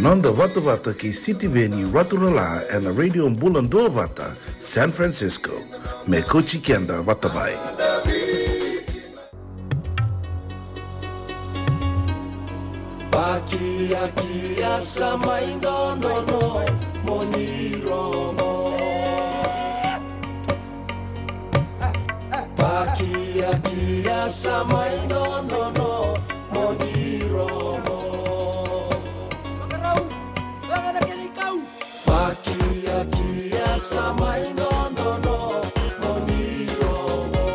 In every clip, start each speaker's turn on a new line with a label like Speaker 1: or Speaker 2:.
Speaker 1: Nonda Wata Wata ki City Beni Raturala and a radio Bulan Dua Wata, San Francisco. Me Kochi Kenda Watabai.
Speaker 2: Pakia kia sama indono moniromo. Pakia kia sama indono moniromo. Pakia kia sama indono moniromo.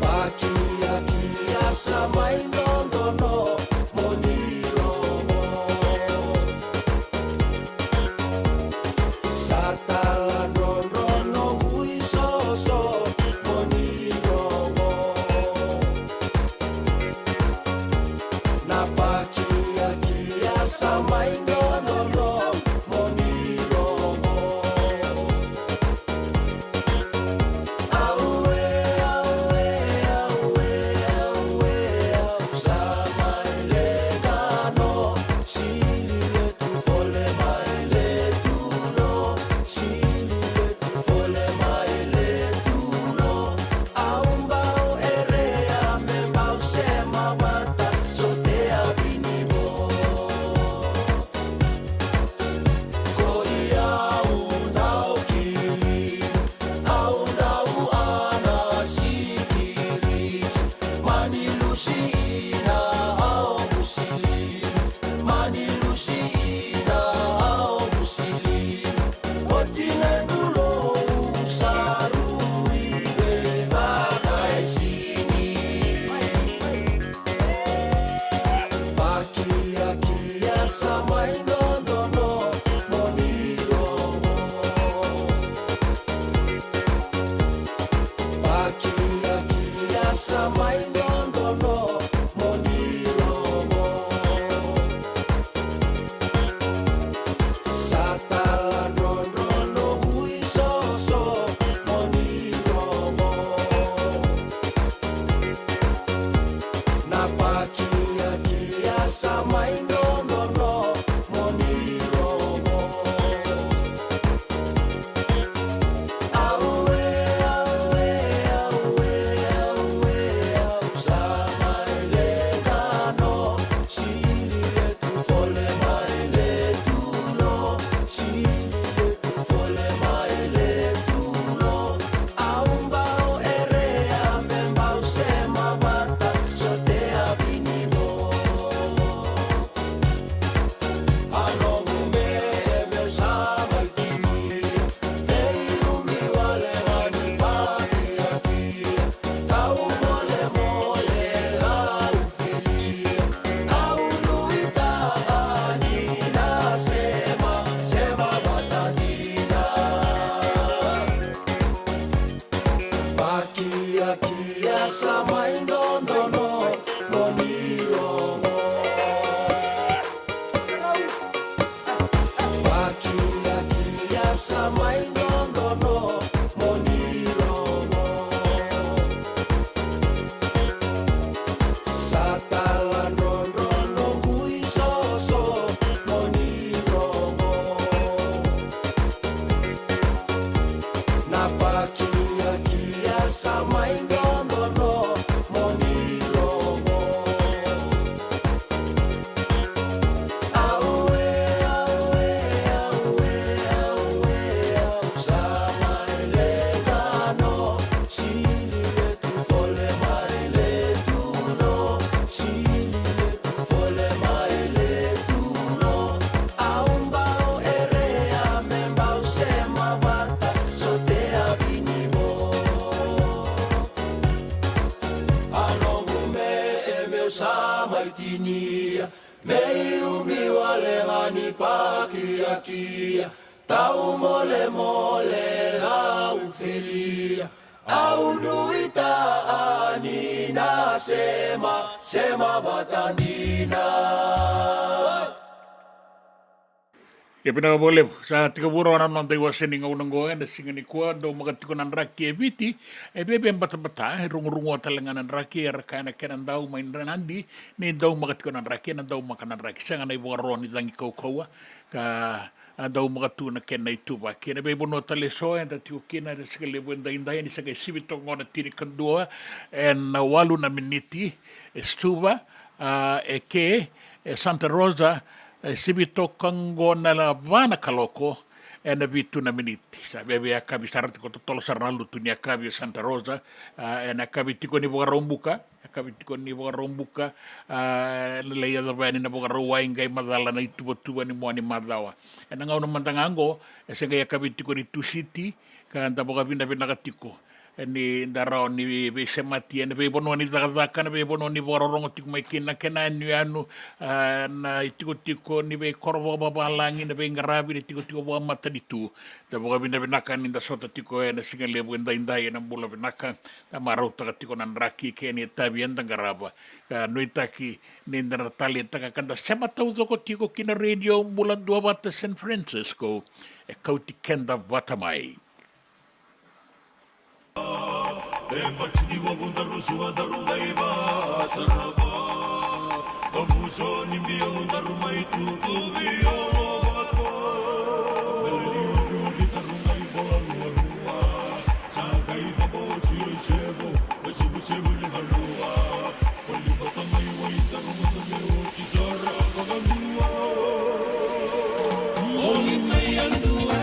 Speaker 2: Pakia kia sama indono moniromo. Satalan rono buisoso moniromo. Na pakia kia sama indono moniromo. Aue aue aue aue sama elegano silile tu fole maile tu no silile tu fole maile tu no aumbao erea me mau sema bata sotea binibo koia unau kili aundau ana sikiris mani lusiina au musilin mani lusiina au musilin otina nulo usaruire bagai sini pakia kia sama indono moniromo. Pakia kia sama indono moniromo. Satalan rono buisoso moniromo. Na pakia kia sama indono moniromo. Aue aue aue aue sama elegano silile tu fole maile tu no silile tu fole maile tu no aumbao erea me mau sema bata sotea binibo anogume me sama ikini meirumi wale wani pakia kia tau mole mole au filia au luita anina sema sema batadina pakia kia sama indono moniromo. Pakia kia sama indono moniromo. Satalan rono buisoso moniromo. Na pakia kia sama indono moniromo. Aue aue aue aue sama elegano silile tu fole maile tu no silile tu fole maile tu no aumbao erea me mau sema bata sotea binibo anogume e meu sama itinia meirumi wale ngani pakia kia tau mole mole au felia au nuita anina sema sema batandina.
Speaker 3: Ya pina boleh sa tika buro na non dai waseni ngau nango na singa ni kwa do magatiko nan raki e viti e bebe bata bata e rungu talenga nan raki e rakana kenan dau main ranandi ni dau magatiko nan raki na dau makanan raki sanga nei boro ni langi kokoa ka dau magatu na ken nei tuba kena be bono tale so e da tiu kena de sekele wenda inda ni sanga sibito ngona tiri kandua en walu na miniti e stuba e ke e Santa Rosa sibito kango na la vana kaloko e na vitu na miniti sa bebe akabi sarati ko tolo sarnalu tu ni akabi Santa Rosa e na akabi tiko ni boga rombuka le ya bani na boga rowa ingai madala na itu ni mo ni madawa e na ngau na mandangango e senga akabi tiko ni tu city ka nda boga vinda katiko ni darao ni be semati ni be bono ni dagaka ni be bono ni bororong tik mai kina ni anu na tiko ni be korbo babalangi ni be ngarabi ni tiko bo mata ditu ta boga binda binaka ni da sota tiko na singa lebu inda na bula binaka ta marau ta tiko nan raki ke ni tabi enda ngaraba ka noitaki ni ndara tali ta kanda semata uzoko tiko kina radio bulan 2 bata San Francisco e kauti kenda batamai
Speaker 2: Batidi wa bundaru suwa daru gaiba saraba Abuso ni biyo daru mai tutu biyo bako Beleli uri daru mai bola luarua Sagai babo chiyo sebo Besibu sebo ni halua Wali bata mai wai daru mata biyo chisara kagalua Oli mai andua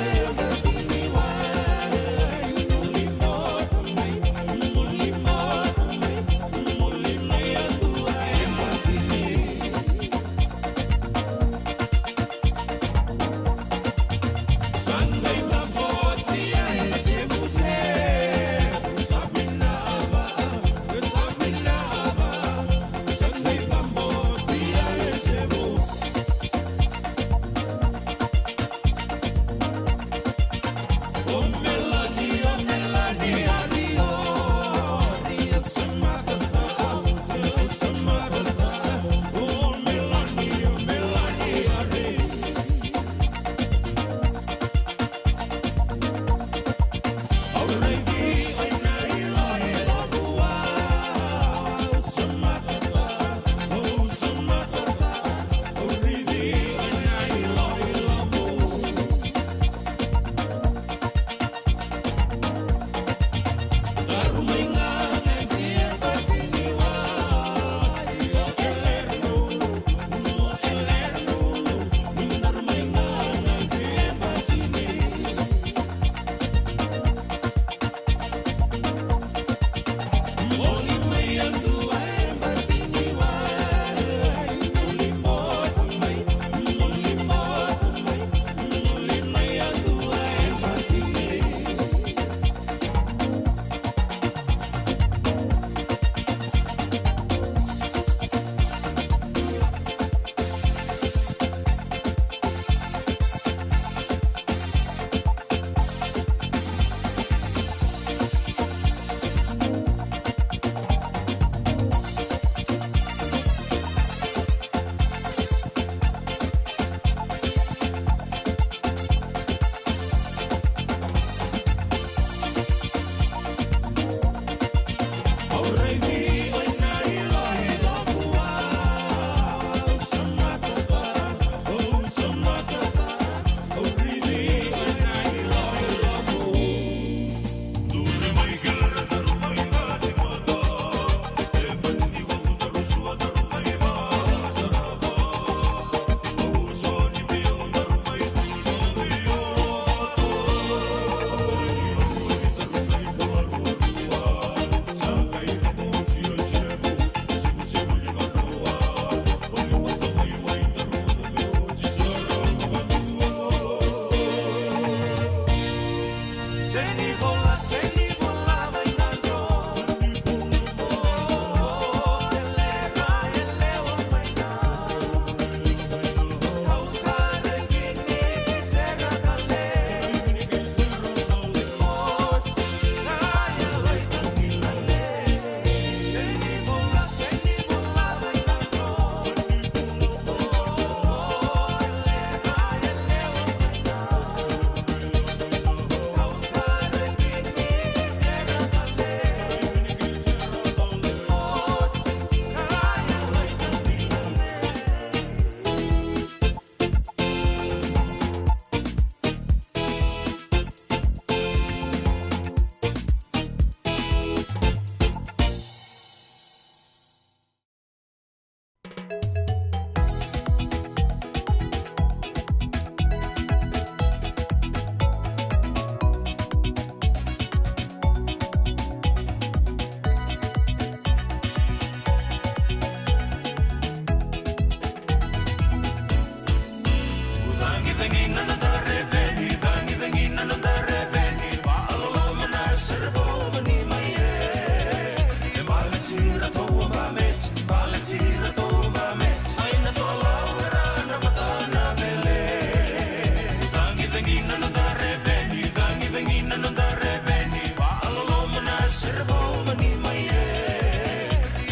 Speaker 2: serbo mani mai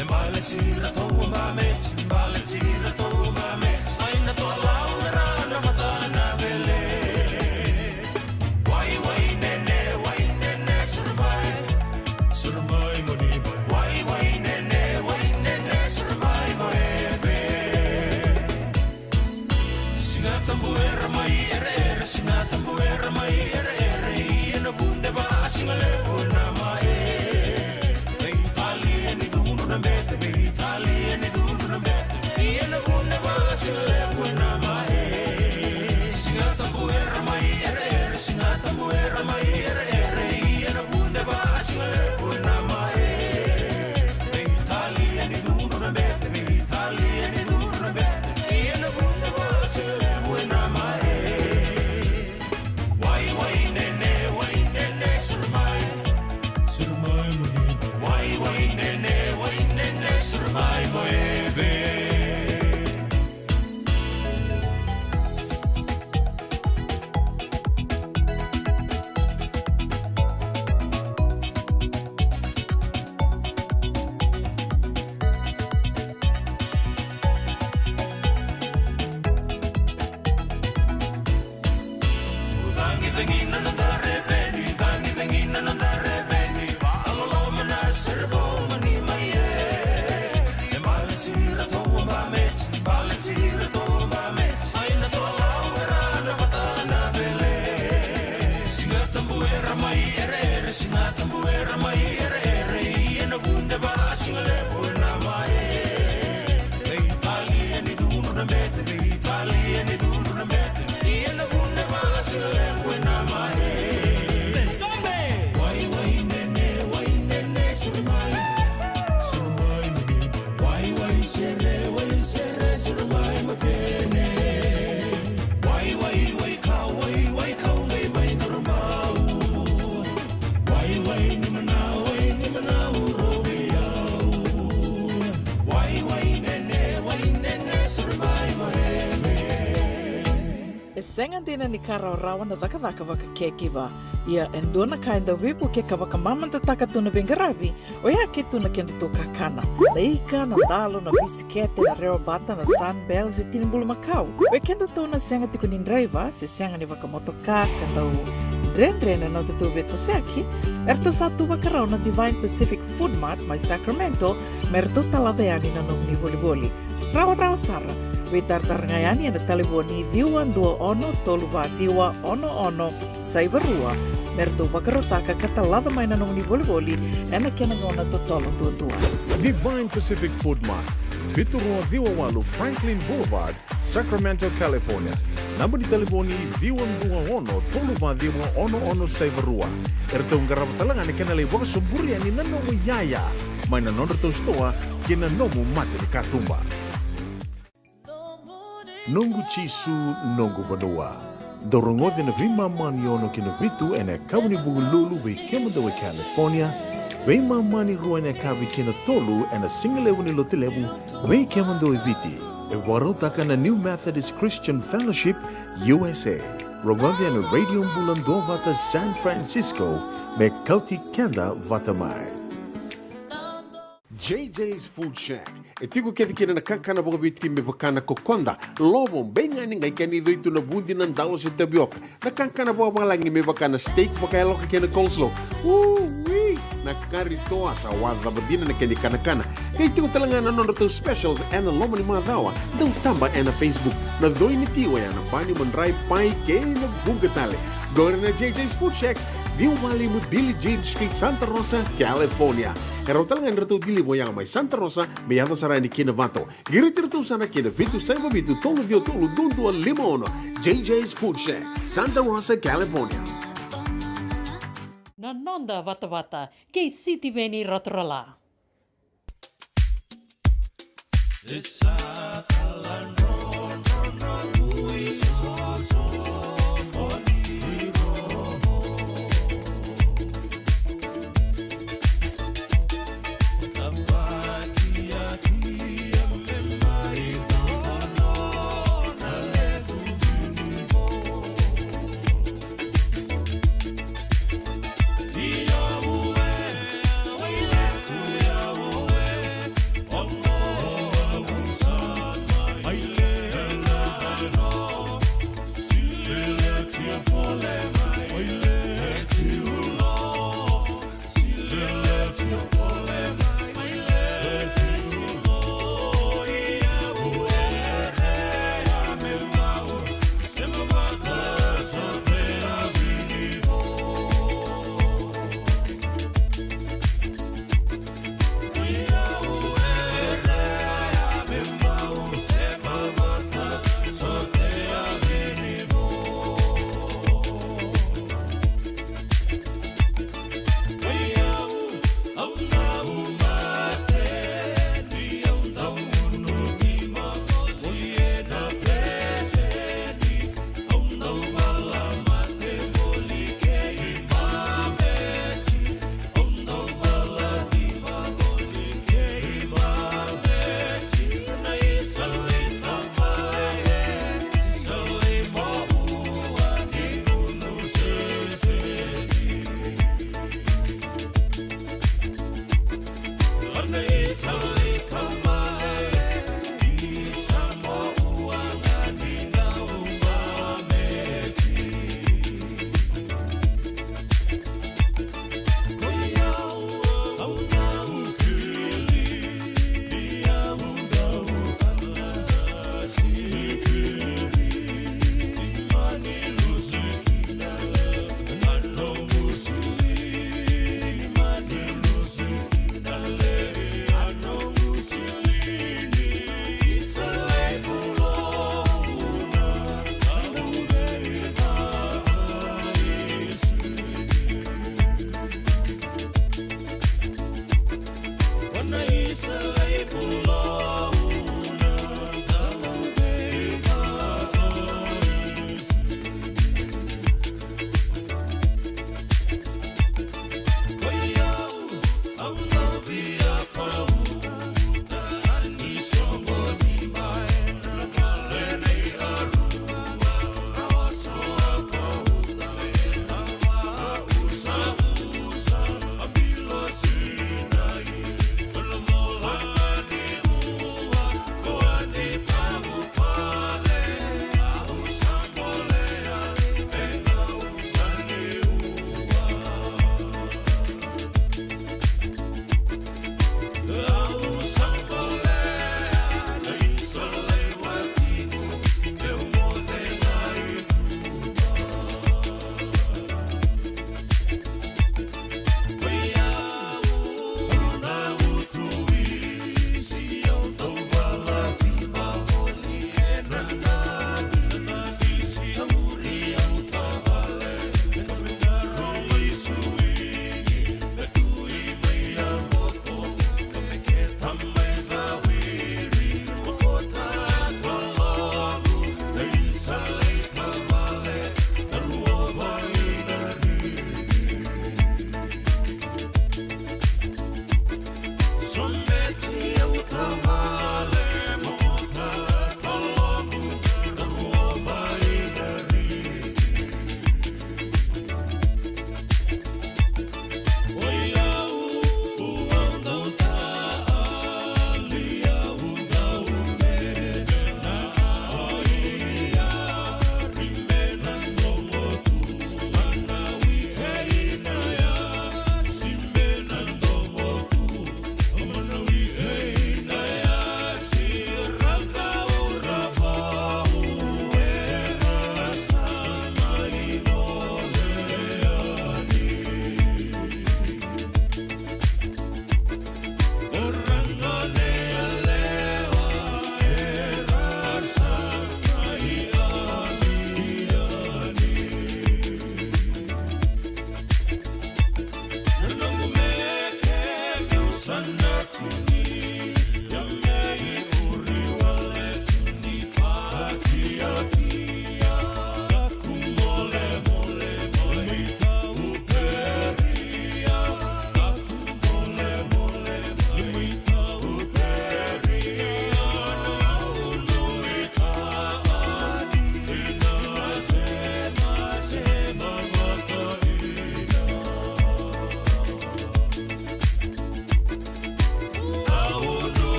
Speaker 2: e baletira to mamet baletira to mamet ai na to laura na matana bele wai nene surmai mani mai wai nene surmai mai be singa tambuera mai singa tambuera mai na bunde ba singale na mai Italiani dunu na mete Italiani dunu na mete na bunde ba singale na mai singa tambuera mai singa tambuera mai na bunde ba singale na mai Italiani dunu na mete Italiani dunu na mete na bunde ba singale na mai surmai moeve Udangi vengina nandare beni pa alolo mana serbo mani mai Baletira to mamet ai na to laura na matana bele singa tambuera mai singa tambuera mai na bunde ba singale na mai Italiani dunu na mete Italiani dunu na mete na bunde ba singale na mai wai nene surmai Wai sere surmai makene Wai kau mai normau Wai ni manau robiau Wai nene surmai moeve
Speaker 4: E senga dina ni kara rawa na daka waka kekiwa. Ia endona kainda wipu ke kawaka mamanta taka tuna bengaravi o ia ke tuna kenda tō kakana. Leika na dalo na bisikete na reo bata na sunbells e tinimbulu makau. O e kenda tōna senga tiko ni nreiva se senga ni waka motoka kandau drena na tutu beto seaki. Erto satu wakarau na Divine Pacific Food Mart mai Sacramento merto talaveani na nung ni voliboli. Rawa sara. We tartarngayani na taliboni diwa dua ono toluva diwa ono saivarua merto bakarotaka katalada mai na nung ni voliboli ena kena ngona totolo tua.
Speaker 5: Divine Pacific Food Mart, Viturua Diwawalu Franklin Boulevard, Sacramento, California. Namba di taliboni diwa ono toluva diwa ono saivarua. Erto ngarama talanga ni kena lewa suburi ani nanomu yaya. Mai na nondo stoa kena nomu mate ni katumba. Nungu chisu nungu badua. Dorongote na vima mani ono kina vitu ene kawani bugululu we kemada we California. We mani rua ene kawi kina tolu ene singalewu ni lotilewu we kemada we viti. E warotaka na New Methodist Christian Fellowship USA. Rongote ene Radio Mbulando vata San Francisco me kauti kenda vata mai.
Speaker 6: JJ's Food Shack. E tiku kethi kina na kakana boka biti me pakana kokonda. Lobo benga ni ngai kani doitu na bundi nan dalo si tabioka. Na kakana boka langi me pakana steak baka loka kena coleslaw. Woo-wee! Na karitoa sa wadha badina na kani kana. Kay tiku talanga na nono specials and lomo ni mga dawa. Daw tamba na Facebook. Na doi ni tiwa ya na pani mandray pai kay na bugatale. Go na JJ's Food Shack. View Valley mo Billy Jane Street, Santa Rosa, California. Pero talagang rito dili mo yang may Santa Rosa, may yato saray ni Kinavato. Girit-rito sana Kinavitu, Saibabitu, Tolo Dio Tolo, Dundu, Limono, JJ's Food Shack, Santa Rosa, California.
Speaker 7: Nanonda Vata, kay City Veni Rotorala.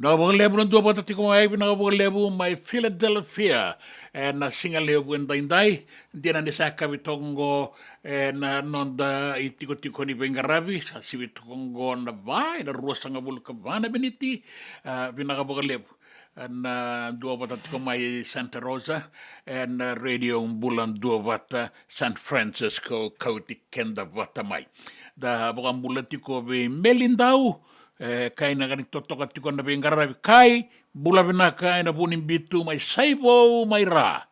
Speaker 3: Nakapagalebu ng dua bata tiko mai nakapagalebu mai Philadelphia na singalebu en daindai dia na sa kabitongo na nonda itiko tiko ni bengarabi sa sibitongo na bai na ruasa ngabul kabana beniti binakapagalebu na dua bata tiko mai Santa Rosa and radio bulan dua bata San Francisco kauti kenda bata mai da bukan bulan tiko be Melindau kai na gani totoka tiko na bengarabi kai bula binaka na bunin bitu mai saibo mai ra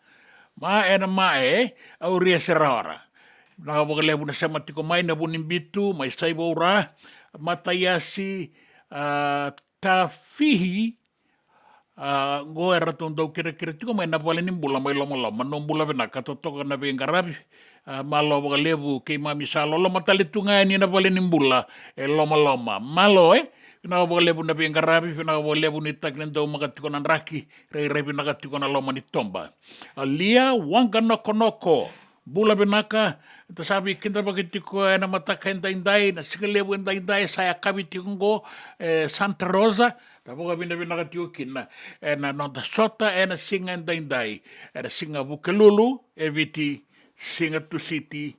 Speaker 3: ma au ria serara nakapagalebu na sama tiko mai na bunin bitu mai saibo ra matayasi tafihi go era tun dau kira tiko mai na pale ni bula mai loma no bula bena ka totoka na venga rabi malo ba levu ke mami salo loma tali tunga ni na pale ni bula e loma malo na ba levu na venga rabi na ba levu ni tak dau maka tiko na raki re na ka tiko na loma ni tomba lia wanga noko bula benaka ta sabi kinda bakitiko na mataka indai na sikalevu indai saya kabitiko Santa Rosa ta boga bina ka tio kina na no da sota na singa indai na singa bukelulu eviti singa tu city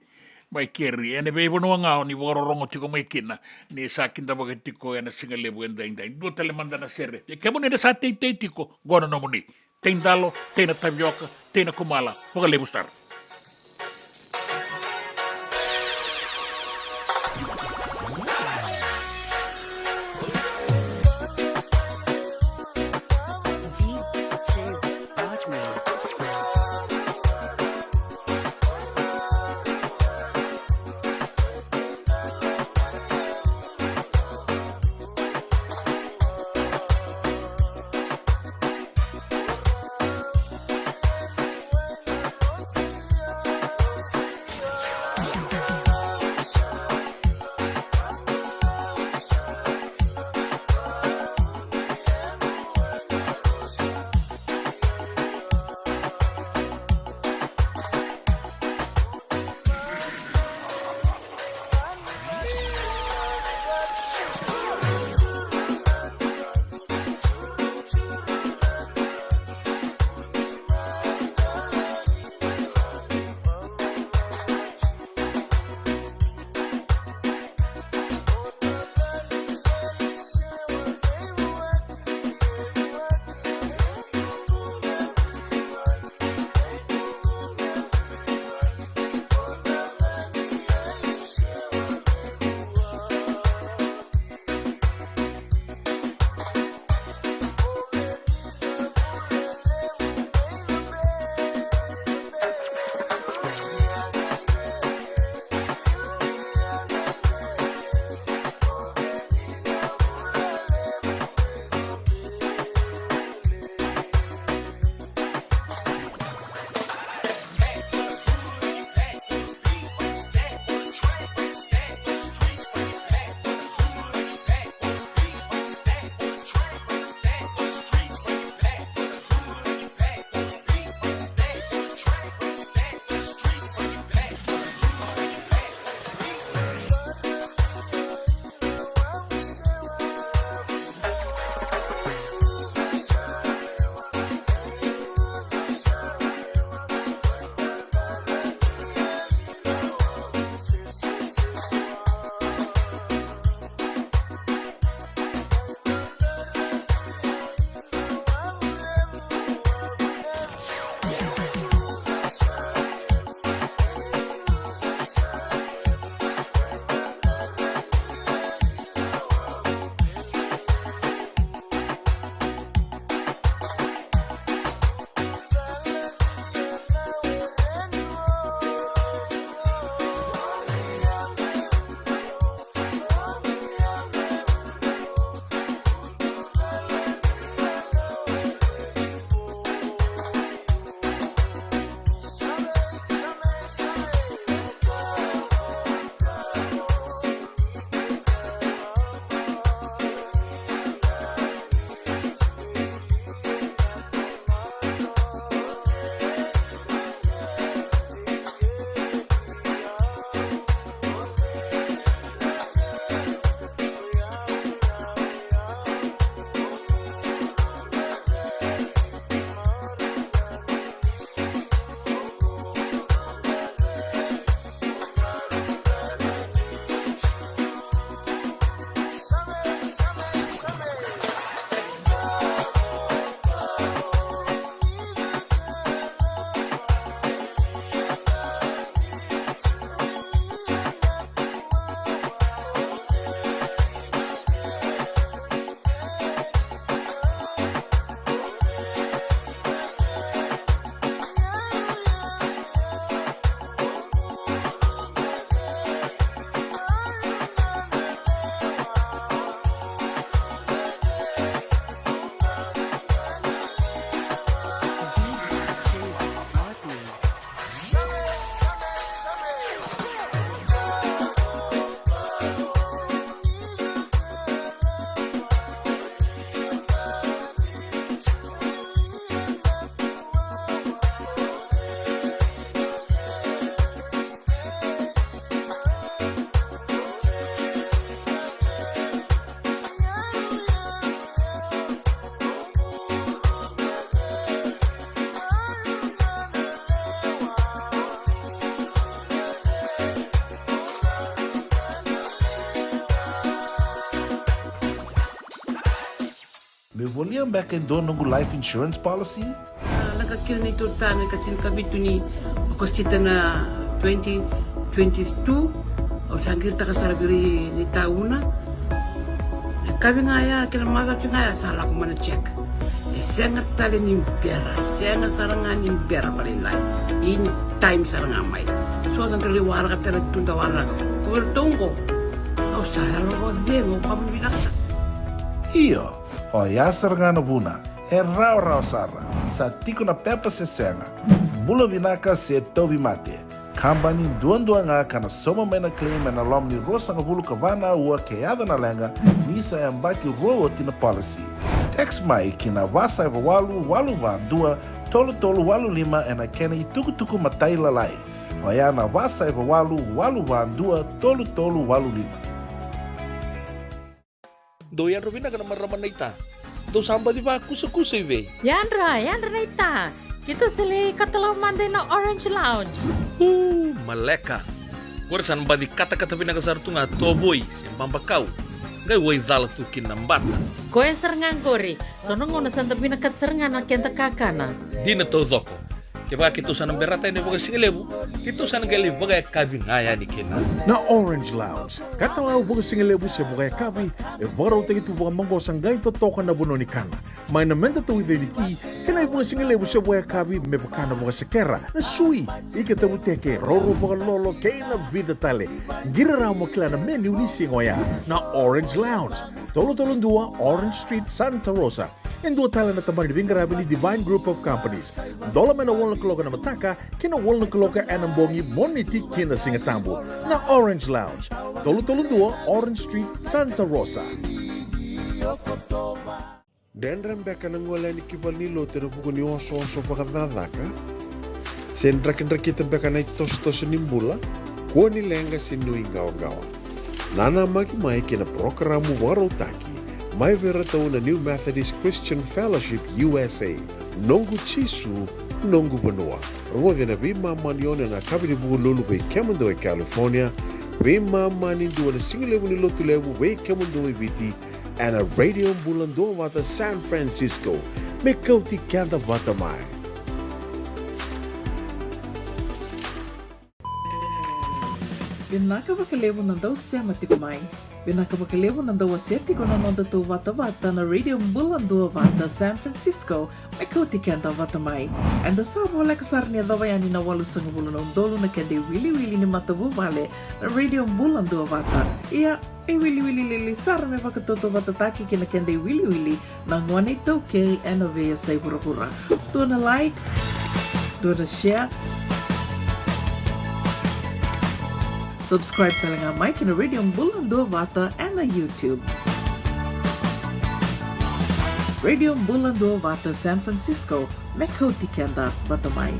Speaker 3: mai keri ene be bono ngao ni boro rongo tiko mai kina ni sa kinda bakitiko na singa levu indai do tele manda na sere e kemo ne sa te tiko gona no moni tendalo tena tavioka tena kumala boga levu star
Speaker 1: me volia back in donongu life insurance policy?
Speaker 8: Nakakira ni tutana katin kabitu ni kostita na 2022 o sangir takasarabiri ni tauna. Kami ngaya kina maga ngaya salah ko mana check. Sengat tali ni biara, sengat sarangan ni biara balilai. In time sarangan mai. So ang kaliwara ka tala tunda wala. Kuwertongo. Kau salah lo dengo kamu binasa.
Speaker 1: Iyo, o yasar nga na buna, e rau sara, sa tiko na pepa se senga. Bula binaka se tobi mate. Kambani duan nga kana soma may na claim na lom ni rosa nga bulu kavana ua keada na lenga, nisa e ambaki roa tina policy. Text mai kina wasa walu ba dua, tolu walu lima e na kena tuku matai lalai. O ya na wasa walu ba dua, tolu walu lima.
Speaker 9: Doyan Robina ka naman raman na ita. Do samba di ba kusa iwe?
Speaker 7: Yanra na ita. Kita sili katalaw Monday na Orange Lounge.
Speaker 9: Maleka. Warasan ba di kata-kata pinakasartunga toboy siyang pambakaw. Gay way dala tu kinambat.
Speaker 7: Koe serengan kori. Sono ngono santa pinakat serengan na kenta kakana.
Speaker 9: Di na to zoko. Kaya kitusan ng berata ni baga singalebu, kitusan ng gali baga kabi ngaya ni kina.
Speaker 5: Na Orange Lounge, katalaw baga singalebu siya baga kabi, e baraw tayo ito baga manggosang gayon totokan na buno ni kana. May namenda to with ni ki, kanay baga singalebu siya baga kabi, may baka na baga sekera, na sui, ikatabuteke, roro baga lolo, kaya na vida tale. Giraraw mo kila na menu ni singoya, na Orange Lounge, tolo-tolong dua, Orange Street, Santa Rosa. En dua tala na taman ni Vingarabi ni Divine Group of Companies. Dola man na wala kaloka na mataka, kina wala kaloka anambongi moniti kina singatambo na Orange Lounge. Tolo-tolo dua, Orange Street, Santa Rosa.
Speaker 6: Dendran beka nang wala ni kibal ni lo tira buko ni oso pakadadaka. Sen drakin-drakitan beka na itos-tos nimbula, kuha ni lenga sinui gawa-gawa. Nana magi mai kina programo warotaki. Mai vera tau na New Methodist Christian Fellowship USA. Nongu chisu, nongu banua. Ruwa na bima manione na kabini bugu lulu bei kemundo e California. Bima mani dua na singilebu ni lotu lebu bei kemundo e biti. And a radio bulando wata San Francisco. Me kauti kanda wata mai.
Speaker 4: Binaka wakalevu na daw sema tikumai. Binaka wakalevu na daw aseti ko na nonda tu wata na radio Mulando wata San Francisco. May kauti kenda wata mai. And the sabo wala kasar niya daw yani na walu sang bulan ng dolo na kende wili ni matabu vale na radio Mulando wata. Iya, wili lili sar me wakatoto wata taki kina kende wili na ngwane toke and avea say pura-pura. Tu na like, tu na share, subscribe talaga Mike na Radio Mulando Wata and na YouTube. Radio Mulando Wata San Francisco, Mekoti Kenda Batamay.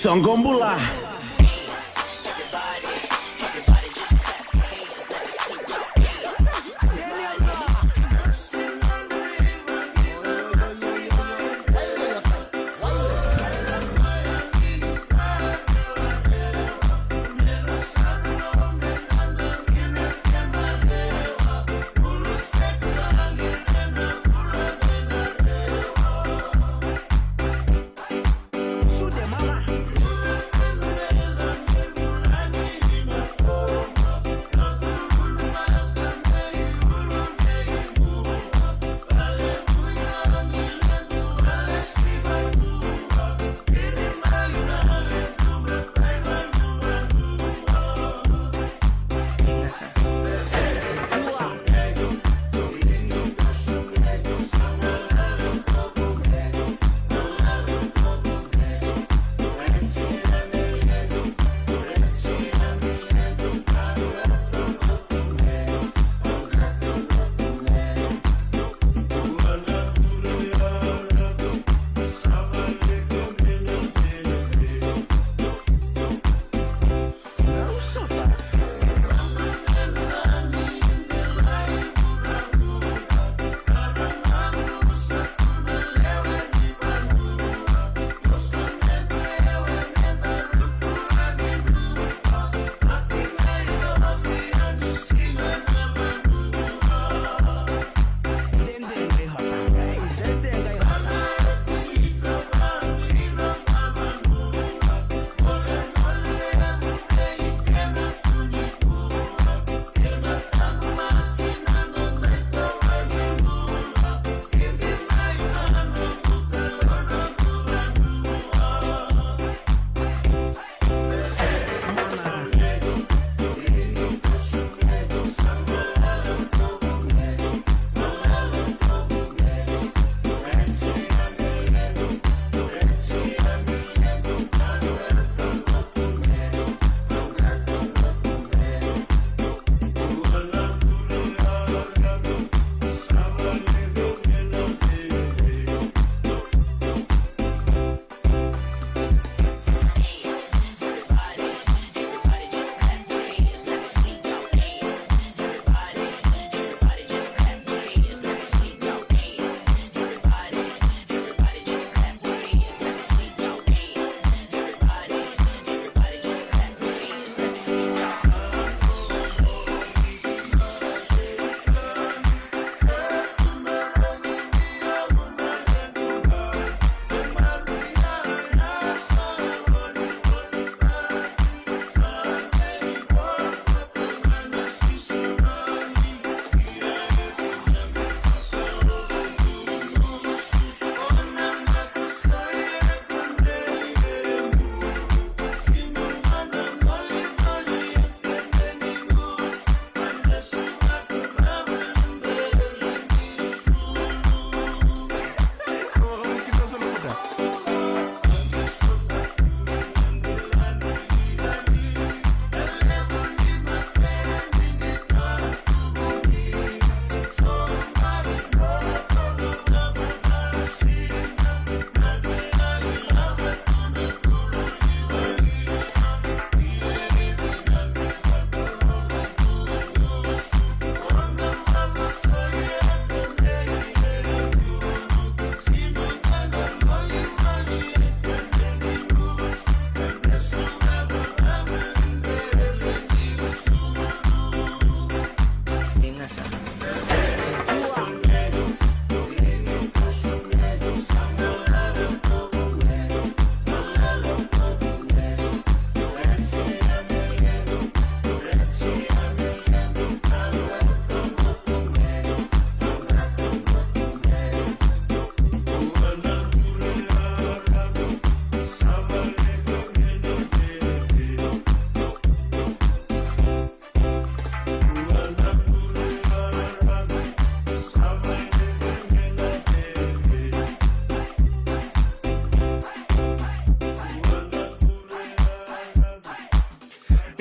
Speaker 1: Songombula.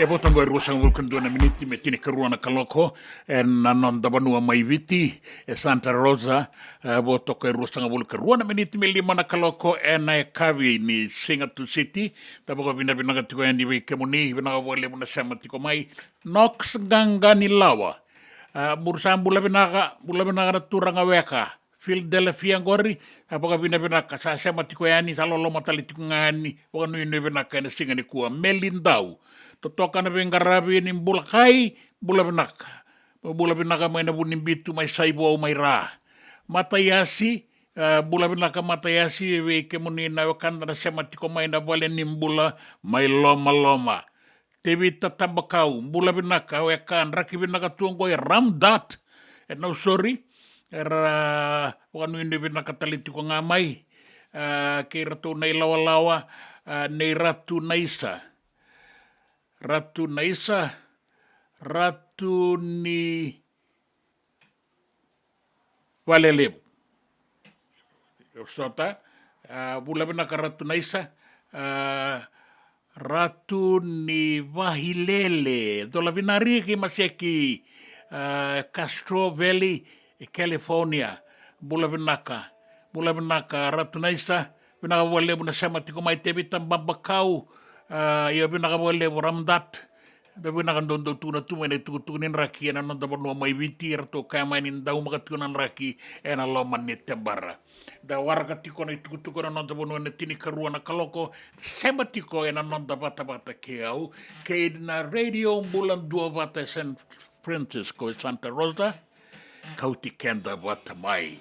Speaker 3: E botango e ruasang vulkan 2 miniti me tini karuana kaloko e nanon da banua mai viti e Santa Rosa botoko e ruasang vulkan 2 miniti me 5 na kaloko e na e kavi ni Singatu City da boko vina vinaga tiko e ni wike muni vinaga wale muna sama tiko mai Nox ganga ni lawa mursam bula vinaga na turanga weka Philadelphia ngori apoka vina vinaka sa sama tiko e ani sa lolo matali tiko ngani waka nui nui vinaka e na singa ni kua melindau totoka na vengarabi ni bulakai bula binaka mai na bunin bitu mai saibo au mai ra matayasi bula binaka matayasi we kemuni na wakanda na sema tiko mai na vale ni bula mai loma te vita tambakau bula binaka we kan raki binaka tuongo e ramdat no sorry era wanu indi binaka taliti ko ngamai ke ratu nei lawa nei ratu naisa Ratu Naisa, Ratu ni Valelevu. Sota, bula binaka Ratu Naisa, Ratu ni Vahilele, dola binari ki maseki Castro Valley, California, bula binaka Ratu Naisa, binaka Valevu na sama tiko mai te bitan bambakau, ia binaka wale ramdat da binaka dondo tuna tuma ne tukutunin raki ena nonda banua mai viti rato kama ni ndau makatunan raki ena loman ni tembara da warga tiko na tukutukuna nonda banua ne tini karua na kaloko sema tiko ena nonda bata ke au ke na radio bulan 2 bata San Francisco Santa Rosa kauti kenda bata mai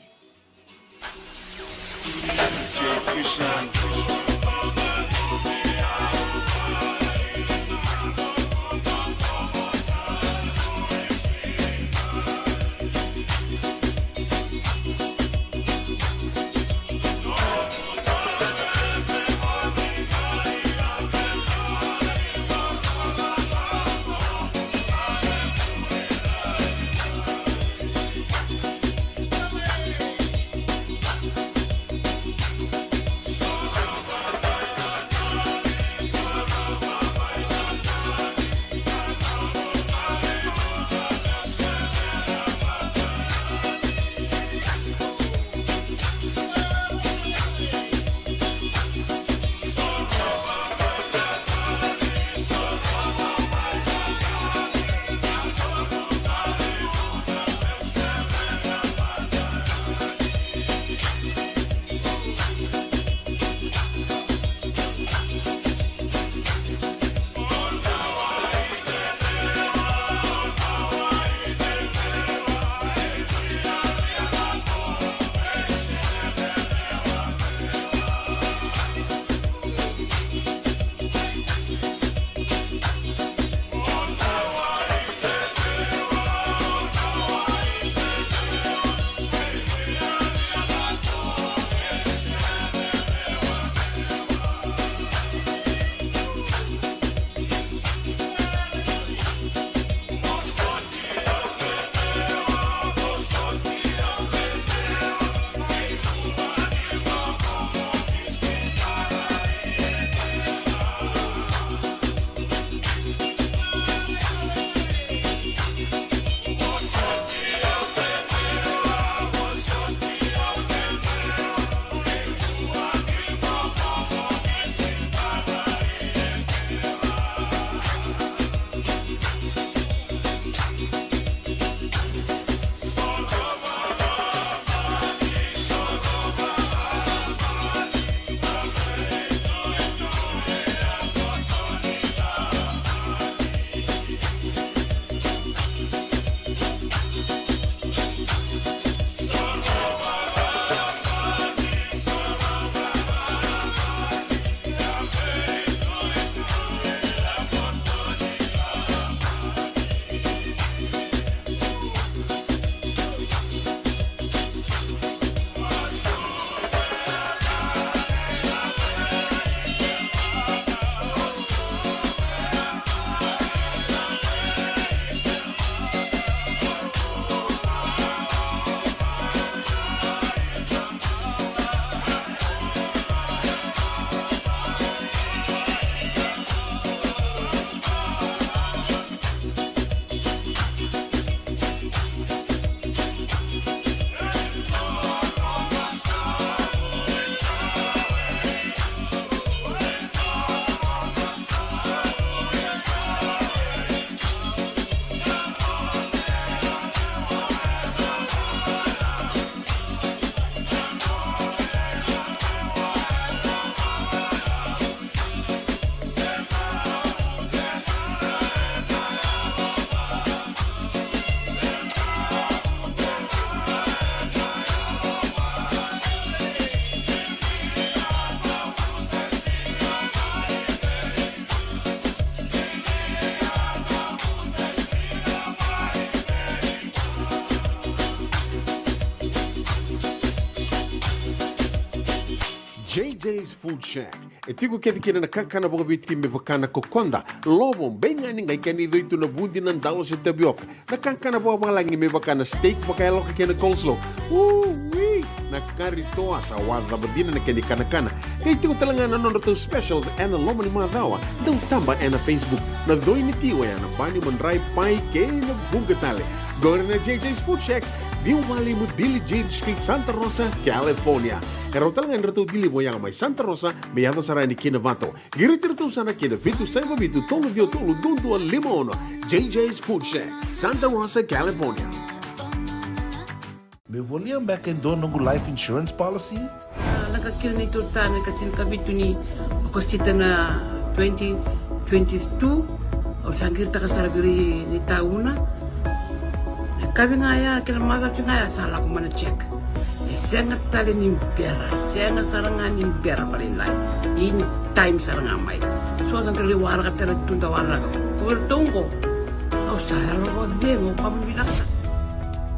Speaker 6: JJ's Food Shack. E tiku kethi kina na kakana boka bitki me bakana kokonda. Lobo benga ni ngai kani doitu na bundi na ndalo se tapioca. Na kakana boka langi me bakana steak baka eloka kena coleslaw. Wee! Na kari toa sa wadha badina na kani kanakana. Kay tiku talangana nono to specials and lomo ni madawa. Dau tamba na Facebook. Na doi ni tiwa ya na bani mandrai pai ke na bungatale. Gora na JJ's Food Shack. Viu Valley mo Billy Jane Street, Santa Rosa, California. Karo talangan rito dili mo yang may Santa Rosa, may yato sarani kinavato. Giritirito sana kinavitu sa ibabitu tolo vio tolo dundu al limono. JJ's Food Shack, Santa Rosa, California.
Speaker 1: Me voliam back in do nungu life insurance policy?
Speaker 8: Nakakira ni tutana katil kabitu ni akostita na 2022 o sangir takasarabiri ni tauna. Kami ngaya kila mada ngaya salah kumana check. Sengat tali ni biara, sengat sarangan ni biara paling lain. In time sarangan mai. So dan kali warga tali tunda warga. Kau tunggu. Kau saya lo bengo kamu bilang.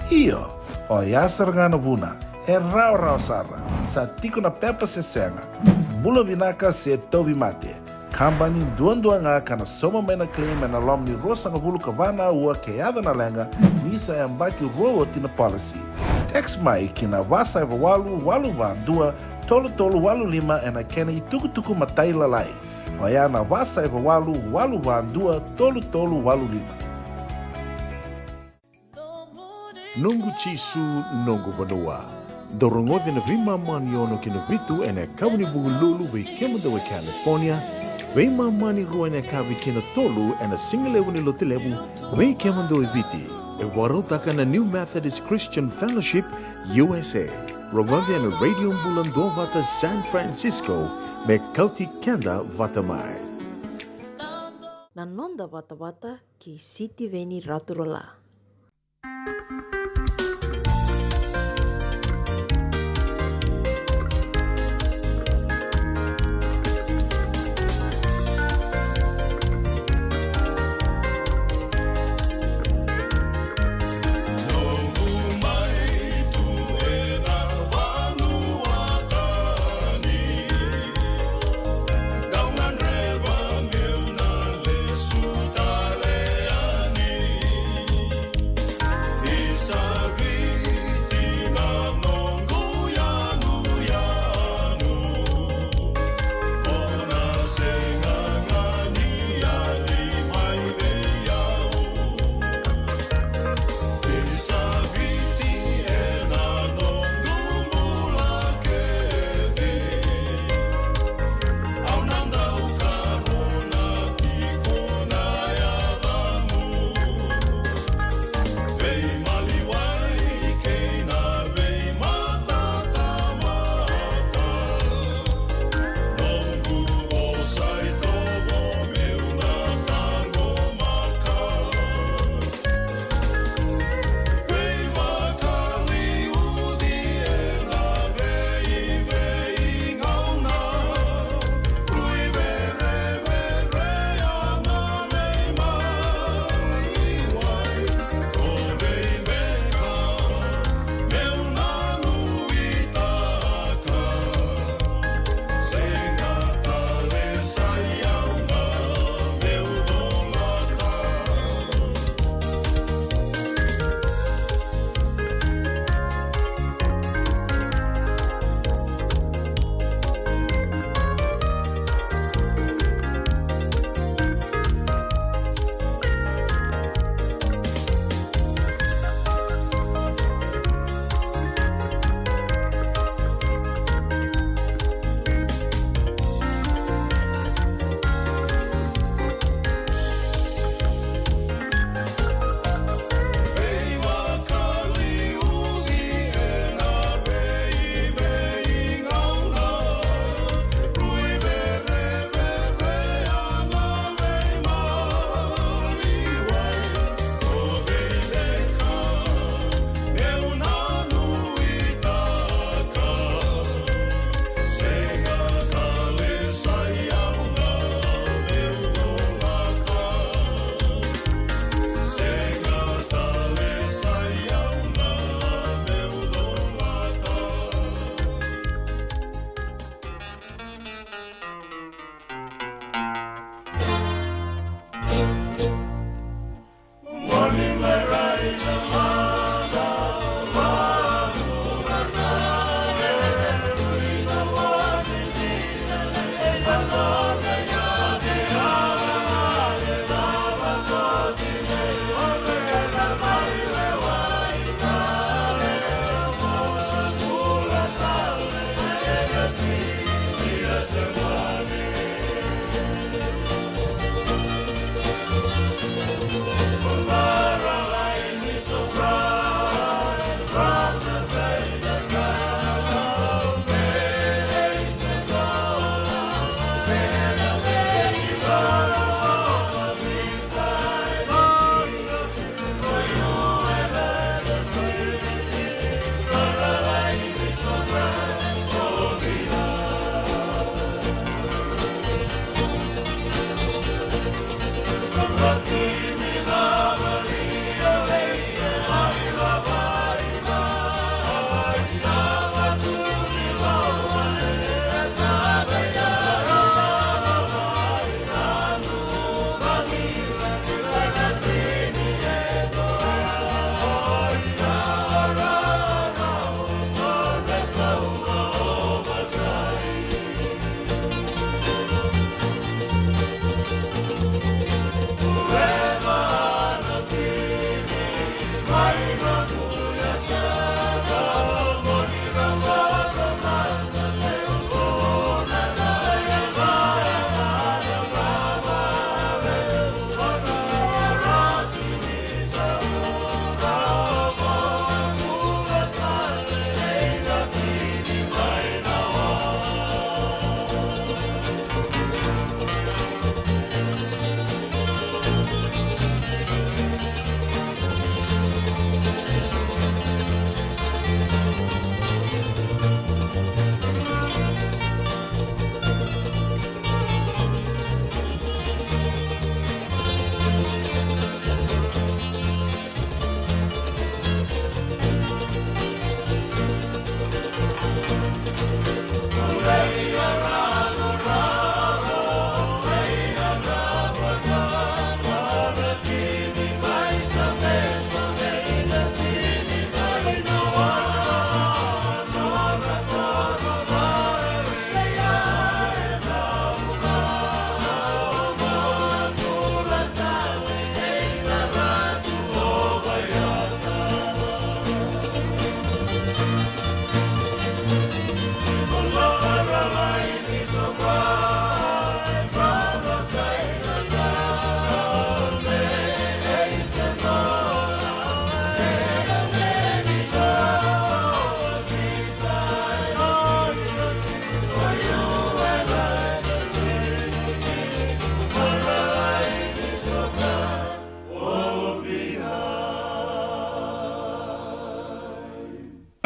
Speaker 1: Iyo, o ya sarangana buna, e rau sara, sa tiko na pepa se senga. Bula vinaka se tobi mate. Kambani duan-duanga kana soma mena claim na lom ni rosa nga bulu kavana ua keada na lenga nisa e mbaki roa tina policy. Text mai kina wasa eva walu van dua tolu walu lima e na kena i tuku matai lalai. Hoia na wasa eva walu van dua tolu walu lima.
Speaker 5: Nungu chisu nungu banua. Dorongo de na vima maniono kina vitu ene kawni bugululu ve kemada we California. Vei mamani rua ne kavi kena tolu and a single level ni lote level vei kemando eviti e warotaka na New Methodist Christian Fellowship USA rogande na radio bulan do vata San Francisco me kauti kenda vata mai
Speaker 10: Nanonda vata ki siti veni raturola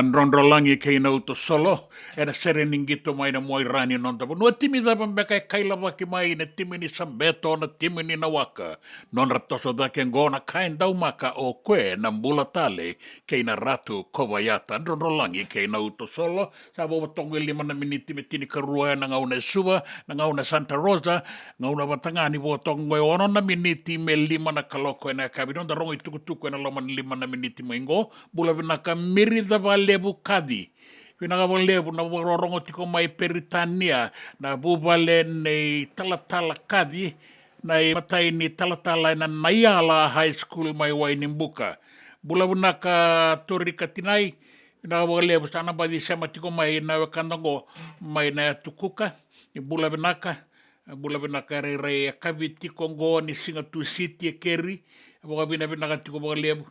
Speaker 3: Nrondrolangi kei na uto solo, era sereningito mai na moi rani non tapu. Nua timi dapa mbeka e kaila waki mai na timi ni sambeto na timi ni na waka. Non ratoso da ken gona kain daumaka o kwe na mbula tale kei na ratu kovayata. Nrondrolangi kei na uto solo, sa boba tongo 5 miniti me tini karua na ngauna Sua, na ngauna Santa Rosa, ngauna watangani bo tongo e 1 miniti me 5 na kaloko e na kabinon da rongo i tukutuku e na loma 5 miniti mo ingo, bula vinaka miri da lebu kadi. Vinaka lebu na warorongo tiko mai Peritania na bubale nei talatala kadi na matai ni talatala na Naiala High School mai Wainimbuka. Bula vinaka torika tinai vinaka lebu sana badi sema tiko mai na wakandango mai na tukuka ni bula vinaka rei kavi tiko ngo ni Singatu City e keri boka vinaka tiko boka lebu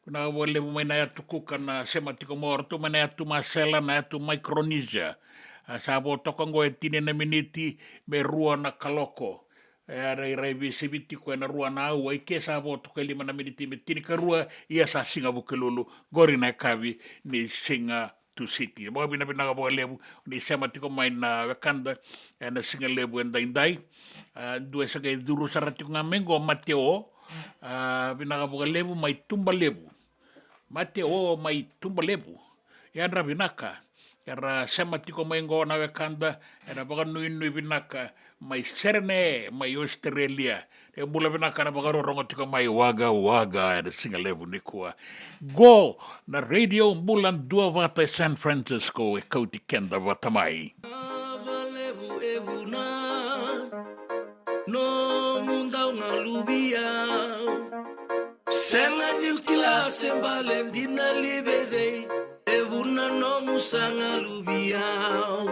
Speaker 3: na wale mai na atu kuka na sema tiko morto mai na atu Marcella na atu Micronesia sa bo tokongo e tine na miniti me rua na kaloko rei visibiti ko na rua na au ai ke sa bo toko 5 na miniti me tine ka rua ia sa singa bukelulu gori na kavi ni singa tu city bo bina bo lebu ni sema tiko mai na wakanda na singa lebu endai due sa ke duru sarati ngamengo Mateo bina bo lebu mai tumba lebu Mateo mai tumba lebu yandra binaka era sema tiko mai ngona wakanda era baga nui binaka mai Serene mai Australia e bula binaka na baga rongo tiko mai waga era singa lebu nikua go na radio bulan 2 vata San Francisco e kauti kenda vata mai
Speaker 2: lebu ebuna no mundau ngalubia Senga nyukila sembalem dina libedei Evuna no musanga lubiao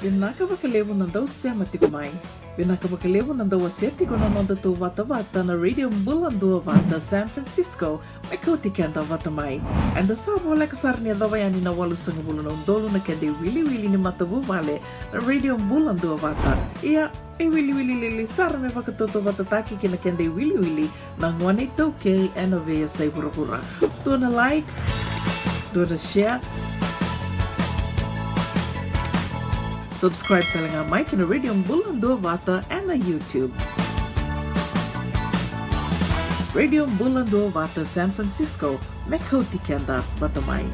Speaker 4: Vinaka vakalevu nandau sema tiko mai. Vinaka vakalevu nandau asetiko na nanda tu vata vata na radio Mbulandua vata San Francisco, mai kauti kenda vata mai. And the sabo leka sarni adawayani na walu sangabulu na undolu na kende wili ni matavu vale na radio Mbulandua vata. Ia, e wili sara me vakatoto vata taki kina kende wili na ngwane tauke ena vea sai pura. Tuana like, tuana share, subscribe talaga Mike na Radio Mbulandua Vata and na YouTube. Radio Mbulandua Vata San Francisco, Mekoti Kenda Vatamai.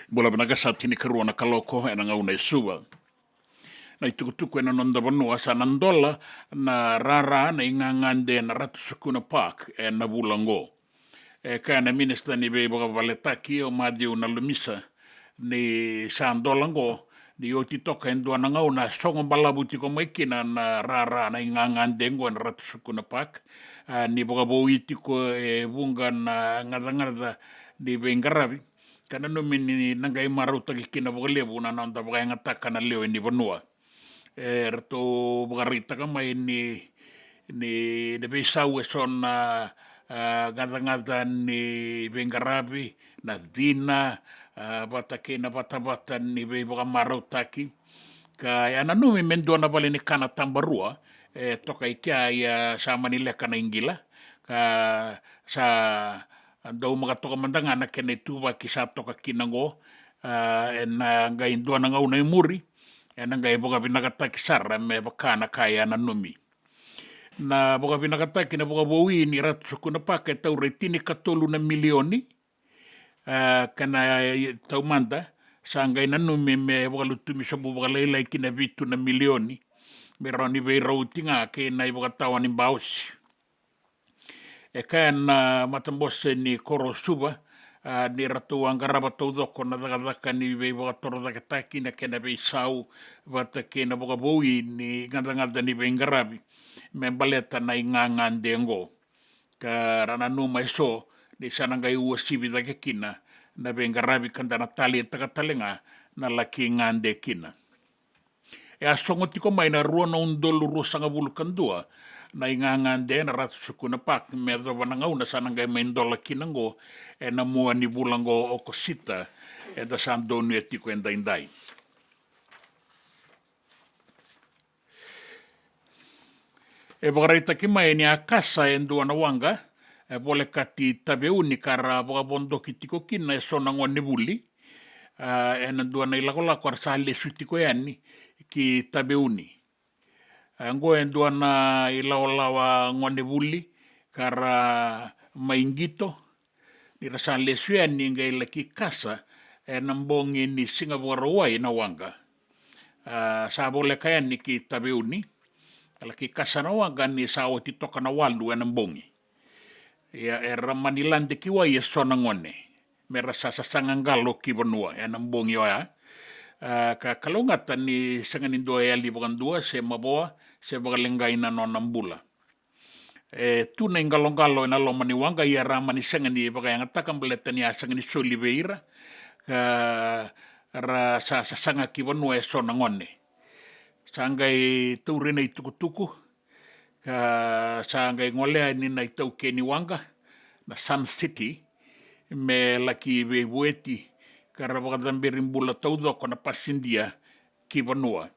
Speaker 3: Bola banaga sa tini karua na kaloko e na ngau na isua. Na itukutuku e na nonda vanua sa nandola na rara na ingangande na ratu sukuna park e na bulango. E kaya na minister ni beba valetaki o madiu na lumisa ni sa andolango ni oti toka endua na ngau na songo balabuti ko maikina na rara na ingangande ngo na ratu sukuna park. Ni boga boiti ko e bunga na ngada ni bengaravi. Kana no mini nangai marauta ki kina boga lebu na nanda boga ngataka na leo ni vanua. Rato bagarita ka mai ni besau e son gada ni bengarabi na dina bata ni be boga marauta ka ana no me mendo na bale ni kana tambarua toka ikia ya sa manileka na ingila ka sa andau mga toka mandanga na kene tuwa ki sa toka kinango na ngai ndua na ngau na imuri na ngai boga binakataki sara me bakana kaya na numi na boga binakataki na boga bowi ni ratu sukuna pake tau retini katolu na milioni kana tau manda sa ngai na numi me boga lutumi sabu boga leila kina vitu na milioni me rani vei rautinga ke na boga tawani bausi e kaya na matambose ni koro suba ni ratu angaraba tau doko na dagadaka ni vei boga toro dakataki na kena vei sau vata kena boga bowi ni ngada ni vei ngarabi me baleta na ingangan dengo ka rana numa iso ni sanangai ua sibi dake kina na vei ngarabi kanda na tali takatalenga na laki ngande kina e asongo tiko mai na rua na undolu rua sanga bulu kandua na ingangande na ratu sukuna pak me adwa na ngau na sanangai main dola kinango e na mua ni bulango o kosita e da sandonu e tiko endai. E bagareita ki mai ni akasa e ndua na wanga e bole kati tabeuni kara boga bondo ki tiko kina e sonango ni buli e na ndua na ilako arsa lesu tiko yani ki tabeuni. Ngo endua na ilaolawa ngone buli kara maingito ni rasa lesua ni ngai laki kasa e nambongi ni Singapore wai na wanga sa bole kaya ni ki tabeuni laki kasa na wanga ni sa oti toka na walu e nambongi ya e ramanilande ki wai e sona ngone me rasa sasangangalo ki vanua e nambongi oya ka kalongata ni sanganindo e ali bagandua se maboa se bagalengai na nonambula tu na ingalongalo na lo mani wanga ia ramani sangani bagayang takambeleta ni asangani soliveira ka ra sa sanga ki vanua e sona ngone sangai turina itukutuku ka sangai ngole ni na itau ke ni wanga na Sun City me laki vebueti kara bagadamberin bula taudo kona pasindia ki vanua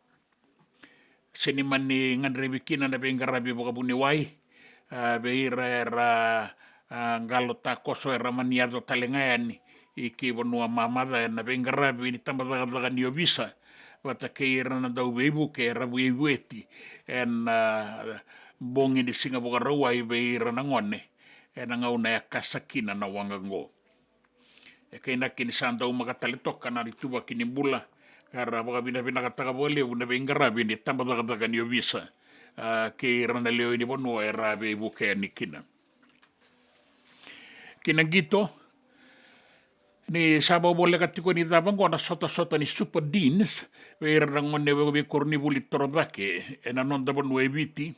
Speaker 3: seni mani ngandrebikina na bengarabi bagabuni wai beira era ngalo takoso era maniado talengayani iki vanua mamada na bengarabi ni tambadaga ni obisa wata keira na dau bebu ke era bueti en bongi di singa bogarawa i beira na ngone en ngauna kasakina na wangango e kaina kini sandau magatale toka na rituba kini bula kara baga bina kataga bole una bengarabi ni tambadaga ni obisa ke rana leo ini bono era be buke ni kina gito ni sabo bole katiko ni dabango na sota ni super deans we rangonne we korni buli torodake ena non dabon we viti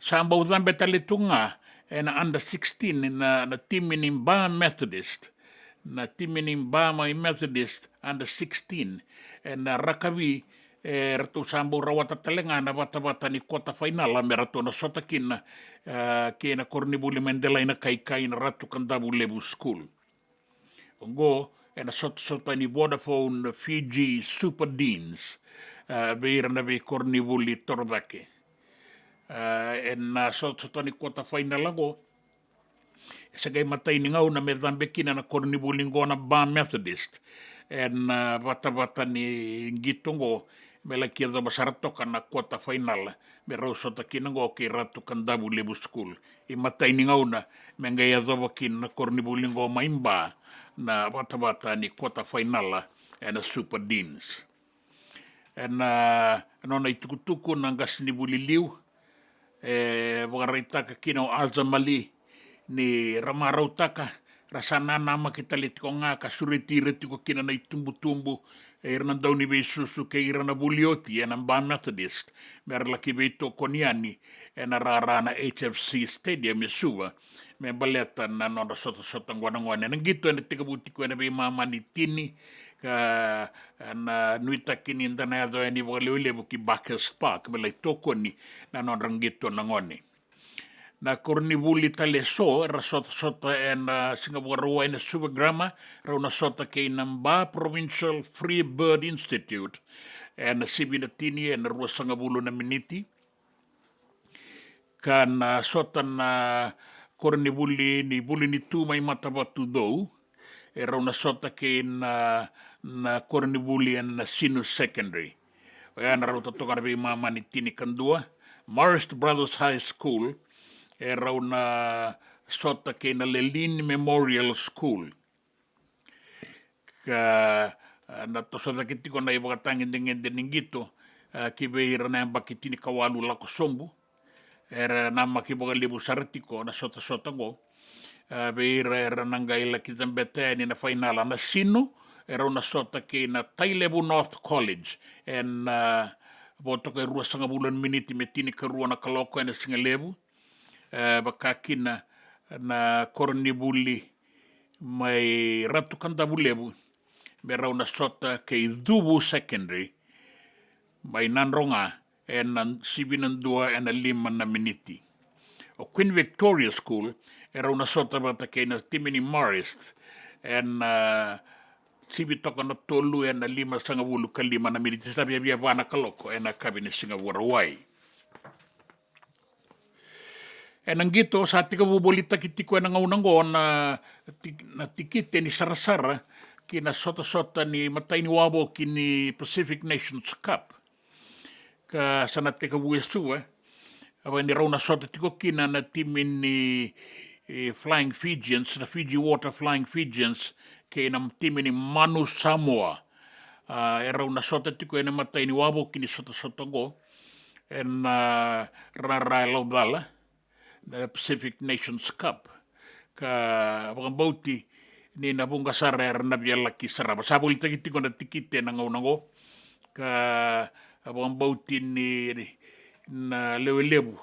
Speaker 3: Sambau zambe talitunga na under 16 na timu ni Mba Methodist. Na timu ni Mba mai Methodist under 16. Na rakawi ratu sambau rawata talenga na bata ni kota final me ratu na sota kina kina Kornibuli Mandela ina kai na ratu kandabu lebu school. Ongo na sota ni Vodafone Fiji Super Deans beira na be Kornibuli Torbake. Na sota ni kota final lago sa kay matay ni ngau na medambekina na Kornibuli ngona Ba Methodist bata ni gitongo mela kia da basaratoka na kota final me rau sota kinango ki ratu kandabu lebu school I matay ni ngau na mengaya zawakin na Kornibuli ngo maimba na bata ni kota final na Super Deans nona itukutuku na ngas ni buliliu wakareitaka kina o Azamali ni ramarautaka rasana nama kita litiko nga kasuriti ko kina na itumbu-tumbu irna daw ni besusu kay irna bulioti ang Ba Methodist merlaki beito koniani nararana HFC Stadium Yesua me baleta na nona sota ngwana nang gito na tikabuti ko na be mama ni tini ka na nuita kini ndana do ni bolele buki Backers Park belai toko ni na nona gito na ngone na Kornibuli tale so ra sota Singapore Rua ina Supergrama ra una sota kay Ba Provincial Free Bird Institute na sibina tini na Rua Sangabulo na miniti kan sota na Kornibuli ni buli ni tu mai matabatu do ra una sota kay na Kornibuli na Sinu Secondary na ra toka na mama ni tini kandua Marist Brothers High School era una sota kay na Lelin Memorial School. Ka na to sota kitiko na ibakatangin dengan deningito kibeira na bakitini kawalu lako sombu. Era nama kibaga libu saratiko na sota go. Beira era nangaila kitambete ni na finala na Sino era una sota kay na Tailebu North College and boto kay Rua Sangabulan miniti metini ka Rua na kaloko na Singalebu. Bakakina na Kornibuli may ratu kandabulebu merau na sota kay Dubu Secondary may nanronga nan 7-2 and 5 na miniti o Queen Victoria School era una sota bata kay na Timini Marist and sibitoka na tolu and 5 sangabulu ka 5 na miniti sabi abia bana kaloko na kabine Singapore Hawaii nang gito sa ating kabubolita kitiko na ngaunanggo na tikite ni Sarasara kina sota ni matay ni wabo kini Pacific Nations Cup ka sanat ka kabuesu aba ni raw na sota tiko kina na timin ni Flying Fijians na Fiji Water Flying Fijians kay na timin ni Manu Samoa raw na sota tiko na matay ni wabo kini sota go rarailo bala the Pacific Nations Cup ka bauti ni nabunga sarer na biala ki saraba sabol tagiti ko na tikite na ngaunango ka bauti ni na lewelebu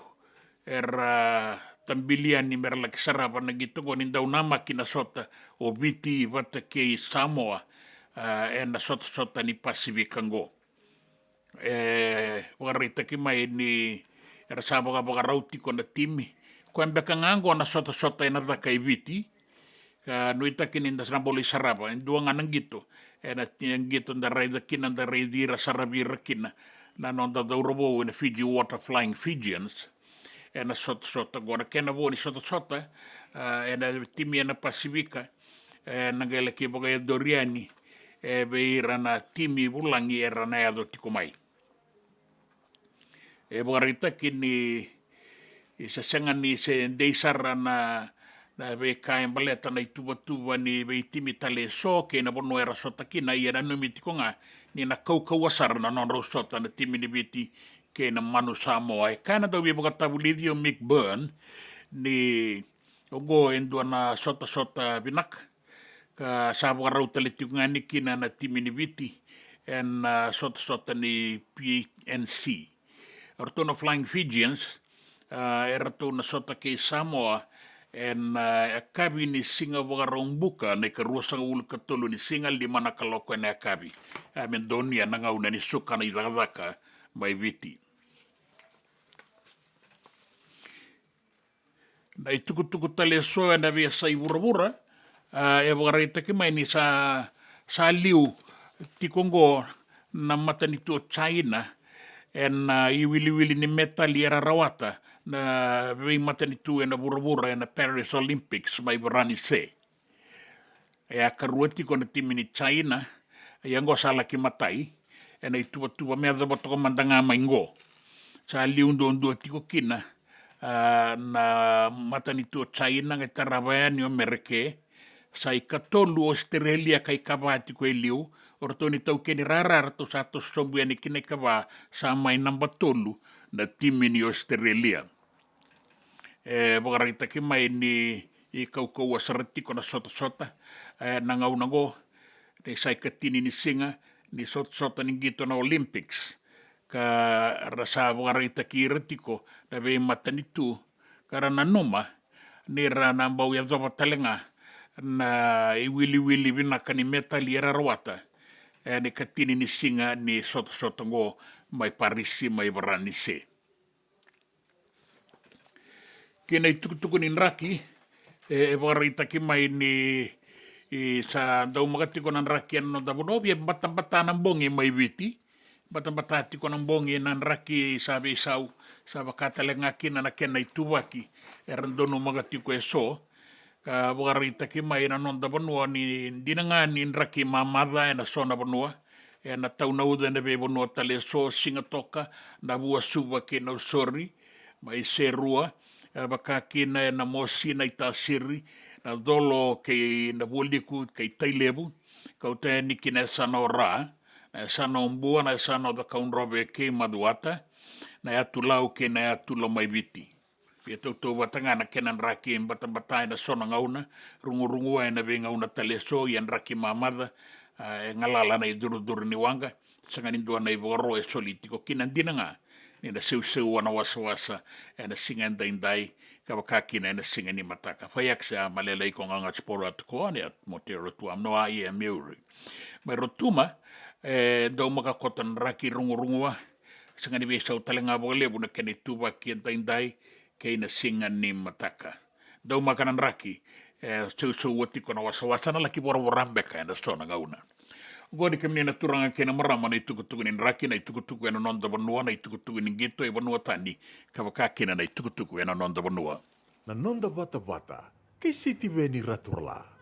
Speaker 3: tambilian ni merla ki saraba na gitu ko ni daw nama kinasota o biti vata kay Samoa na sota ni Pasifikango warita ki mai ni era sabaka rauti ko na timi kung bekangango na sota na kay viti ka nuita kininda sa boli saraba dua nga nang gito na tiyang gito na rayda kinan da raydira sarabira kina na nonda da urobo na Fiji Water Flying Fijians na sota go na kena bo ni sota na timi na Pasifika nagala ki bagay Doriani beira na timi bulangi era na yado tikumai bagarita kini isasangan ni se deisara na be kain baleta na ituba ni be timi tale so ke na bono era sota kina ia na numiti ko nga ni na kaukawasar na non sota na timi ni biti ke na Manu Samoa kana do be bagatabulidio Mick Byrne ni ogo endo na sota binak ka sabu raw taliti nga ni kina na timi ni biti and sota ni PNC Ortono Flying Fijians era tō na sota kei Samoa, en kabi ni singa wakarong buka, nei ka ruasanga ulu ka tolu ni singa lima na kaloko ene kabi. Men doni ananga una ni suka na irakadaka mai viti. Na i tukutuku tale soa na vea sa i wura e wakareita ki mai ni sa liu tikongo na matanitu o China en i wili ni metali era rawata na vei matanitu e na wura e na Paris Olympics mai warani se. E a karua tiko na timi ni China e ango sa laki matai e na i tua mea dhawa toko mandanga mai ngo. Sa liu ndo tiko kina na matanitu o China ngai tarawaya ni o mereke sa i katolu o Australia kai kawati ko e liu o rato ni tau keni rara to sa to sombu ni kine kawa sa mai namba tolu na timi ni Australia. Wakarita ki mai ni i kaukau a saratiko na sota na ngau te sai katini ni singa ni sota ni gito na Olympics ka rasa wakarita ki ratiko na vei matanitu karana noma ni rana mbau ya zopa talenga na i wili vinaka ni metali era rawata ni katini ni singa ni sota ngo mai Parisi mai warani se. Kena i tukutuku ni nraki e wakarita ki mai ni i sa dau makatiko na nraki ano dabunobi e batambata ng bongi mai viti. Batambata tiko ng bongi na nraki sabi isau sa wakatalenga kina na kena ituwaki e randono makatiko e so. Ka wakarita ki mai na nonda banua ni dinanga ni nraki mamada e na sona banua. E na tau na uda na be banua tale so singatoka na bua suwa ki na usori mai serua. Baka kina e na mosi na itasiri na dolo kei na buliku kei tailebu. Kau te ni kina sana o ra. Na sana o mbua na sana o da kaunrobe kei maduata. Na atu lau ke na atu lo mai viti. Pia tau watanga na kenan raki e mbata na sona ngauna. Rungu e na ve ngauna taleso i an raki mamada. E ngalala na i duru ni wanga. Sanganindua na i voro e solitiko kinan dinanga. Ni na seu wana wasa e na singa ndai kawakakina e na singa ni mataka. Whaiak sa malelei ko nganga tsporo atuko ane at motero tu amnoa i e miuri. Mai rotuma, dau makakota raki rungu sanga ni vesa o talenga walebu na kene tuwa ki ndai kei na singa ni mataka. Dau makanan raki, seu watiko na wasa na laki warambe na sona ngauna. Godi kemni na turanga kena marama na itukutuku ni nraki na itukutuku e na nonda banua na itukutuku ni gito e banua tani kawakakina na itukutuku e na nonda banua.
Speaker 5: Na nonda bata, kei siti veni raturla.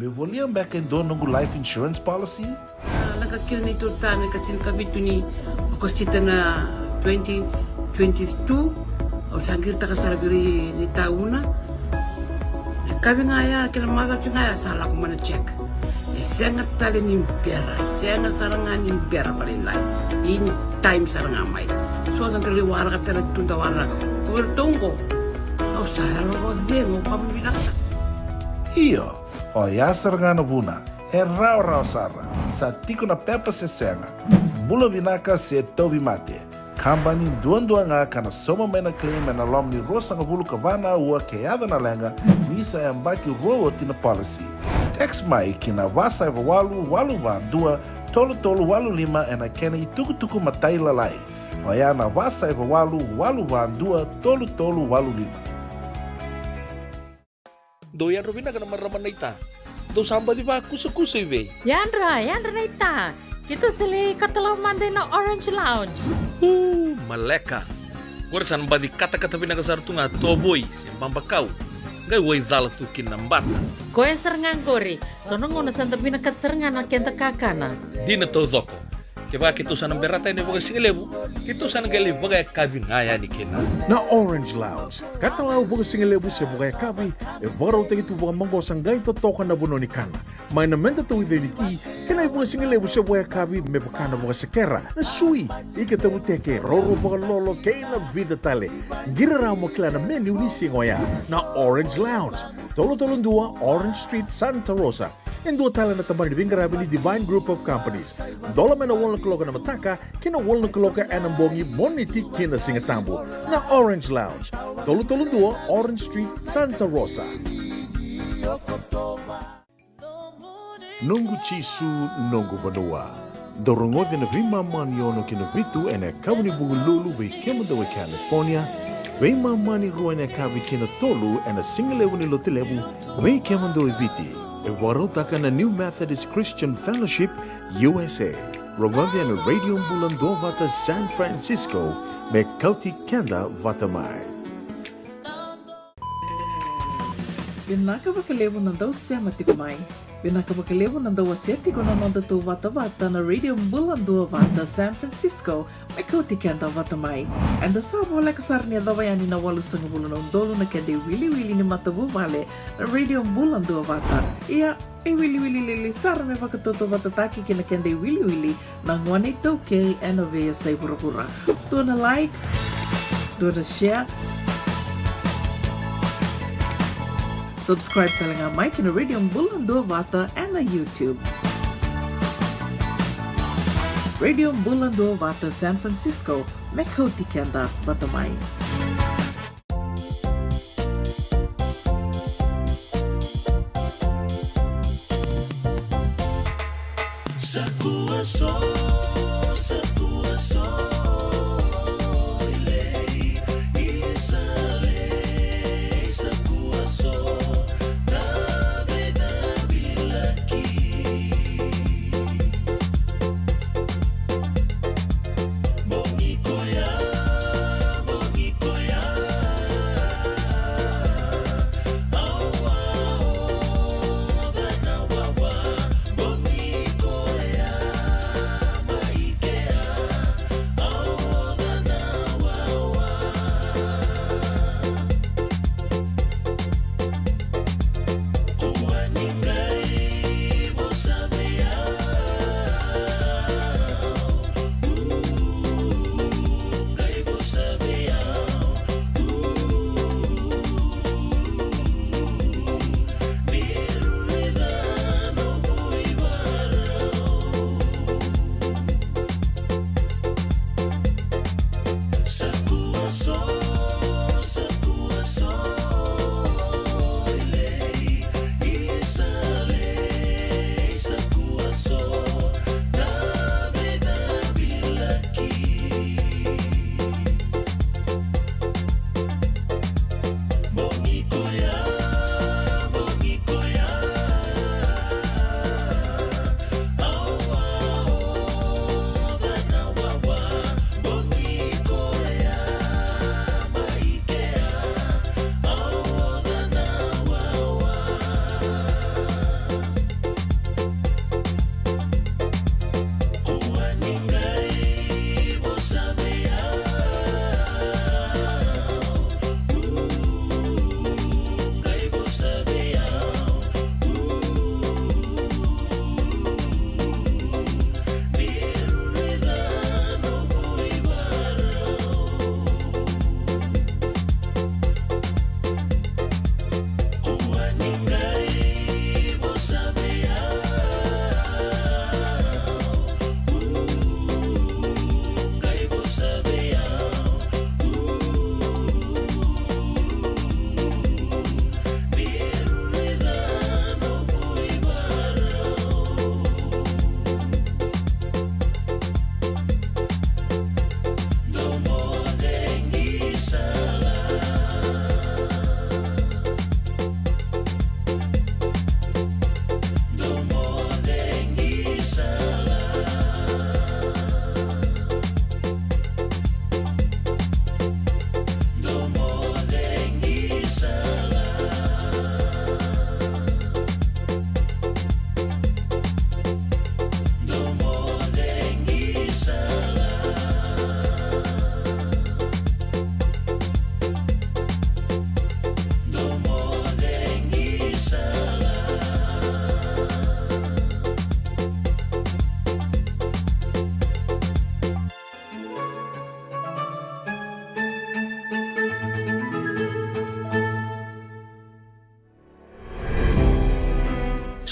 Speaker 1: me volia back and do nungu life insurance policy?
Speaker 8: Laka kira ni tutana katin kabitu ni makostita na 2022 o sangir takasarabiri ni tauna. Kabi ngaya kila mother ngaya sala ko mana check. Sengat tali ni pera, sengat sarangan ni pera palilai. In time saranga mai. So ang kali wara ka tala tunda wara. Kuwertongo. Au sahalo ko dengo pamilaka.
Speaker 1: Iyo, o yasar nga na buna, rau sara, sa tiko na pepa se senga, bula vinaka se tobi mate, kambani duan nga kana soma may na claim na lom ni rosa nga bulu kabana ua keada na lenga, nisa ambaki rowo tina policy. Text mai kina wasa walu van dua, tolu walu lima na kena ituku matai lalai, o ya na wasa walu van dua, tolu walu lima.
Speaker 9: Doyan Robina ka naman raman na ita. Do samba di ba kusa iwe?
Speaker 7: Yandra na ita. Kita sila katalaw Monday na Orange Lounge.
Speaker 9: Maleka. Warasan ba di kata-kata pinakasartunga toboy, siyang pambakaw. Ngay way dala tukin ng bata.
Speaker 7: Koe serangan kori. Sonong na santa pinakat serangan na kenta kakana.
Speaker 9: Di na to zoko. Kaya kita sana berata ini bagai singelebu, kita sana gali bagai kabin ngaya ni kena.
Speaker 5: Na Orange Lounge, katalaw baga singelebu sa baga kabi, baraw tayo ito baga manggosang gayon totokan na buno ni kana. May namenda to identity, kanay baga singelebu sa baga kabi, may baka na baga sekera, na sui, ikatabu teke, roro baga lolo, kaya na vida tale. Giraraw mo kila na menu ni singoya, na Orange Lounge, tolo-tolong dua, Orange Street, Santa Rosa. En dua tala na taman ni Vingarabi ni Divine Group of Companies. Dola may nawal na kaloka na mataka, kinawal na kaloka anambongi moniti kina singatambo na Orange Lounge. Tolo-tolong dua, Orange Street, Santa Rosa. Nungu chisu nungu banua. Dorongode na vimaman yono kinabitu ene kabuni bugululu be kemandawe California. Vimamani ruane kabi kina tolu ene singalewu ni lotilebu be kemandawe biti. Ewarotaka na New Methodist Christian Fellowship, USA. Rongode na Radio Mbulando Vata San Francisco, me kauti kenda vatamai.
Speaker 4: Binaka bakalevo ng daw siya matikumay. Binaka bakalevo ng daw aseti ko na nanda to vata na Radio Mbulando Vata San Francisco, me kauti kenda vatamai. And the sabo wala kasar niya daw yan inawalu sa ngabulo ng dolo na kende wili ni matabu vale na Radio Mbulando Vata. Iya, wili sar me vakatoto vatataki kina kende wili ng 182K NOV sa Pura. Do na like, do na share, subscribe talaga Mike na Radio Mbulando Vata and na YouTube. Radio Mbulando Vata San Francisco, Mekoti Kenda Batamay.
Speaker 2: Sa tua so ilay isalay sa tua so laki bongi koya awa o bana wawa bongi koya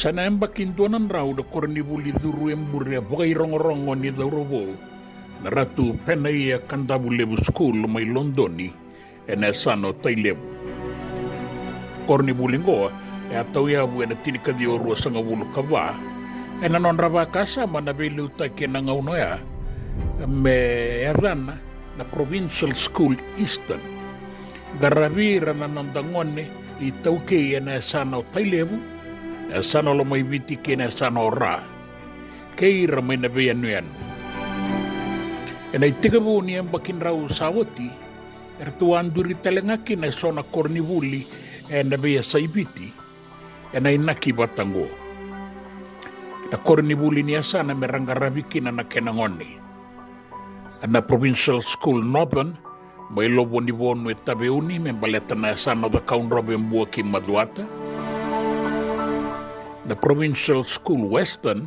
Speaker 3: Sana embakin tuanan rau da kornibuli duru embure bokai rongorongo ni daurobo. Na ratu penai kandabu lebu school mai Londoni ena sano tailebu. Kornibuli ngoa atau ya buena tinika di orua sanga bulu kava. Ena non rava kasa mana belu take na ngauno ya me Havana na Provincial School Eastern. Garavira na nandangone I tauke ena sano tailebu. Sano lo mai viti ke na sano ra. Keira mai na bea nuenu. E nei tikabu ni ambakin rau sawati, tuan duri telengaki na sona kornivuli e na bea saibiti, e nei naki batango. Na kornivuli ni asana me rangaraviki na kenangoni. Na Provincial School Northern, mai lobo ni wonu e tabeuni me baleta na asana da kaunrobe mbua ki maduata. Na Provincial School Western,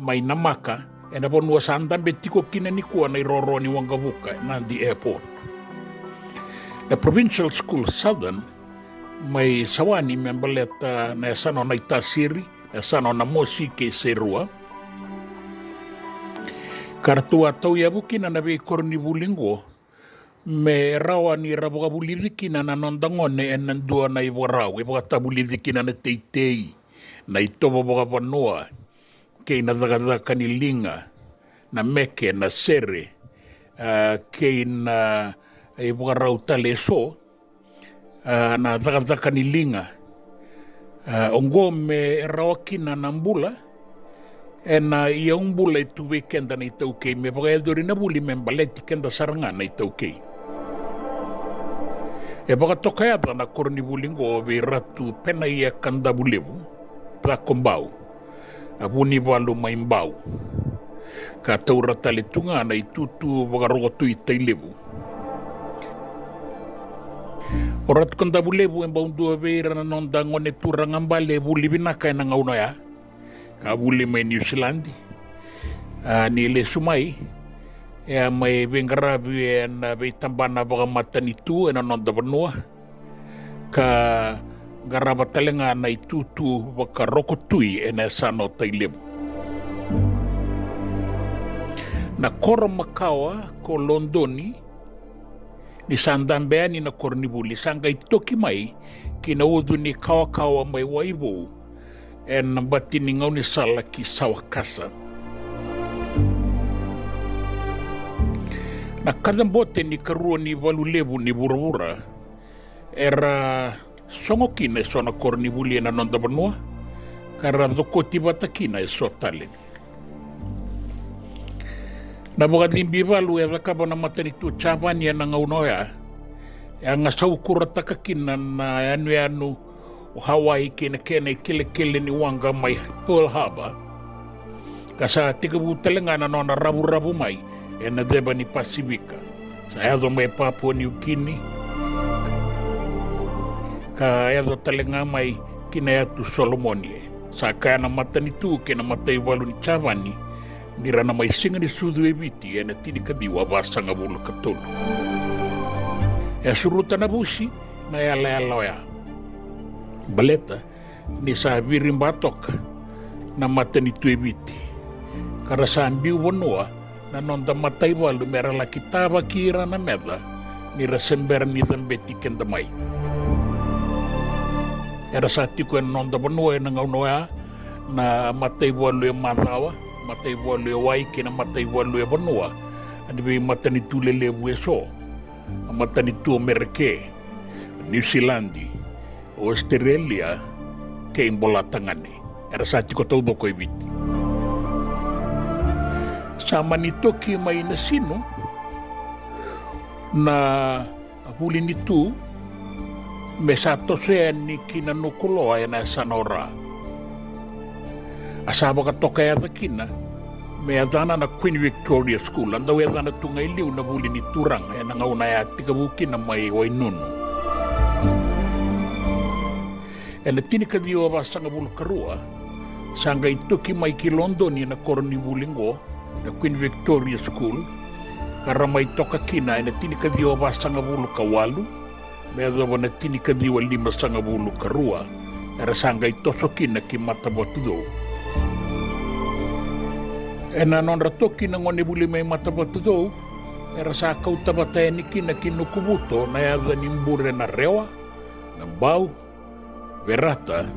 Speaker 3: mai namaka, e na ponua sanda betiko kina ni kua na iroro ni wangavuka na di airport. Na Provincial School Southern, mai sawani membaleta na sano na itasiri, na sano na mosi ke serua. Kartua tau yabuki na nabe kornibulingo, me rawa ni rabogabuliriki na nanondangone e nandua na iwarau, e bagatabuliriki na na teitei, na itobo bagapanua, kei na dagadaka ni linga, na meke, na sere, kei na iwarau tale so, na dagadaka ni linga. Ongo me rawakina na mbula, e na ia umbula I tu weekenda na itau kei, me bagaedori na buli me mbaleti kenda saranga na itau kei. E bagatokaeda na kornibulingo ve ratu pena ia kandabulebu, prakombau, abuni walu maimbau. Ka taura tale tunga na itutu bagarogotu I tailebu. O ratu kandabulebu embaundua veira na nondangone turangambale buli binaka e na ngauna ya. Ka buli mai New Zealand. Ni le sumai. E mai vengarabi e na veitambana bagamata ni tu e na nondabanua. Ka garaba talenga na itutu waka rokotui e na sano tailebu. Na koro makawa ko Londoni ni sandambea ni na kornibuli sanga itoki mai kina udu ni kawa mai waibu e na bati ni ngau ni sala ki sawakasa. Na kadambote ni karua ni walulebu ni burabura era songokina e sona kornibuli e na nondabanua kara dhokoti batakina e sotale. Na bagalimbi walu e wakaba na matanitu chavani e na ngaunoya e anga saukura takakina na anu o Hawaii kena I kele ni wanga mai Pearl Harbor. Kasa tikabu talenga na nona rabu mai e na deba ni Pasifika. Sa edo mai Papua New Guinea. Ka edo talenga mai kina atu Solomonie. Sa kaya na matanitu ke na matai walu ni chavani nira na mai singa ni sudu e viti e na tinika diwa basanga bulu katolu. E suruta na busi na ala ya. Baleta ni sa virimbatok na matanitu e viti. Karasaan biu wanua na nonda matai walu mera la kitaba kira na meda nira sember ni zambeti kenda mai. Era sa tiko e nonda wanua e na ngaunoa na matai walu e matawa, matai walu e waiki na matai walu e wanua. Aniwe matanitu lelebu e so, matanitu Amerike, New Zealandi, Australia, ke imbola tangane. Era sa tiko tau doko e viti. Sama nitoki mai na sino na huli nitu me sato sea ni kina nukuloa e na sanora. Asaba ka toka e kina me adana na Queen Victoria School andau e adana tunga iliu na huli ni turang e na ngauna e atikabuki na mai wainunu. E na tinika dio abasanga bulu karua sanga itoki mai ki Londoni na koroni bulingo na Queen Victoria School, karamay toka kina na tinika diwa basanga bulu kawalu, medo na tinika diwa lima sanga bulu karua, era sanga i tosokina ki matabatudo. E na non ratoki na ngone buli mai matabatudo, era sa kautabata e nikina ki nukubuto na yada nimbure na rewa, na bau, verata,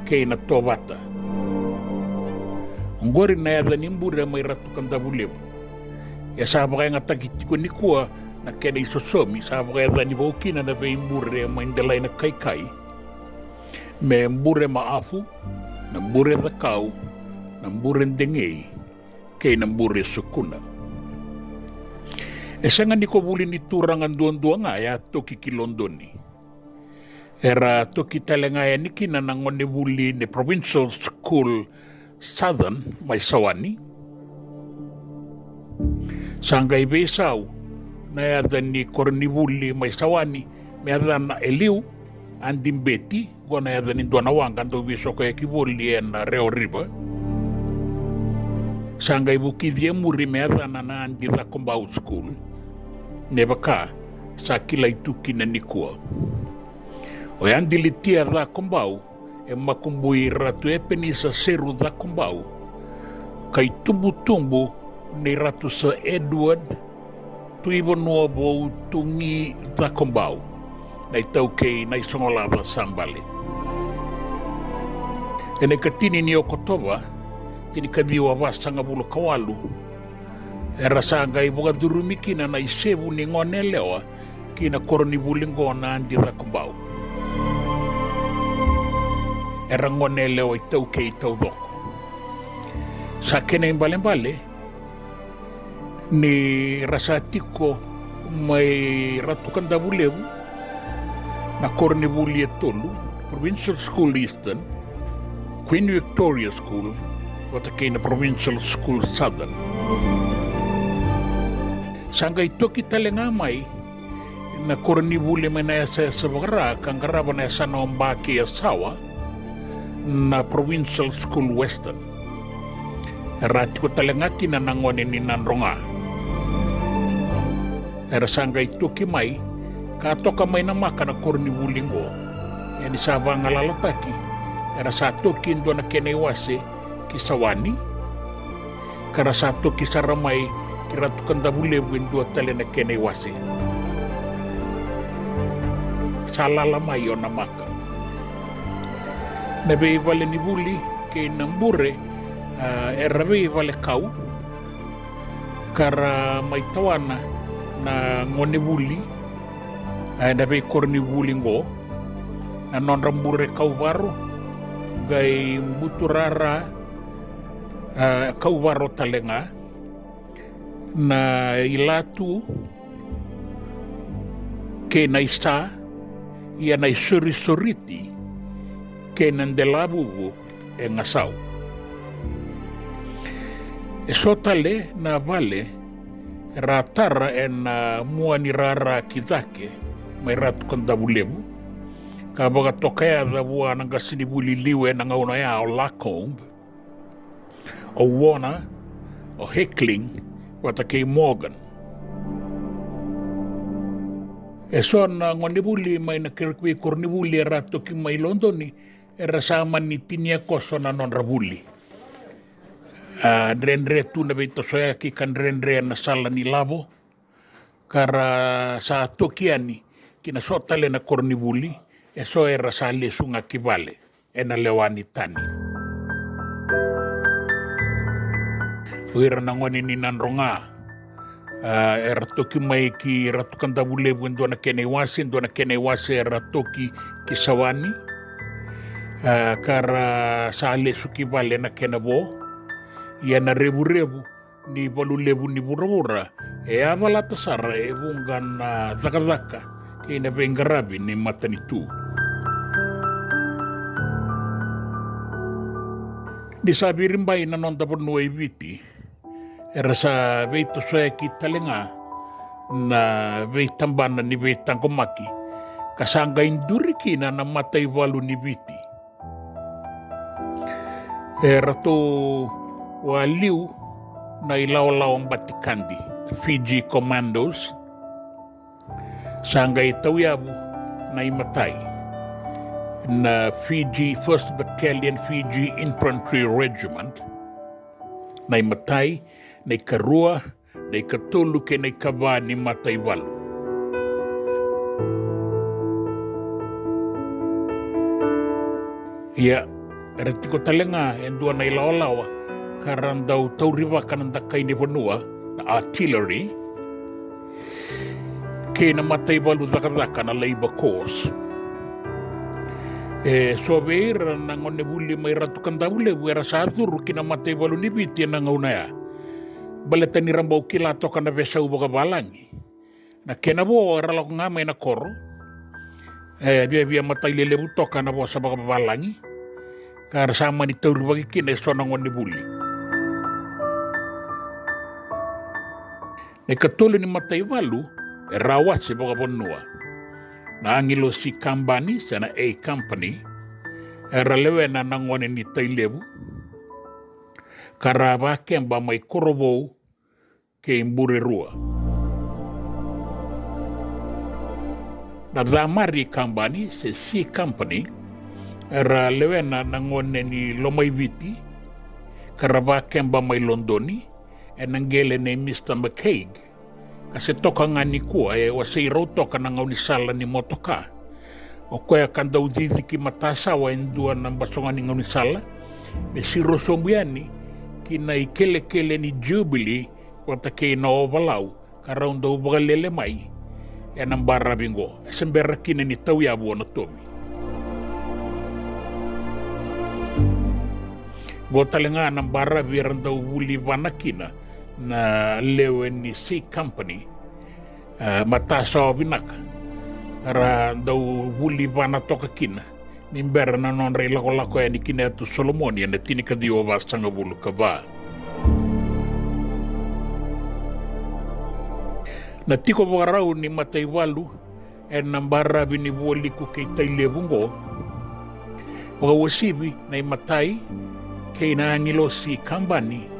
Speaker 3: kei na tovata. Ngori na yada nimbure mai ratukan dabulebu. Ya sa baka nga takitiko ni kuwa na kena isosomi, sa baka yada ni baukina na be imbure mai ndelay na kai. Me mbure maafu, na mbure zakau, na mbure ndengei, kei na mbure sukuna. E sanga ni ko buli ni turangan duan-duan nga ya toki ki Londoni. Era toki talenga ya nikina na ngone buli ni Provincial School Southern mai sawani. Sanga ibe sau na ya ni kornibuli mai sawani me ya na eliu andimbeti gona ya ni dona wanga ndo biso ko ekiboli en Reo River. Sanga ibu kidie muri me ya na andi la Kombau School. Nebaka sa kila ituki na nikua. O yandi litia la Kombau e makumbui ratu e penisa seru da Kombau. Kai tumbu ni ratu sa Edward tuibo nuobo tungi da Kombau. Nai tau kei nai songolava sambale. E ne katini ni Okotoba, tini kadiwa wasanga bulu kawalu. E rasanga i boga durumikina na isebu ni ngone lewa kina koroni bulingona andi da Kombau. E rangone lewa i tau kei tau doko. Sa kene imbale ni rasatiko mai ratukan dabulebu na kornibuli e tolu, Provincial School Eastern, Queen Victoria School, wata kei na Provincial School Southern. Sanga itoki talenga mai na kornibuli mai na esa sabagara kangaraba na esa na ombaki asawa na Provincial School Western. Erati ko talenga kina nangone ni nanronga. Era sanga itoki mai ka toka mai na maka na kornibuli ngo. Yani sabang alalataki. Era sa toki ndo na kenewase kisawani. Kara sa toki saramai kiratukan dabulebu ndo tale na kenewase. Salala mai na maka. Nabe vale ni buli ke nambure erabe vale kau. Kara mai tawana na ngone buli nabe korni buli ngo na non rambure kau baru gai mbuturara kau baru talenga na ilatu ke na isa ia na isori-soriti ke nandelabubu e ngasau. E sotale na vale ratara e na muani rara kitake mai ratu kandabulebu. Ka baga tokea da bua nanga sinibuli liwe na ngauna ya o Lacombe, o Warner, o Heckling, wata kei Morgan. E so na ngonibuli mai na kirkwi kornibuli rato ki mai Londoni e rasama ni tinia koso na non rabuli. Renre tu na beito soya ki kan renre na sala ni lavo kara sa tokiani kina sotale na kornibuli e so e rasale sunga kivale e na lewani tani. Uira na ngoni ni nanronga e ratoki mai ki ratukan dabulebu ndo na kenewase e ratoki ki sawani kara sale sukivale na kenabo ia na rebu-rebu ni balulebu ni bura-bura e avalata sara e bungan zaka-zaka kei na bengarabi ni matanitu. Di sabi rin ba ina non tapon nuay viti era sa veito soya ki talenga na veitambana ni veitangkomaki kasanga induriki na namatay walu ni viti. Era to waliu na ilaw-lawang batikandi, Fiji Commandos, sangga itawiabu na imatay. na Fiji 1st Battalion Fiji Infantry Regiment na matai na karua na katulu ke na kava ni matai walu. Ia, retiko talenga endua na ilaolawa karandau tauriwa kananda kaini vanua na artillery ke na matai walu zakadaka na labor course. So veira na ngone buli mai ratu kandabule wera saaturu kina matai walu ni biti na ngaunaya. Baleta ni rambau kila toka na vesa ubaga balangi. Na kena bo ralok ngame na koro. Bia matai lele butoka na bo sa baga balangi. Kara sama ni tauri bagi kina so na ngone buli. Ne katole ni matai walu rawat se baga bonua. Na angilo si kambani sana A company ralewe na nangone ni tailebu karaba kemba mai korobou ke imbure rua. Na dhamari kambani se C company ralewe na nangone ni lomai viti karaba kemba mai Londoni nangele ne Mr. McCaig kasi toka ngani kua wasei rau toka na ngauni sala ni motoka. O koe kanda udhithi ki matasa wa endua na mbasonga ni ngauni sala. Me siro sombiani ki na ikele ni Jubilee wata kei na ovalau ka raunda ubaga lele mai nambara bingo. Sembera kine ni tau yabu na tomi. Go talenga nambara viranda uli vanakina na lewe ni C company matasa o binaka kara dau wuli vana toka kina nimbera na non rei lako ni kina tu Solomoni na tinika di o sanga bulu kaba na tiko warau ni matai walu nambara bini woli ku kei taile bungo wasibi na matai kei na angilo si kambani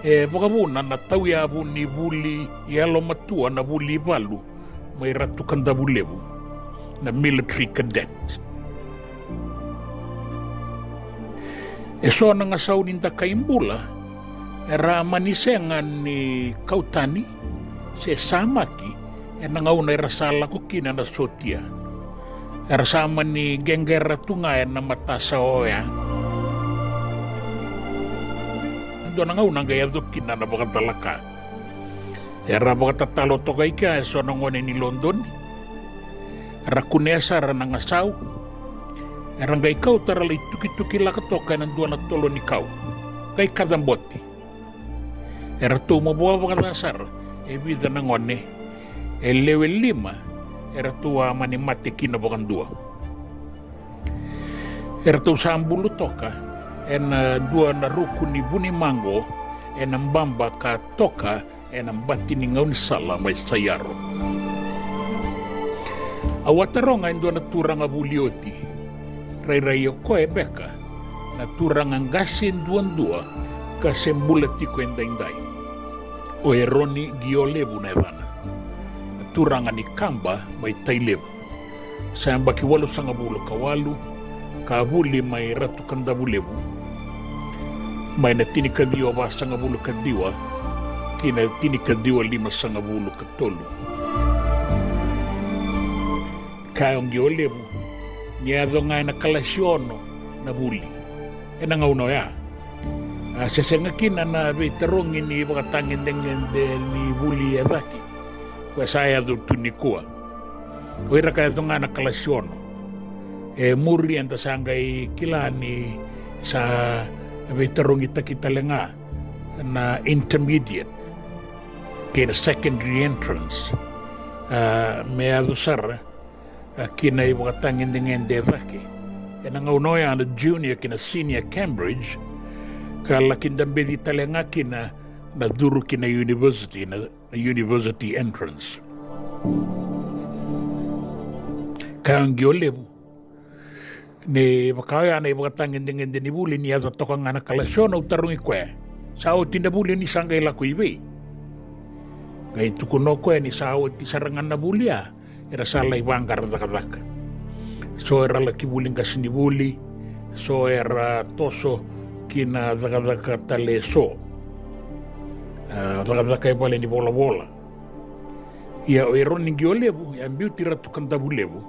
Speaker 3: Bagabu na tau yabu ni buli yalo matua na buli valu mai ratu kandabulebu na military cadet. So na nga sauninta kaimbula era manisenga ni kautani se samaki na ngauna era sala ko kina na sotia. Era sama ni gengera tunga na matasa oya. Doa ngau nanga ya kina na baka talaka. Era baka tatalo toka ika so nangone ni London. Era kunesa ra nanga sau. Era ngai kau tarala tuki laka toka nan dua na tolo ni kau. Kai kadamboti. Era tu mabuwa baka dasar. Vida nangone. Lewe 5. Era tua mani mate kina baka dua. Era tu sambulu toka. Dua na ruku ni buni mango mbamba ka toka mbati ni ngauni sala mai sayaro. Awataronga dua na turanga bulioti. Rai o koe beka na turanga ngasin dua ka sembula tiko indai. O eroni giolebu na evana. Na turanga ni kamba mai tailebu. Samba ki walu sanga bulu kawalu ka buli mai ratu kandabulebu. Mai na tini kadiwa ba sanga bulu kadiwa kina tini kadiwa 5 sanga bulu katolu. Kayong giolebu niado ngai na kalasiono na buli. Nga uno ya. Sesenga kina na veterongi ni bakatangin dengan ni buli ebaki. Kwa saya do tunikua. Oira kaya ngai na kalasiono. Muri anta sangai kilani sa veterongi kita lenga na intermediate kena secondary entrance mea dosar kina ibu katangin dengan devaki ena ngaunoya na junior kina senior Cambridge kala kindambe di talenga kina na duru kina university na university entrance kangiolebu ne bakaya na ibakatangin dengan ni buli ni ato tokang anak kalasyon o tarungi kwe sao tinda buli ni sanggay lako iwi kaya tukuno kwe ni sao ti sarangan na bulia era salay bangkar dakadak So era la kibuling kasinibuli, so era toso kina daka tale so. Daka e pale ni bola. Ia o eroningi o levu, ia mbiuti ratu kantabu levu.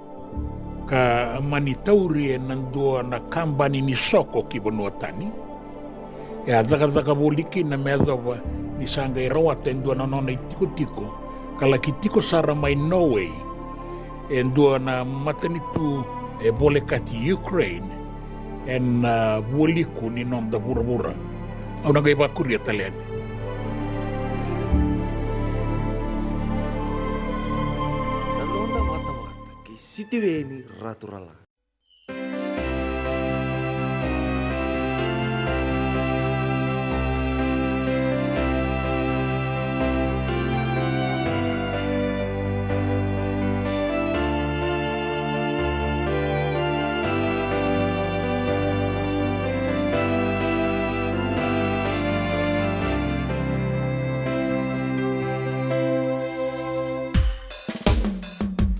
Speaker 3: Ka manitauri e nandua na kambani ni soko ki bonua tani. Ia daka boliki na mea dawa ni sanga i rawata endua na nona i tiko. Kala ki tiko sara mai Norway. Endua na matanitu e bole kati Ukraine. En woliku ni nonda bura. Au naga iba kuria taleani.
Speaker 11: Nalonda wata ki sitiweni raturala.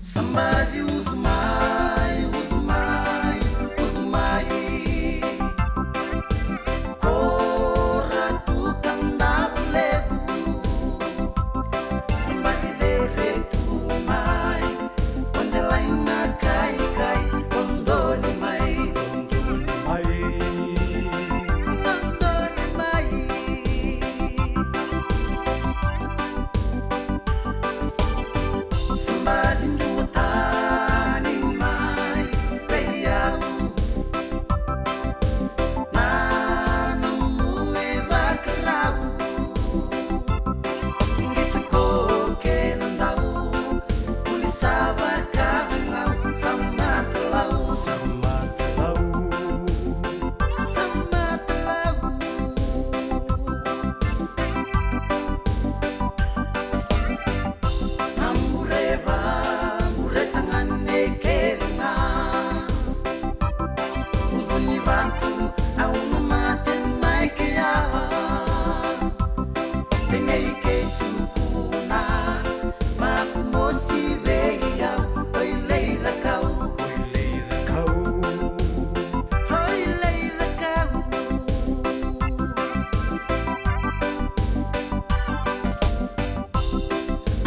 Speaker 2: Somebody with my Kora tu kanda blebu. Somebody there to my on the line na kai ondoni mai somebody do tani mai payau na mue baklau gitu ko kenandau ulisaba kalau sama telau Namureba mure tangane keringa Uduni batu au numate mai kia Pengai ke sukuna Mafu mosi veia Oi leila kau Oi leila kau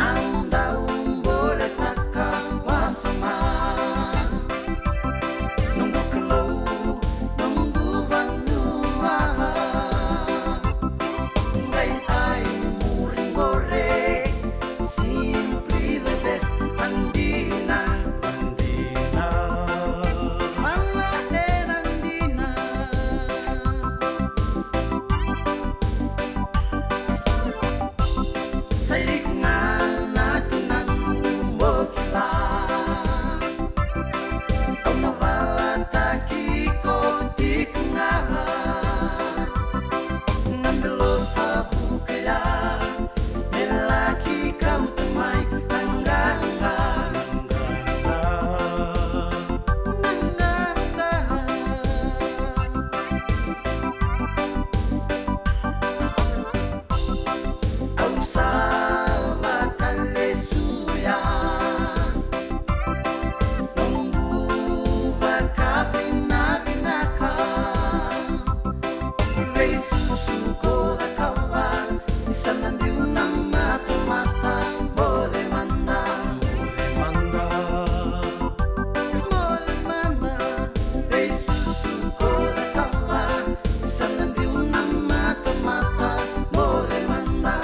Speaker 2: Anda umbole taka wasama Nunggu kelau, nunggu banua Ngai ai muring gore Simply the best Andina Mana Andina Saik ngana tinanggu mbokila Au na wala taki koti kungaha Nambelo sabu kaya Melaki kau temai Nangganga Au salva kale suya Nunggu bakabina binaka Pei susu koda kawa Isana diunang mata-mata Bole manda Pei susu koda kawa Isana diunang mata-mata Bole manda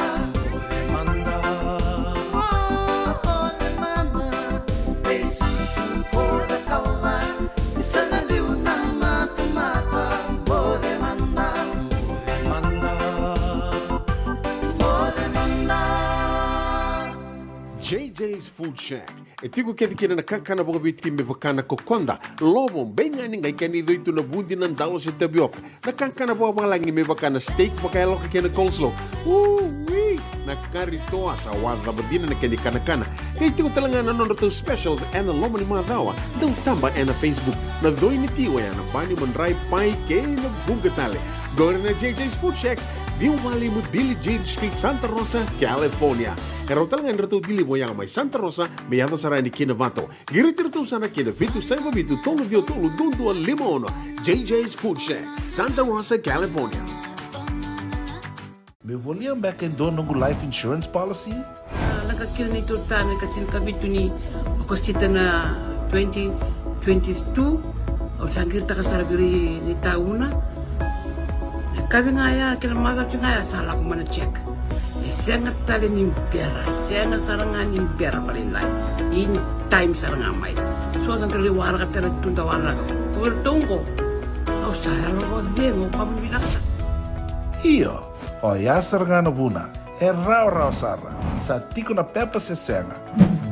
Speaker 2: Pei susu koda kawa Isana diunang mata-mata Bole manda
Speaker 6: JJ's Food Shack. E tiku kevi kina na kakana boka biti me bakana kokonda. Lobon benga ni ngai kani doitu na bundi na ndalo se tabioka. Na kakana boka malangi me bakana steak baka eloka kena coleslaw. Wee! Na kari toa sa wadha badina na kani kana. Kay tiku talangana no to specials and the lomani madawa. Dau tamba na Facebook. Na doi ni tiwa ya na bani manrai pai ke na bunga tale. Go na JJ's Food Shack. View Valley mo Billie Jean Street, Santa Rosa, California. Karotal nga nito dili mo yang may Santa Rosa, may hato sa rani kinavato. Giritir to sana kinavitu sa mabitu tolo dio tolo dundu limon. JJ's Food Shack, Santa Rosa, California.
Speaker 1: Me volia back in doon ng life insurance policy?
Speaker 8: Nakakil nito tayo, nakatil kami ito ni Agostita na 2022. O sagir ta kasarabiri ni tauna. Kami nga ya, kinamata siya nga ya, salah ko man check. Sengat tali ni pera, sengat sarangan ni pera palinlay. In time sarangan may. So ang kaliwara ka tala tuntawana. Kuwertong ko. O saya lo bengo kami binaksa.
Speaker 1: Iyo, o yasar nga na buna, raw sara, sa tiko na pepa sesenga,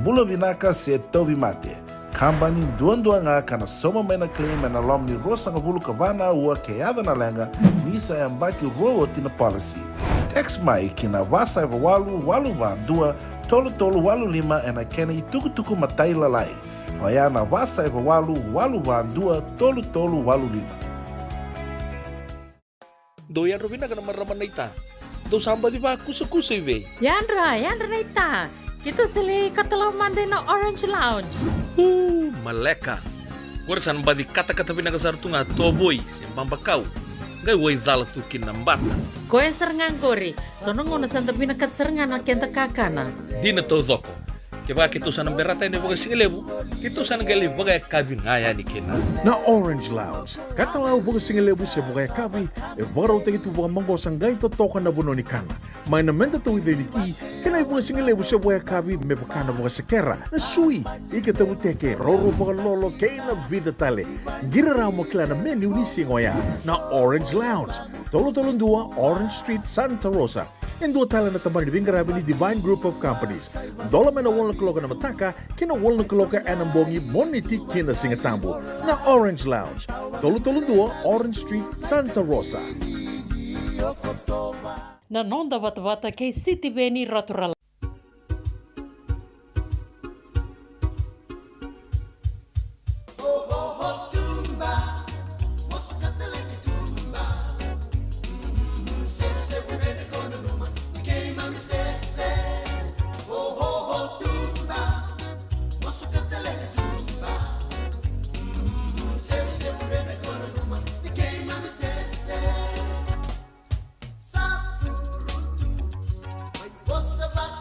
Speaker 1: bulo binaka se tobi mate, kambani duan nga kana soma may na claim na lom ni rosa nga bulu kavana ua keada na lenga, nisa yang baki rowo tina policy. Text mai kina wasa eva walu dua, tolu walu lima ena kena ituku matai lalai. O ya na wasa eva walu dua, tolu walu lima.
Speaker 9: Doyan Robin na ramaraman na ita. Do samba di ba kusa iwe.
Speaker 7: Yandra na ita. Kita sili katalaw mande na Orange Lounge.
Speaker 9: Maleka. Gurasan ba di kata-kata pinakasar tu nga toboy, simpang bakaw. Gay way dala tu kinambata.
Speaker 7: Koe serengan kori. Sono ngono santa pinakat serengan na kenta kakana.
Speaker 9: Di na to zoko. Kaya kita sana berata ini bagai singlebu, kita sana gali bagai kabi ngaya ni kena.
Speaker 5: Na Orange Lounge, katalaw baga singalebu siya baga kabi, baraw tayo ito baga manggo sanggay totokan na buno ni kana. May namenta to ito niti, kanay baga singalebu siya baga kabi, may baka na baga sakera, na sui, ikatabu teke, roro baga lolo, kay na vida tale. Giraraw mo kila na menu ni singoya, na Orange Lounge, tolo-tolong dua, Orange Street, Santa Rosa. Ang dua tala na tamang ni Garabi ni Divine Group of Companies. Dola man na wala kaloka na mataka, kina wala kaloka anambongi moniti kina singatambo na Orange Lounge. Tolo-tolong dua, Orange Street, Santa Rosa.
Speaker 7: Na nonda wata kay City Beni Ratural.
Speaker 2: Você vai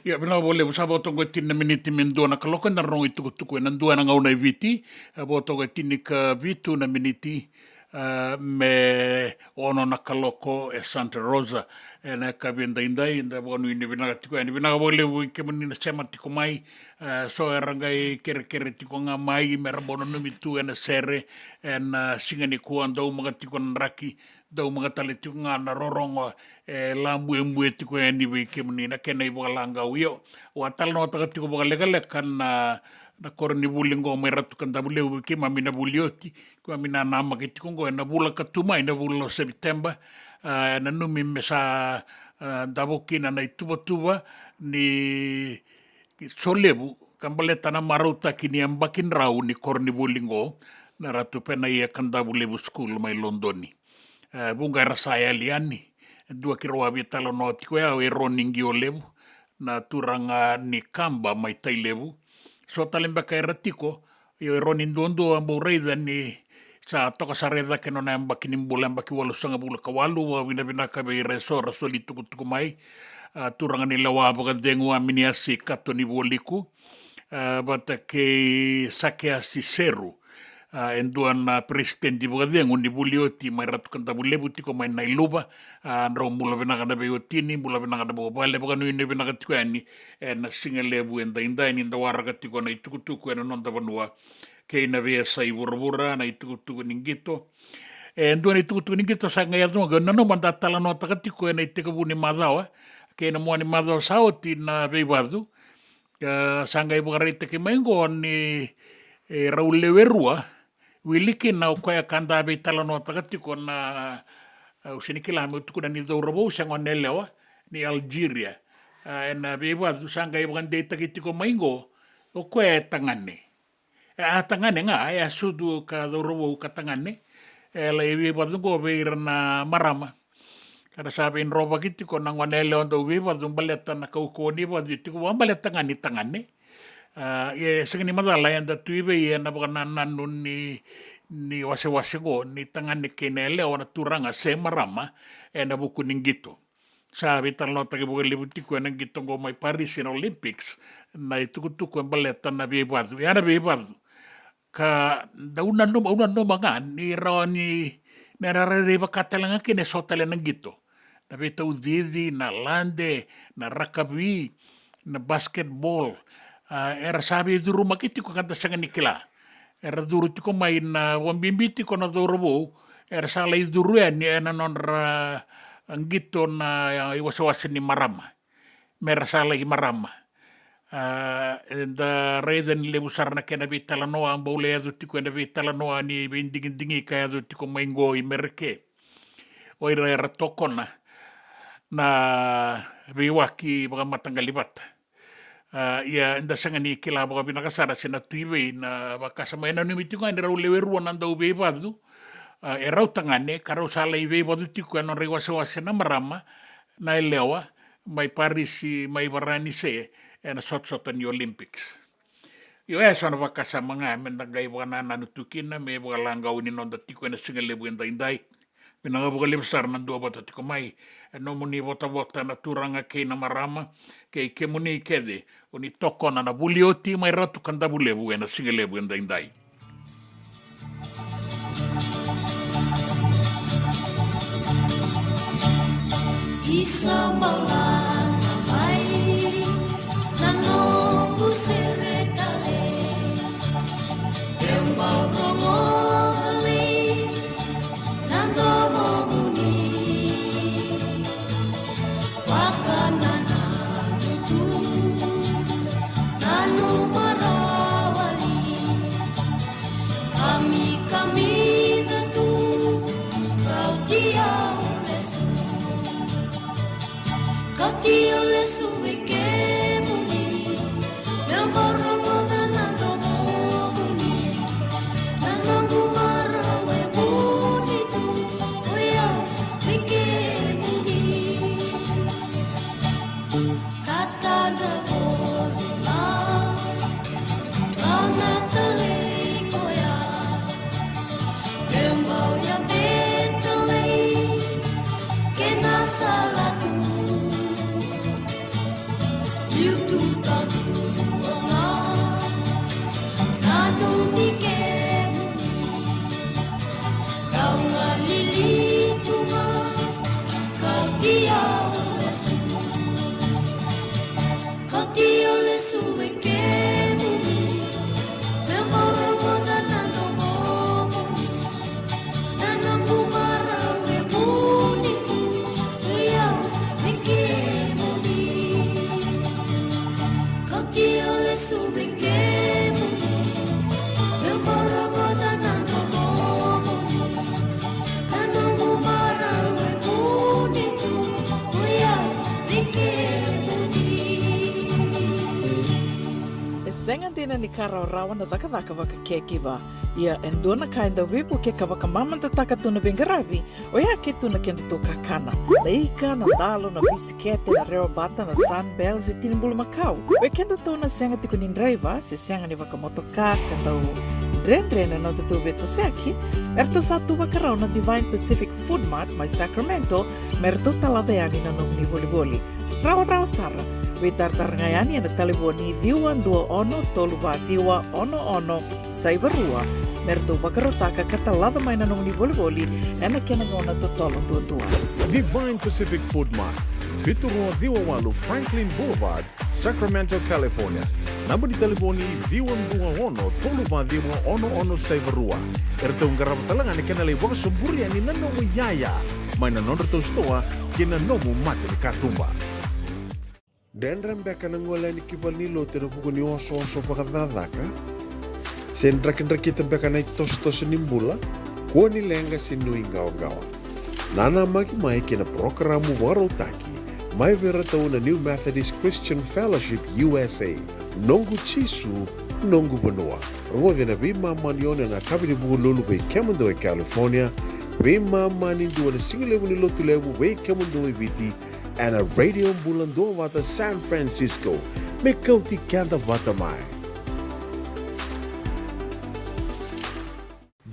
Speaker 3: Ia, pina wole, wasa botongo e tina miniti mendua na kaloko na rongo i tukutuku e nandua na ngauna i viti, botongo e tini ka vitu na miniti me ono na kaloko e Santa Rosa e na ka viendaindai na wanu ini vinaga tiko e ni vinaga wole ui ke mani na sema tiko mai so e ranga e kere tiko ngā mai me rabono numi tu e na sere e na singani kua ndau mga tiko na raki dau mga tale tiko ngā na rorongo e la mbue tiko e niwi ke mani na kena i waka langa uio o a tala no taga tiko waka legaleka na kore ni wulingo mai ratu kan tabuleu ke mamina bulioti ke mamina nama ke tiko ngo e na wula katuma i na wula o September na numi me sa davokina na i tuba ni solevu kambaleta na marauta ki ni ambakin rau ni kore ni wulingo na ratu pena i a kandabulevu school mai Londoni. Bunga rasaya liani dua kiroa vitalo no tiko ya e roningi o levu na turanga ni kamba mai tai levu so talembaka e ratiko i e ronin dondo ambo reida ni sa toka sareda ke no na ambaki ni mbula ambaki walu sanga bula kawalu wa vina ka be resora soli tuku mai turanga ni lawa baka dengu a miniasi kato ni woliku bata ke sakea siseru en duan president di Bagadengo ni bulioti mai ratu kanta bulebu tiko mai nailuba ro mula benaga na beotini mula benaga na bale baka nui ne benaga tiko ani na singa lebu en da ni da waraga tiko na itukutuku en non da banua ke na vea sai burabura na itukutuku ningito en duan itukutuku ningito sa ngai atu ga no manda tala no takatiko en iteka buni madawa ke na mo ni madawa saoti na beibadu sa ngai bugarite ke mengo ni raulewerua wiliki na ukoya kanda be tala no takatiko na usinikila me tukuna ni zaurabo sanga nelewa ni Algeria na beba sanga ibang data kitiko maingo ukoya tangane tangane nga ya sudu ka zaurabo ka tangane la beba ngo be na marama kada sabe in roba kitiko na nganele ondo beba baleta na kauko ni ba ditiko baleta tangane singani madala yanda tuibe na baka nanu ni wase go ni tangani kenele ona turanga se marama na buku ningito sabi talo tagi buka libutiko na ngito go mai Paris in Olympics na itukutuku baleta na bebadu yana bebadu ka dauna no nga ni rani na rareba katalanga kene sotale nangito na beta udidi na lande na rakabi na basketball era sabi duru makitiko kanta sanga nikila era duru tiko mai na wambimbiti ko na dorobo era sala duru ni ena non angito na iwasawasa ni marama mera sala i marama da reden le busar na kena vitala no ambo le adu tiko na vitala no ni bindingi ka adu tiko maingo i merke o era tokona na biwaki baga matangalibata ia nda sanga ni kila baka binakasara sena tuiwe na bakasa mai na numitiko ande rau lewe rua nanda ube badu e rau tangane karau sala iwe badu tiko ano rewasa na marama na elewa mai Paris mai Varani se na sot ni Olympics yo esa na bakasa mga mendagai baka na nutukina me baka langau ni nonda tiko na singa lebu indai pinanga buka lebesar nandua bata tiko mai no muni bota na turanga ke na marama ke muni kede oni toko na bulioti mai ratu kanda bulebu na singa lebu indai
Speaker 12: Isa balang mai nano busere kale emba gromoli nando moni wakana tu nanu marawali kami tu kau dia liu tu tatua nanu ni ke muni kaunga lilitunga katia lesu e ke muni me moro mona nano momoni nana mumara e muni uia e ke muni katia lesu e ke muni me moro mona nano momoni nana mumara e muni uia e ke
Speaker 4: Senga dina ni kara rawa na daka waka kekiwa. Ia endona kainda wipu ke ka waka mamanta taka tuna bengaravi o ia ke tuna kenda tō kakana. Leika na dalo na bisikete na reo bata na sunbells e tinimbulu makau. O kenda tōna senga tiko ni driver se senga ni waka motoka kanda o Dren na te tō beto seaki. Erto sa tū waka rau na Divine Pacific Food Mart mai Sacramento merto taladeani na nong ni voliboli. Rawa sara. We tartarangayani na taliboni diwan 21 toluwa diwa ono saivarua merto bakarotaka katalada mai nanong ni voliboli ena kenagona totolo tua.
Speaker 5: Divine Pacific Food Mart, Viturua Diwawalu Franklin Boulevard, Sacramento, California. Namba di taliboni diwan 21 toluwa diwa ono saivarua. Erto ngarabatalanga ni kenale waka sumburi ani nanomu yaya mai nanondra to stoa kina nomu mate ni katumba.
Speaker 6: Dan rembeka na ngwala ni kibal ni lote na buko ni oso pakadadaka. Sen drakin-drakin tembeka na itos-tos nimbula, kuwa ni lenga sinuingaw-gawa. Nana magi-mai kina programo warotaki, may vera tau na New Methodist Christian Fellowship USA, nongu chisu, nongu banua. Rongo na bima manione na kabini buko lulu bei Kemando e California, bima mani duwa na singilewu ni lotu lewu bei Kemando e biti, and a radio bulando wata San Francisco. Me kauti kanta wata mai.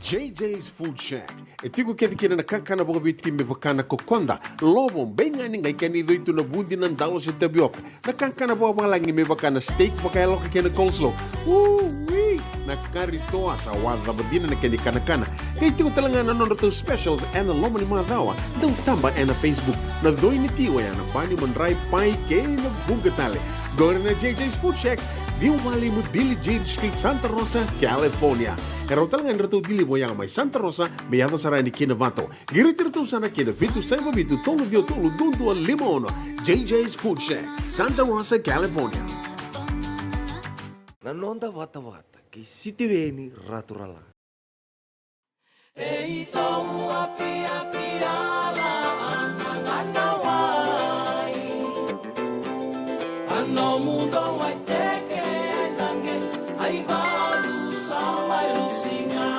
Speaker 6: JJ's Food Shack. E tiku kete kina na kakana boka biti me pakana kokonda. Lobo benga ni ngai kani doitu na bundi na ndalo se tapioca. Na kakana boka malangi me pakana steak pakaya loka kena coleslaw. Woo-wee! Na karitoa sa wadha badina na kani kana. Kaya tiku talanga na to specials and na loma ni madawa. Daw tamba na Facebook. Na doi ni tiwa ya na pani mandrai pai kaya na bungatale. Gore na JJ's Food Shack. Viu Valley mo Billy Jean Street, Santa Rosa, California. Karo talaga nrato dili mo yang may Santa Rosa, may yato sarani kinavato. Giritirto sana kinavitu sa mabitu tolo dio tolo dundu al limono. JJ's Food Shack, Santa Rosa, California.
Speaker 11: Nanonda wata-wata kay City Veni Raturala.
Speaker 2: No mundo vai ter que nangue ai valu samai lusinga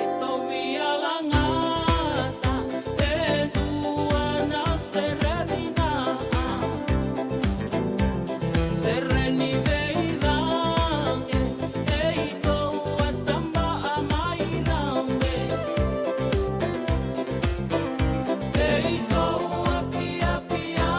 Speaker 2: eto via langata e tua na sereni veida e to atamba amai nambe e to apia pia.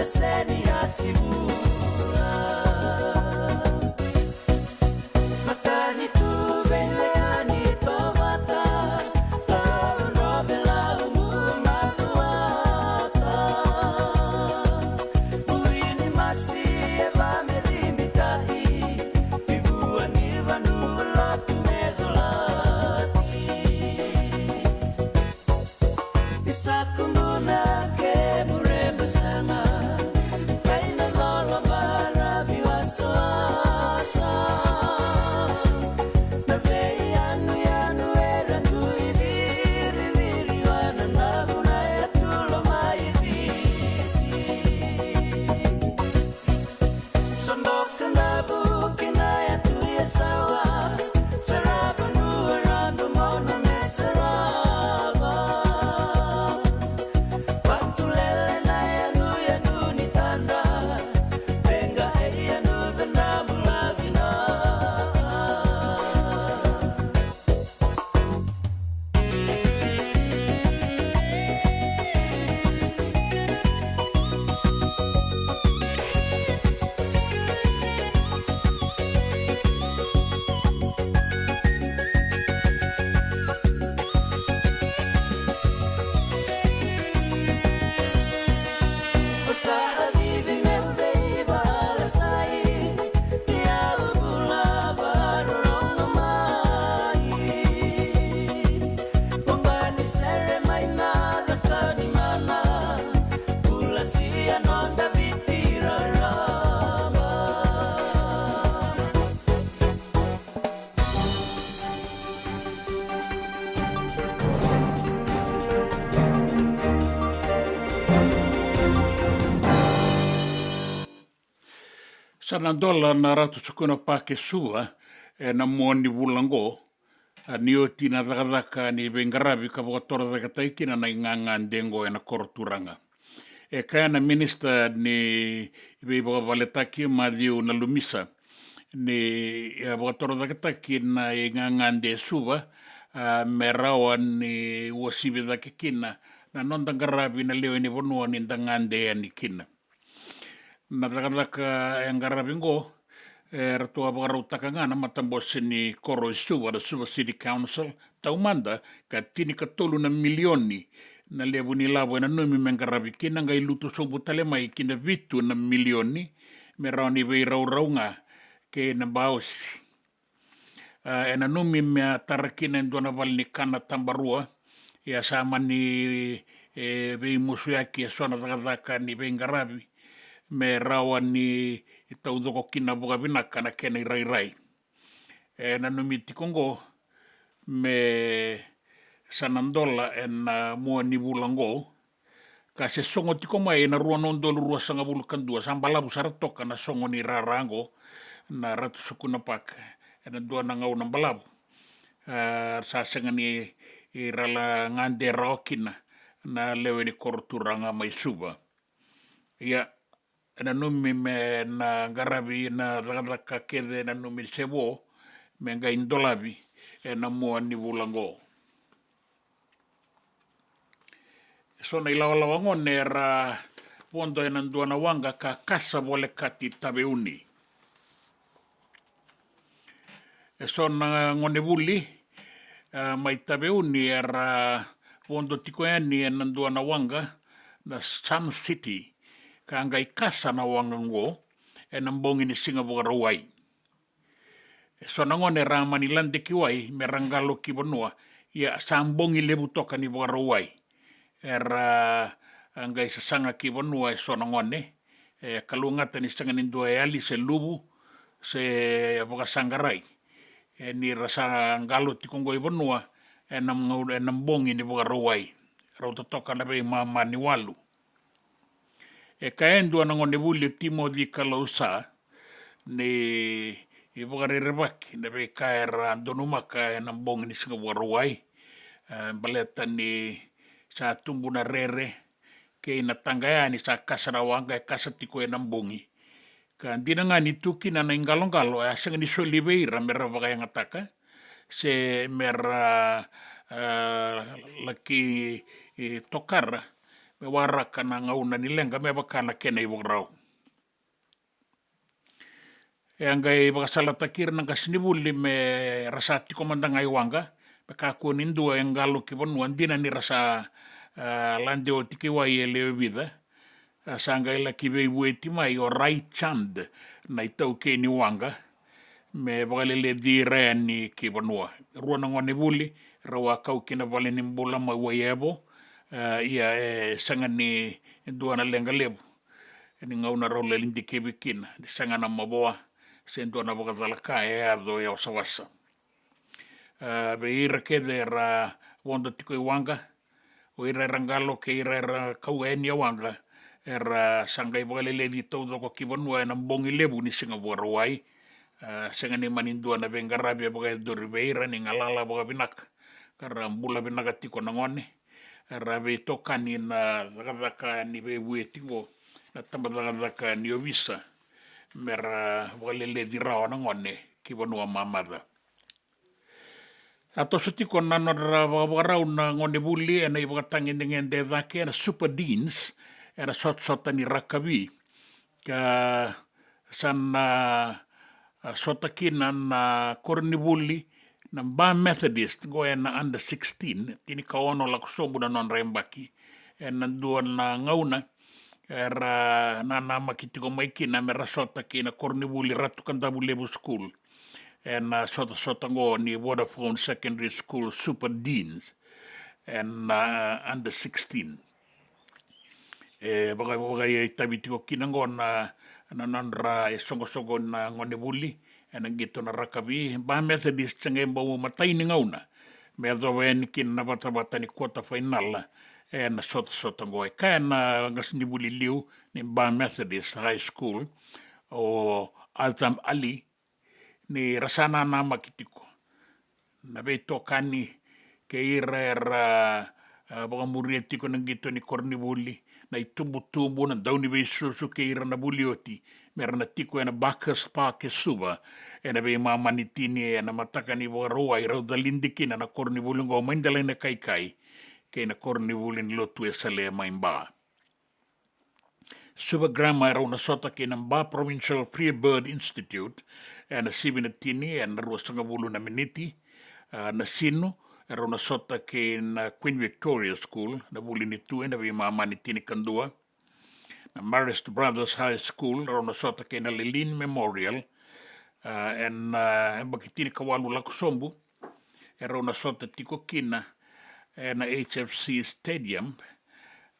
Speaker 2: seni asibula Matani tu beleani tomata Novela umumanuata Uini masi eva medimitahi Ibua nivanula tumedolati Isakumuna ke muremba sana Kaina lola mara biwasoasa Na vei anu era nduidiri Viri wana nabuna ya tulo maiviti Sondoka nabuki na ya tuya sawa Saraba nuarando mona mesaraba Watulele na ya nuya nuni tanda Venga eya nuda nabulavina Osa avivi membeiva la sai Tiava bulava rono mai Pongani sere mai nada kanimana Pula sia nonda vitira rama
Speaker 3: Sanandola na ratu sukuna pake sua na muani wulango ni o tina dakadaka ni bengarabi ka botora dakataikina na ingangan dengo na korturanga. Kaya na minister ni ibe baletaki madiu na lumisa ni botora dakataki na ingangan de suba merawa ni wasibe dakikina na nondangarabi na leo ni bonua ni ndangande ni kina. Na dakadaka engarabingo ratua bagarutaka ngana matambos ni koro istuwa da Suva City Council taumanda ka tini ka tolu na milioni na lebu ni labo na numi mengarabi kina ngai lutu sobu talemai kina vitu na milioni me rauni vei rauraunga ke na baos ena numi mea tarakina ndona valni kana tambarua ya sama ni vei musuaki sona dakadaka ni bengarabi me rawa ni taudoko kina boga vinaka na kena rai. Na numi tikongo me sanandola na mua ni bulango ka se songo tiko mai na rua nondolu rua sanga bulukan dua sambalabu saratoka na songo ni rarango na ratu sukuna pak na dua na ngau na balabu sa sanga ni rala ngande raokina na lewe ni korturanga mai suba ya na numi me na garabi na raka kede na numi sebo me nga indolabi na mua ni bulango. So na ilawa ngone ra pondo na nduana wanga ka kasa bole kati tabeuni. So na ngone buli mai tabeuni era pondo tikoeni na nduana wanga na Sun City ka ngai kasa na wangango na mbongi ni Singapore rawai. So na ngone ra manilande kiwai merangalo kibonua ya sambongi lebu toka ni rawai. Era ngai sasanga kibonua so na ngone kalungata ni sanga nindua ali se lubu se bokasangarai ni rasa ngalo tikongo ibonua na mbongi ni rawai. Rauta toka na be mama ni walu. Kaendu ana ngone buli timo di kalausa ni ibugarerebak na be kaera donumaka na mbong ni Singapore wai baleta ni sa tumbu na rere ke na tangaya ni sa kasara wanga kasa tiko na mbongi ka ndina nga ni tuki na ingalongalo asang ni solibeira mera bagay ngataka se mera laki tokar me waraka na ngauna ni lenga me bakana kena i wagrau. E angai bakasalata kir na kasnibuli me rasati komandanga iwanga me kako nindua engalo ki vanua andina ni rasa lande o tiki wa i leo vida sanga ila ki vei bueti mai o right chand na itau ke ni wanga me bakalele di rea ni ki vanua ruana ngone buli rawa kau kina vale ni mbula ma wayebo ia sanga ni duana lenga lebu ni ngauna rau le lindi ke bikina di sanga na maboa sendo na bakatalaka ado ya wasawasa be ira ke ra wanda tiko i wanga o ira rangalo ke ira kau eni wanga sanga i bakalele di tau doko ki vanua na mbongi lebu ni singa buarawai senga ni manindua na bengarabi bagai dori beira ni ngalala baga binak kara mbula binaka tiko na ngone rabe tokani na daka ni be buetingo na tamba daka ni ovisa mera walele di rao na ngone ki vanua mamada ato sutiko na nora warau na ngone buli ena i bakatangi ngende dake na super deans ena sot ni rakabi ka sana sotakina na kornibuli na ba Methodist go na under 16 tini kaono la kusombu na non rembaki ena dua na ngauna era na makitiko maikina mera sotakina kornibuli ratu kantabu lebu school ena sota go ni Vodafone Secondary School Super Deans and under 16 bagai tabitiko kinango na nanra songo na ngone buli ena gitu na rakabi ba Methodist change mbo matai ni ngauna me wen kin na bata ni quarter final ena sota go kana ngasni buli liu ni ba Methodist High School o Azam Ali ni rasana na makitiko na beto kani ke ira baga murietiko na gitu ni kornibuli na itumbu na dauni be susu ke ira na bulioti mera na tiko ena Bacchus Park suba ena be mamani tini ena mataka ni roa i rau dalindiki na kornibuli ngo maindala na kai ke na kornibuli ni lotu sale maimba Suba Grandma era una sota ke na Mba Provincial Free Bird Institute ena sibina tini ena ruasanga bulu na miniti na sino era una sota ke na Queen Victoria School na buli ni tu ena be mamani tini kandua na Marist Brothers High School era una sota ke na Lilin Memorial en bakitini kawalu lakusombu era una sota tiko kina na HFC Stadium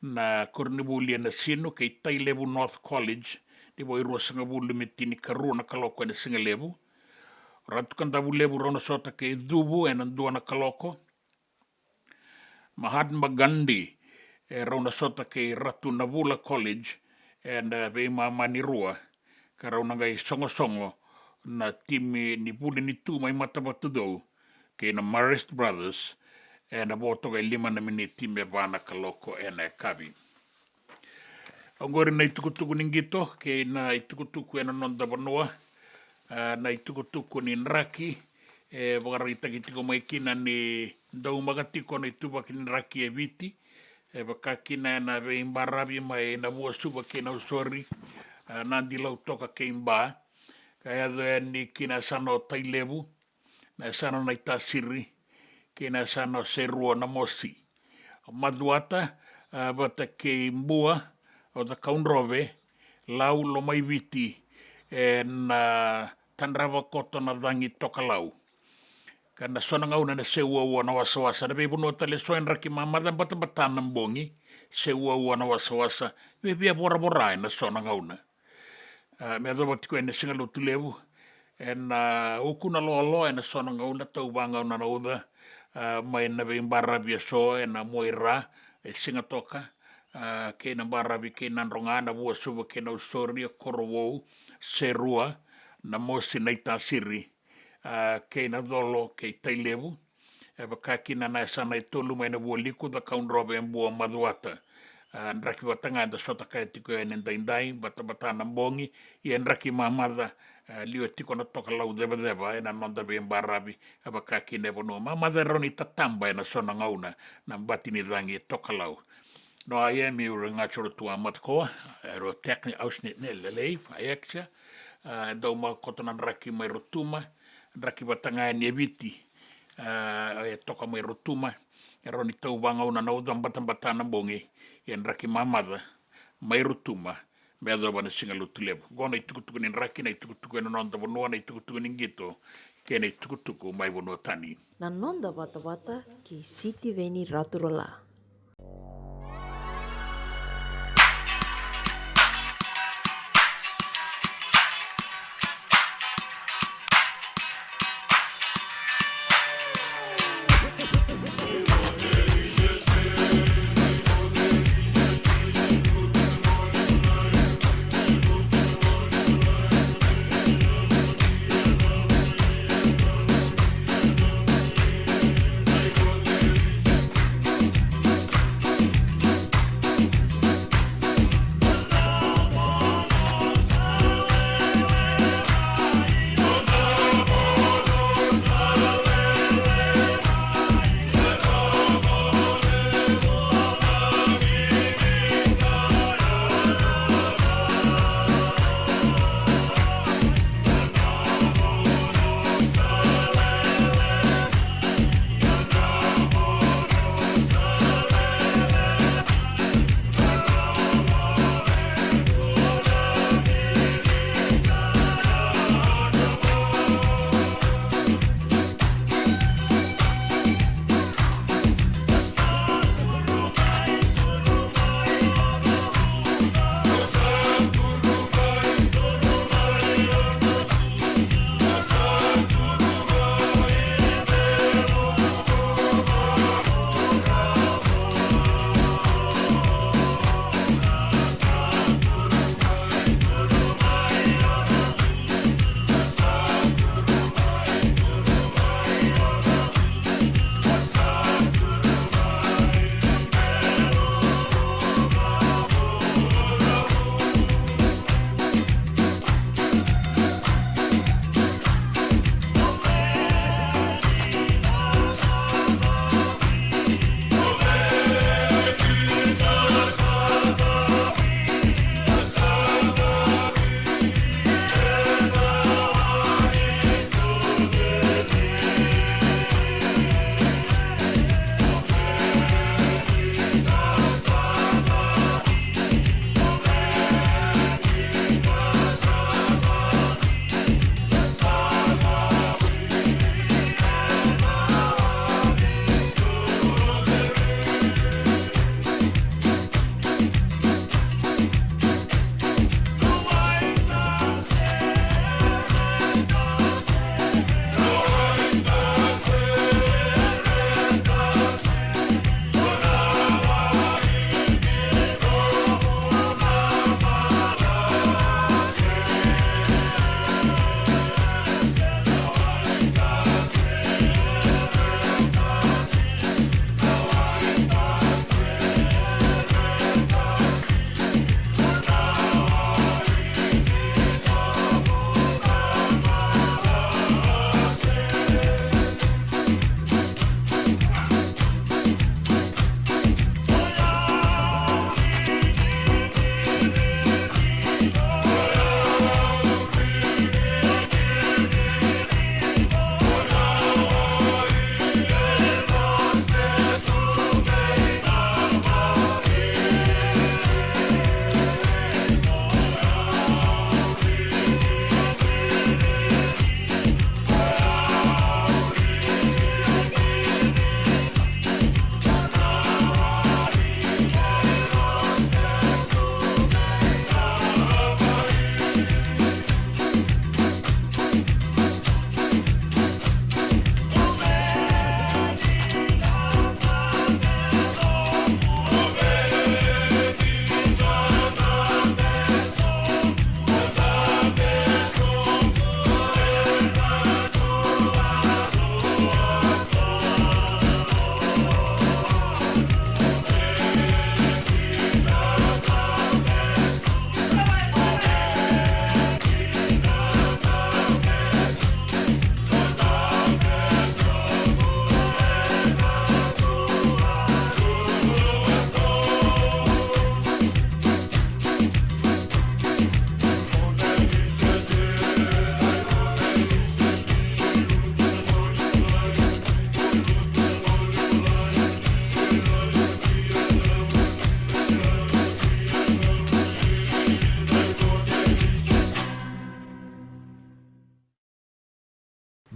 Speaker 3: na kornibuli na sino kay Tailebu North College di bo irua sanga bulu metini karu na kaloko na singa lebu ratu kan tabu lebu rona sota kay dubu en dua na kaloko Mahatma Gandhi rona sota kay Ratu Nabula College and be mamani rua karona ngai songo na timi ni buli ni tu mai matabatudo kay na Marist Brothers and a boto kay 5 na miniti me vana kaloko ena kabi. Angori na itukutuku ningito kay na itukutuku ena nonda banua na itukutuku ni nraki bagarita kitiko maikina ni dau magatiko na itubaki ni nraki e viti bakakina na be imbarabi mai na bua suba kina usori nandi lau toka ke imba kaya ni kina sano Tailebu na sano na itasiri kina sano serua na mosi maduata bata ke mbua o da kaunrove lau lo mai viti na tanrava koto na dangi toka lau kana sona ngauna na seua na wasawasa na bebuno tale soen raki mamada bata na mbongi seua na wasawasa bebia bora na sona ngauna me do batiko ene singalo tulevu en ukuna lo ena sona ngauna tau banga na uda mai na be barabi so ena moira singa toka ke na barabi ke na ronga na bua suba ke na usori korowo serua na mosi na itasiri ke na dolo ke Tailebu bakakina na sana itolu mai na bua liku da kaunrobe bua maduata nraki watanga da sota kai tiko ene ndaindai bata na mbongi i nraki mamada lio tiko na toka lau deba ena nonda be barabi bakakina bono mamada roni tatamba ena sona ngauna na batini dangi toka lau No aia mi ura ngā choro tua matako, ero tekni ausnet ne lelei, aeksa, dau ma kotona raki mai rotuma, raki watanga e neviti, e toka mai rotuma, e roni tau wanga una nau dambatambatana bongi, e raki mamada, mai rotuma, mea dau wana singa lutu lepu. Gona i tukutuku ni raki, na i tukutuku e nononda wanua, na i tukutuku ni ngito, ke na i tukutuku mai wanua tani.
Speaker 10: Na nonda wata ki City Veni Raturala.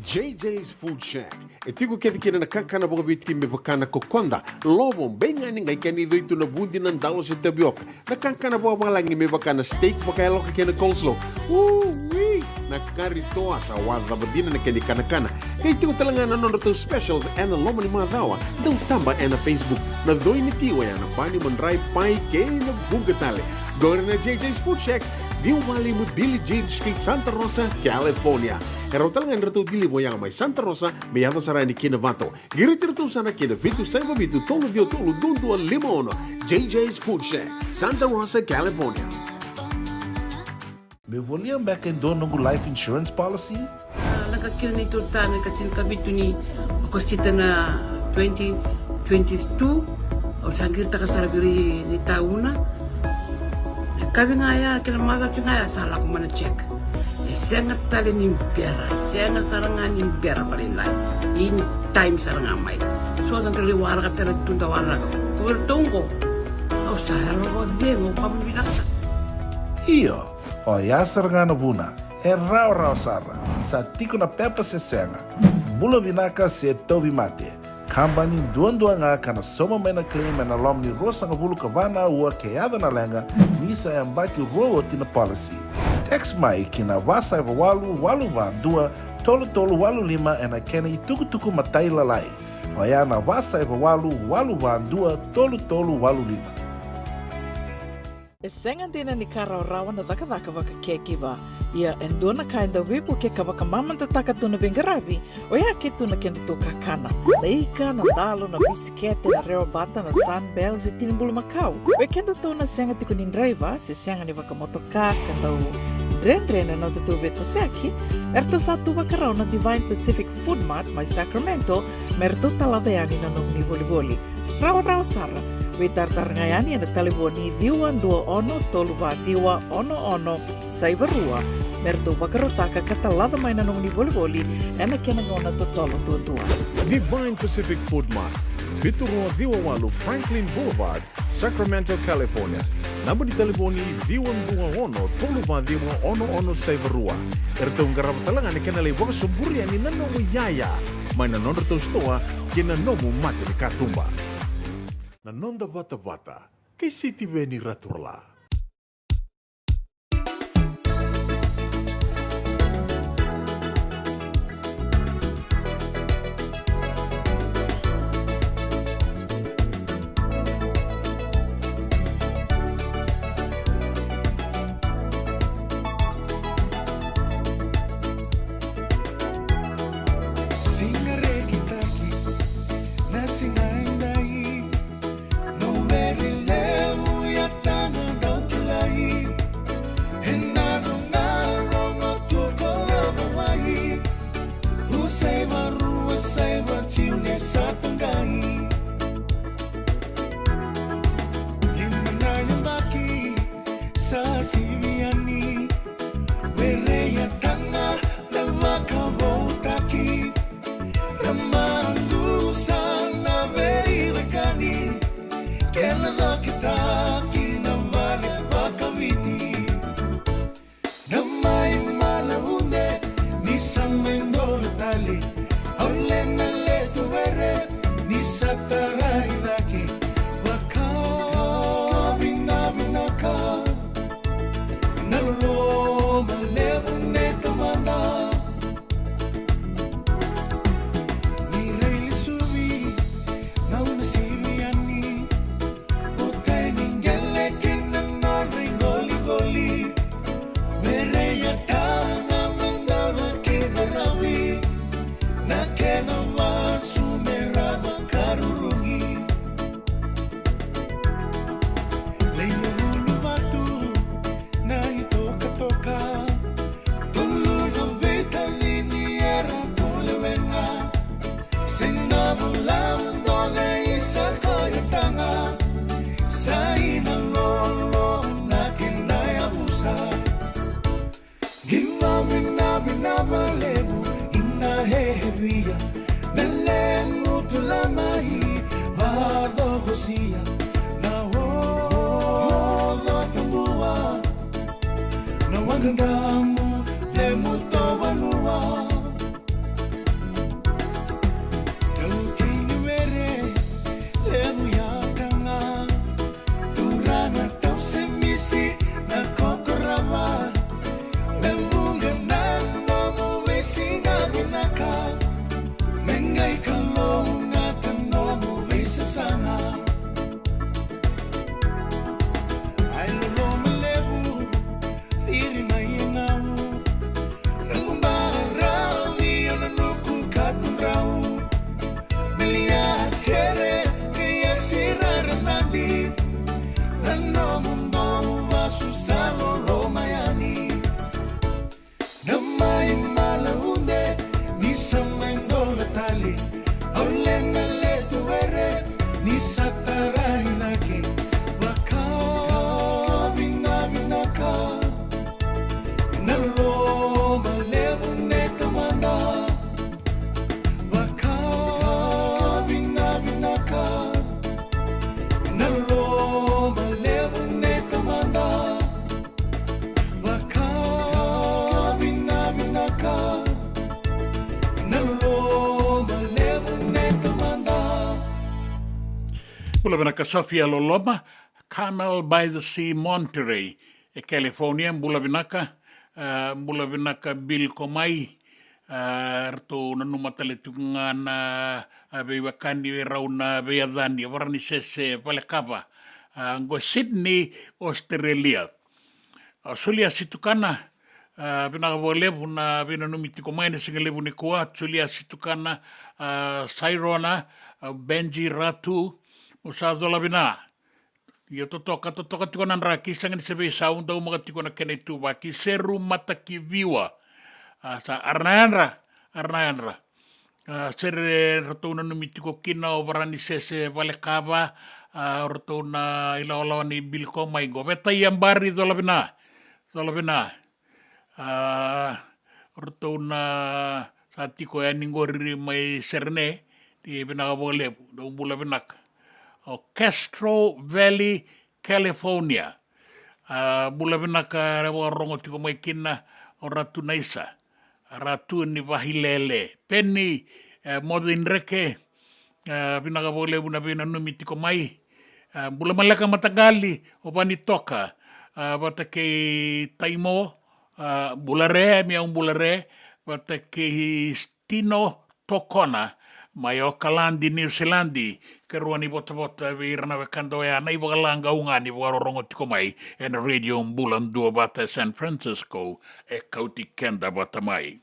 Speaker 6: JJ's Food Shack. E tiku kena na kakana boka bitki me bakana kokonda. Lobo benga ni ngai kani doitu na bundi nan dalo se tabioka. Na kakana boka langi me bakana steak baka eloka kena coleslaw. Wee! Na kari toa sa wadha badina na keni kanakana. Kay tiku talangana non to specials and lomo ni madawa. Dau tamba na Facebook. Na doi ni tiwa ya na bani mandrai pai kena bungatale. Gore na JJ's Food Shack. Viu Valley mo Billy Jean Street, Santa Rosa, California. Pero talagang rito dilibo yang may Santa Rosa, may ato sa rani kinavato. Giritirito sana kinavitu sa ibabitu tolo dio tolo dundu al limono. JJ's Food Shack, Santa Rosa, California.
Speaker 1: Me voliam back in doon ng life insurance policy?
Speaker 8: Nakakira na ito tayo, kabitu ni akostita na 2022. O sagir ta kasarabiri ni tauna. Kabi ngaya kila maga ngaya salah ko mana check. Sengat tali ni biara, sengat sarangan ni biara paling lain. In time sarangan mai. So dan terli warga terli tunda warga. Ko tunggu. Au saralo ko dengo kamu binasa.
Speaker 1: Iyo, o ya sarangan buna. E rau sara. Sa tiko na pepa se senga. Bula binaka se tobi mate. Kambani duan nga kana soma mena claim na lom ni rosa nga bulu kavana ua keada na lenga nisa yang baki rowo tina policy. Text mai kina wasa eva walu va dua tolu walu lima ena kena tuku matai lalai. Hoya na wasa eva walu va dua tolu walu lima.
Speaker 4: E senga dina ni kara rawa na daka waka keki ba. Ia endona kainda wipu ke kawaka mamanta taka tuna bengarabi o ia ke tuna kenda to kakana. Leika na dalo na bisikete na reo bata na sunbells e tinimbulu makau. We kenda to na senga tiko nindraiva se senga ni waka motoka kanda u drendre na tutu beto seki. Erto satu wakarao na Divine Pacific Food Mart mai Sacramento merto talaveani na nong ni boli. Rawa sara. We tartar ngayani na taliboni diwa dua ono toluva diwa ono saibarua merto bakarotaka katalada mai na nung ni boli ena kena ngona totolo tua.
Speaker 5: Divine Pacific Food Mart, Vitorua Diwawalu Franklin Boulevard, Sacramento, California. Namba di taliboni diwa ono toluva diwa ono saibarua. Erto ngarap talangan ni kena lewa suburia ni nanomu yaya. Mai na nondor to stoa kena nomu mate ni katumba. Na nonda bata kay City Veni Raturla.
Speaker 3: Pula vinaka Sofia Loloma, Canal by the Sea, Monterey, California, Bula vinaka Bill Komai, Arto nanumatale tungana Bewakani Rauna Beadani, Varani Sese, Palekava, Go Sydney, Australia. Sulia situkana, vinakavolevu na vinanumiti maine singalevu ni kua, sulia situkana, Sairona, Benji Ratu, Usazola vina. Ia totoka tiko nan raki sangan sebe saunda umaga tiko na kene tu baki seru mata ki viwa. Sa arnayanra. Sere rotona numitiko kina o varani sese valekava, rotona ilaolawa ni bilko maigo. Veta iambari dolabina. Rotona sa tiko ya ningori mai serne di vinakavole do bula vinaka. Castro Valley, California. Bula vinaka rewa rongo tiko mai kina o ratu naisa. Ratu ni wahilele. Penny, modin reke, vinaka vole buna vina numi tiko mai. Bula malaka matagali o pani toka. Vata ke taimo, bulare, miaung bulare. Vata ke stino tokona. Mai o kalandi New Zealandi, keruani bota virana vekando ya na iwagalanga ungani warorongo tiko mai en radio mbulan dua bata San Francisco e kauti kenda bata mai.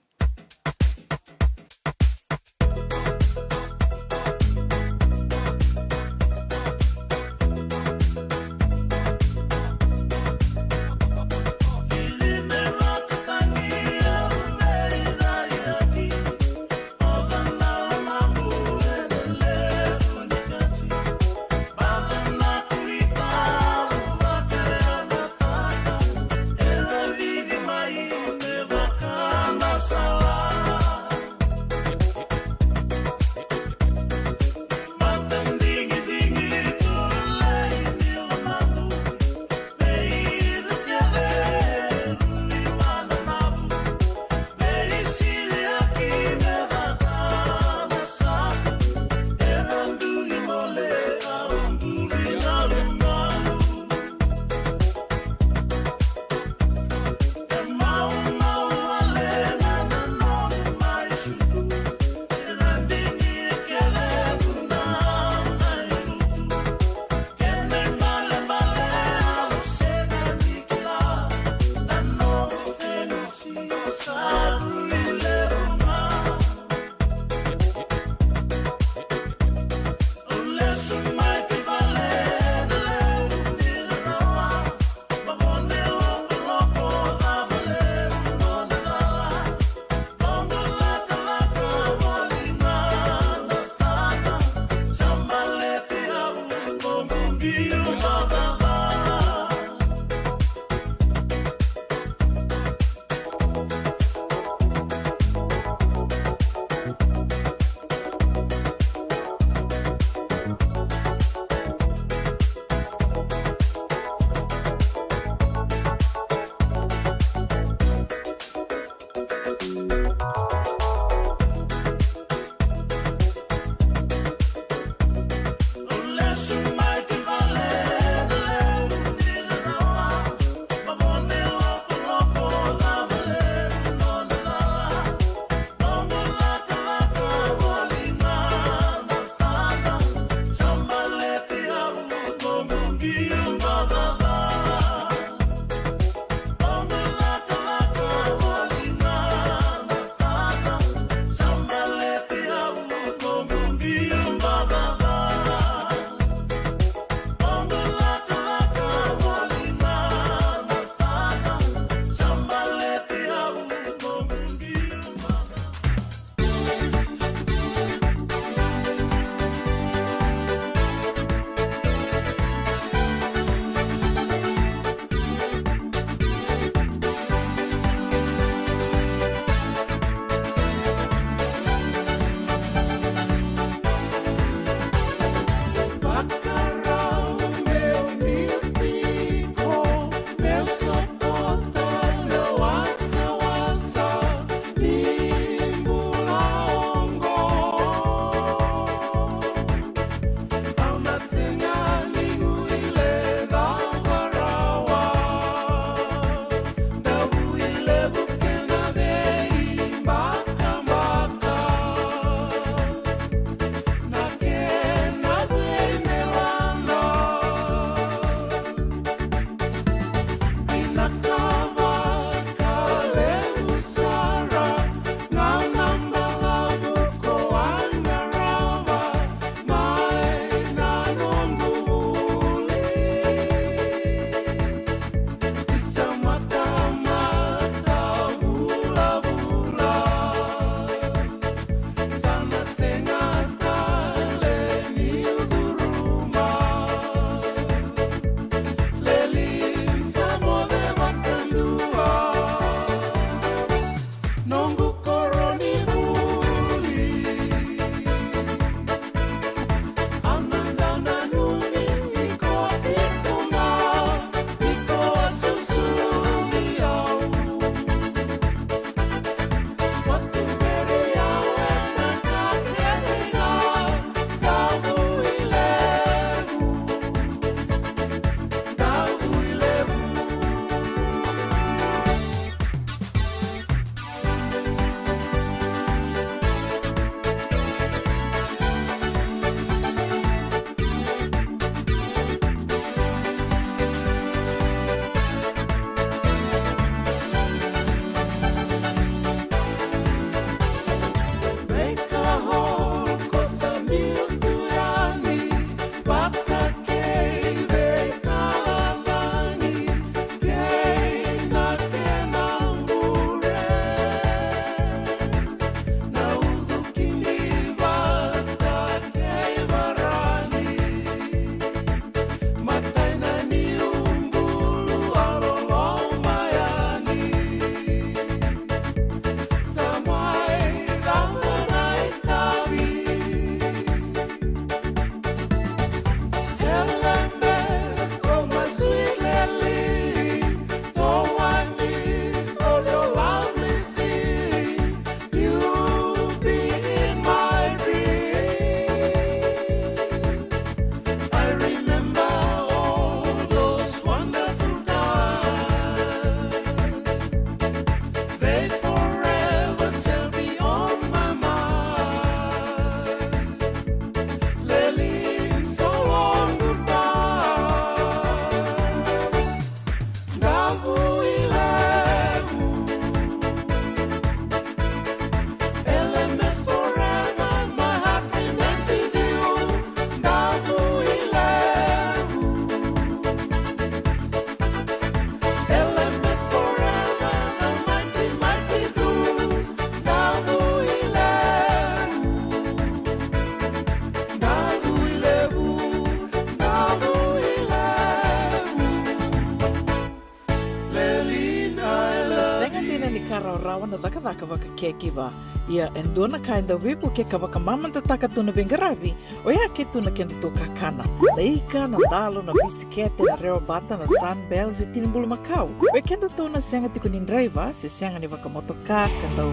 Speaker 2: Sa
Speaker 4: kara rawa na daka waka kekiwa. Ia endona kainda wipu ke kawaka mamanta taka tuna bengaravi, o ia ke tuna kenda to kakana. Leika na dalo na bisikete na reo bata na sunbells e tinimbulu makau. We kenda to na senga tiko nindreiva, se senga ni waka motoka kanda o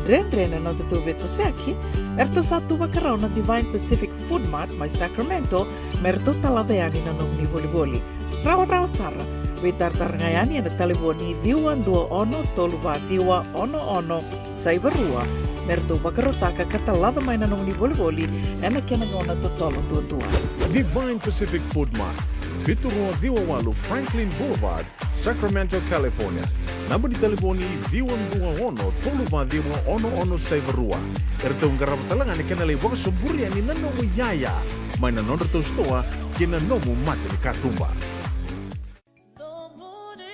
Speaker 4: Drena no te beto seaki, erto satu wakarau na Divine Pacific Food Mart mai Sacramento, merto talaveani na nung ni voliboli. Rawa sara, we tartarngayani na taliboni diwa dua ono toluwa diwa ono saibarua, merto wakarotaka katalada mai na nung ni voliboli, ena kenagona to tolo tua.
Speaker 5: Divine Pacific Food Mart, Vitorua Viwawalu Franklin Boulevard, Sacramento, California. Namba di telefoni Viwan Dua Ono, Toluva Diwa Ono Saivarua. Erto ngarabatalanga ni kanale waka sumburi ani nanomu yaya. Mai na nonderto stoa, kina nomu mate ni katumba.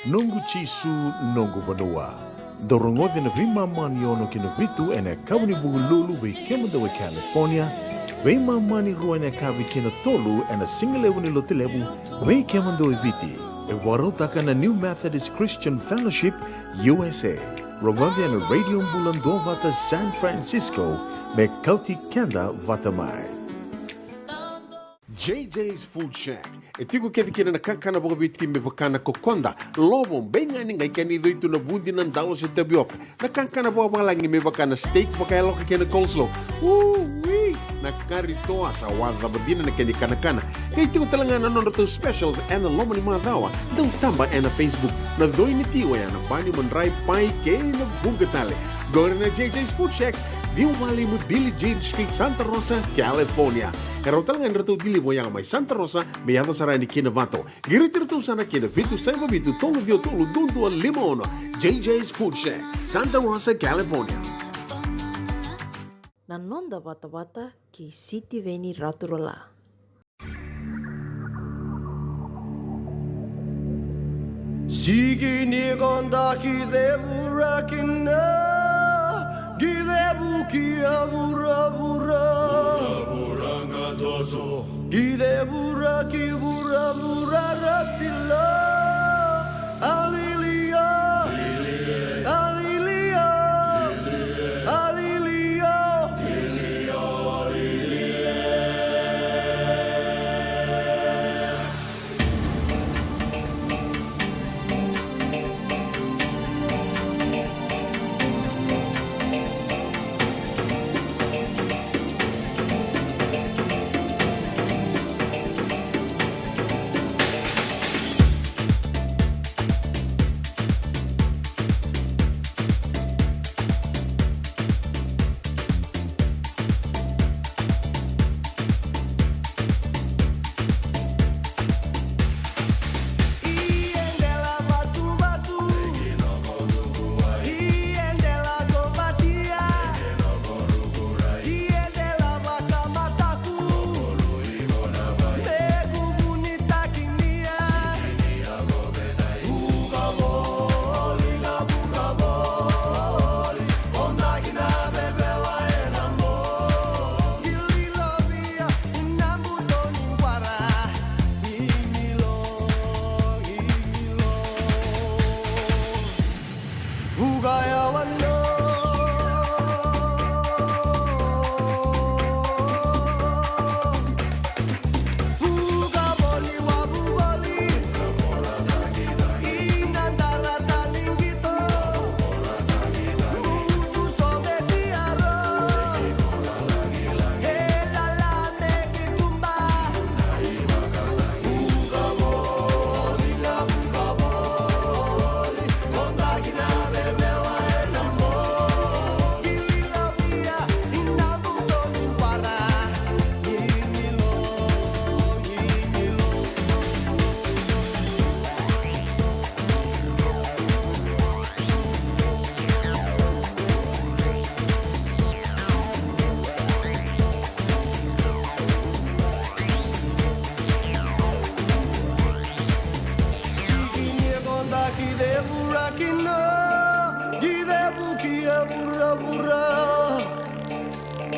Speaker 5: Nongu chisu nongu badua. Dorongo de na vima mani ono kina vitu ene kawni bugululu we kemadawe California. We mani rua ene kawi kina tolu ene singalewu ni lotilewu we kemadawe viti. E warotaka na New Methodist Christian Fellowship USA. Rongode na Radio Mbulando vata San Francisco me kauti kenda vata mai.
Speaker 6: JJ's Food Shack. E tiku kena na kakana boka bitki me pakana kokonda. Lobong benga ni ngai kani doitu na bundi nan dalo se tabioka. Na kakana boka malangi me pakana steak pakai loka kena coleslaw. Wee! Na kari toa sa wadha badina na kani kana. Kay tiku talanga na nondo specials and lomo ni madawa. Dau tamba na Facebook. Na doi ni tiwa ya na bani mandrai pai ke na bungatale. Gore na JJ's Food Shack. Viu Valley mo Billie Jean Street, Santa Rosa, California. Karo talaga nito dilibo yang may Santa Rosa, may ato sarani kinavato. Giritirito sana kinavitu sa ibabitu tolo dio tolo dundu al limono. JJ's Food Shack, Santa Rosa, California.
Speaker 10: Nanonda bata-bata ki City Veni Raturola.
Speaker 13: Sigi ni gonda ki devura kinna. Gidebu kia bura bura bura ngatoso Gidebura ki bura bura rasila Alilia Alilia Alilia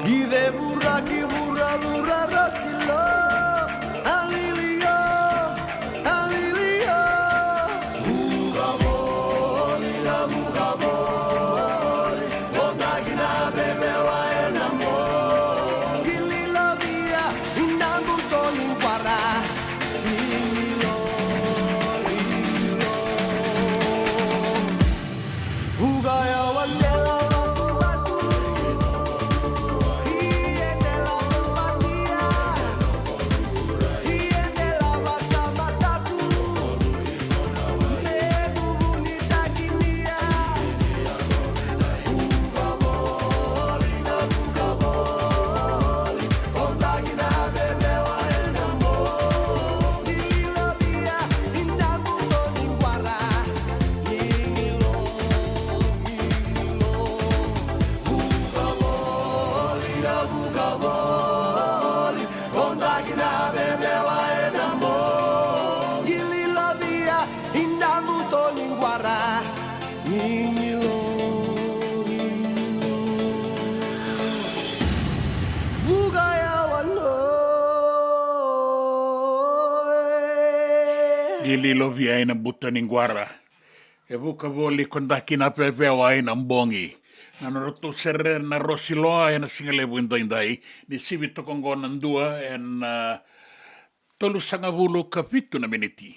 Speaker 13: Gide burra ki burra burra rasilo Alilia Alilia Bugabo lila bugabo Ugaya wandela watu iendela wapatia iendela watamataku mebubu nitakinia ukaboli na ukaboli ondagi na bebe waenda mo ililobia indamuto ningwara ingilo ukaboli na ukaboli ondagi na bebe waenda mo ililobia indamuto ningwara ingilo Ugaya wano
Speaker 3: Gililo via ina buta ningwara. E vuka voli kondaki na pepe wa ina mbongi. Na noroto serre na rosiloa ena singale buindai ni sivito kongo nandua en tolu sanga vulu kapitu na miniti.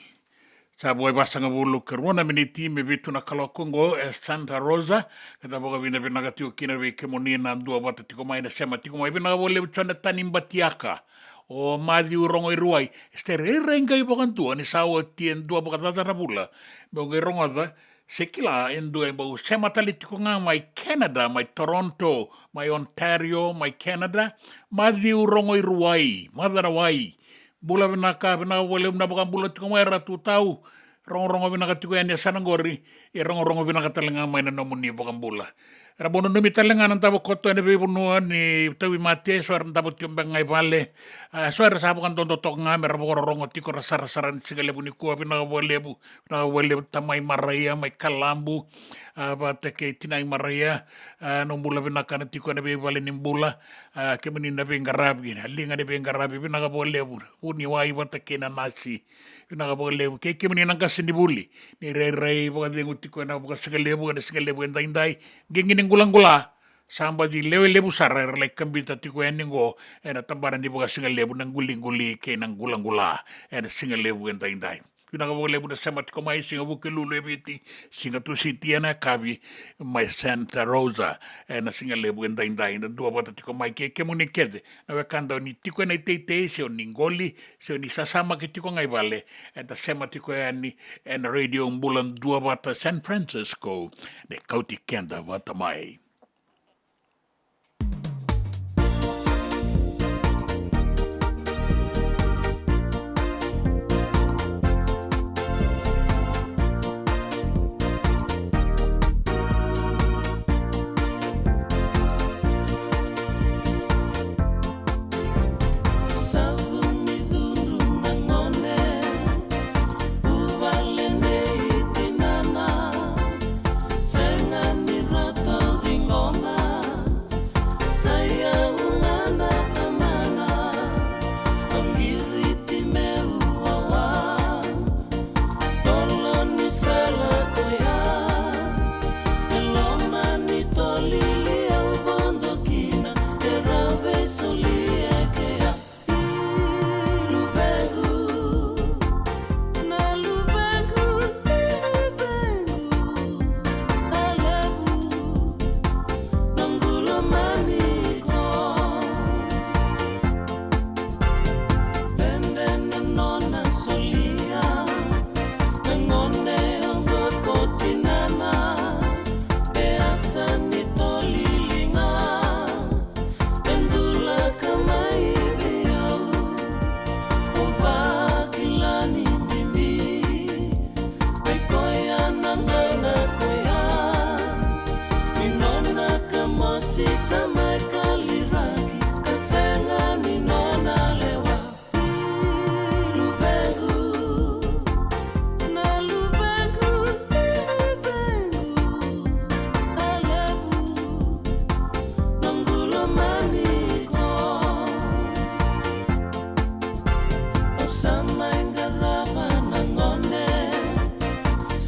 Speaker 3: Sa boy basanga vulu karwana miniti me vitu na kalokongo e Santa Rosa kata boga vina vinaga tio kina vi kemoni na ndua bata tiko mai na sema tiko mai vinaga vole chana tanimbatiaka o madi urongo iruai este renga ibokan tua ni sawa tien dua boka tata rabula boga irongo ba sekila endua bo sema tali tiko nga mai Canada mai Toronto mai Ontario mai Canada madi urongo iruai madarawai bula vinaka vole una boka bula tiko mai ratu tau rongo vinaka tiko ene sanangori e rongo vinaka talenga mai na nomuni boka bula era bono numi talenga nan tabo koto ene bebu noa ni tawi mate soar tabo tiombe ngai vale soar sabo kan tondo tok ngame rabo rongo tiko rasara-saran sigale buni kuwa vinaka volebu tamai maraya mai kalambu ba teke tinai maraya no bula vinaka na tiko ene bebu vale nimbula kemeni na bengarabi linga de bengarabi vinaka volebu uni wai batake na nasi vinaka volebu ke kemeni nanga sindibuli ni rei boka dengu tiko ena boka sigalebu endai gengini gula samba di lebu sara like kambita tiko eningo ena tambaran di boka sigalebu nang guli ke nang gula ena singalebu endai Pinaka lebu na sama tiko mai singa buke lulu ebiti singa tu siti ena kabi mai Santa Rosa ena singa lebu endai na dua bata tiko mai ke muni kede na wekanda ni tiko ena teite se ni ngoli se ni sasama ke tiko ngai vale eta sema tiko ena radio mbulan dua bata San Francisco ne kauti kenda bata mai.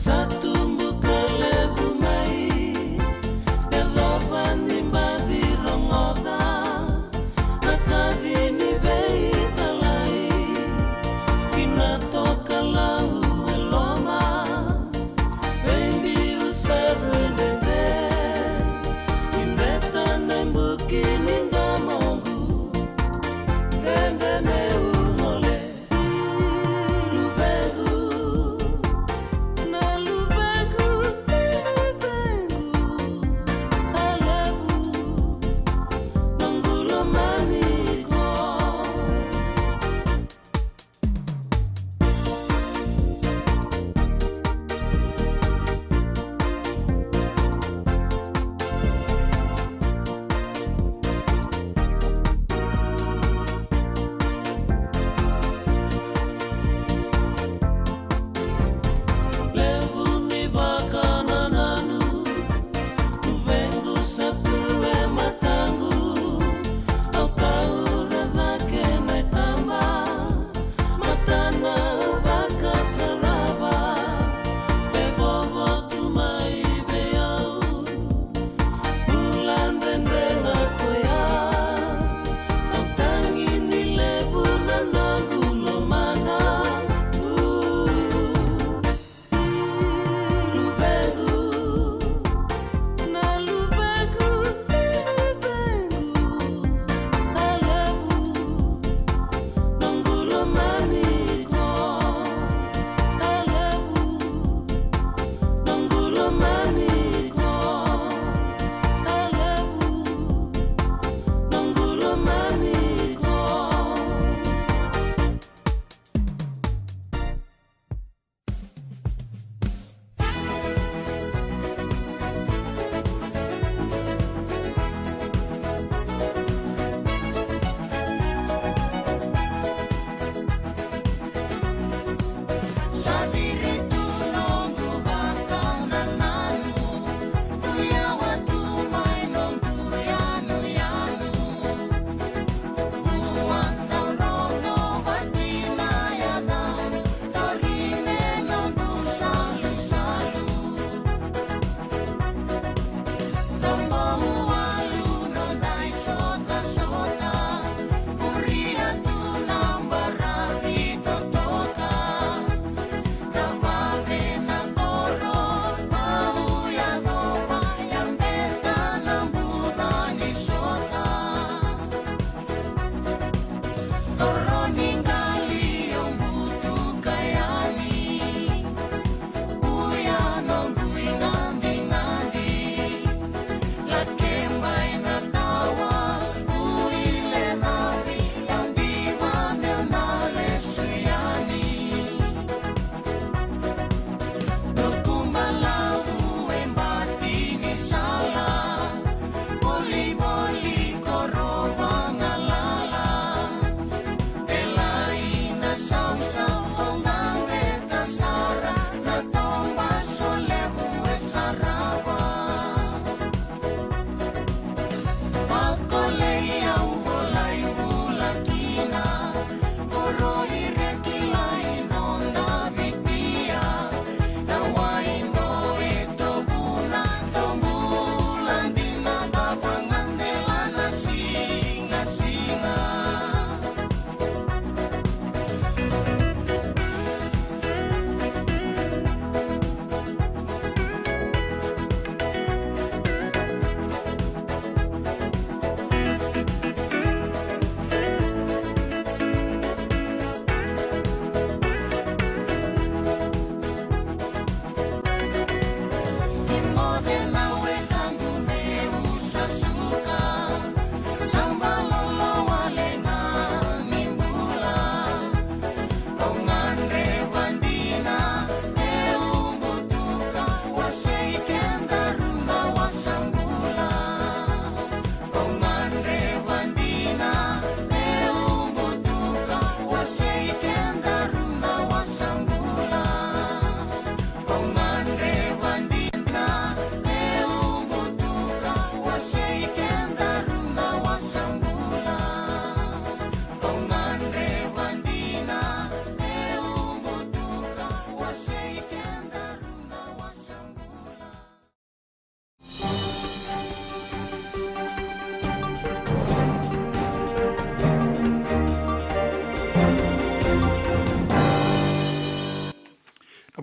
Speaker 12: Satu buka lebu mai, edopan di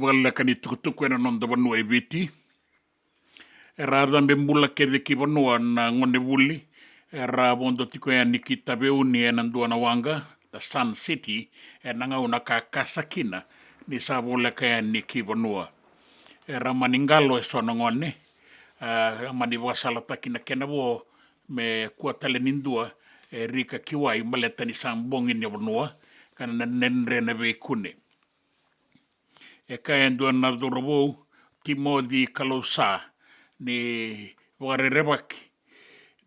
Speaker 3: wala ka ni tukutuku na non da vanua e viti. E rada me mula ke de ki vanua na ngone wuli. E ra bondo tiko e ni ki tabeuni e nandua na wanga, the Sun City, e nanga una ka kasakina ni sa wala ka e ni ki vanua. E ra maningalo e sona ngone, mani wasala takina kena wo me kua tale nindua e rika kiwai maleta ni sambongi ni vanua, kana nenre na ve kune. E ka endua na dorobou Timothy Kalosa ni warerewaki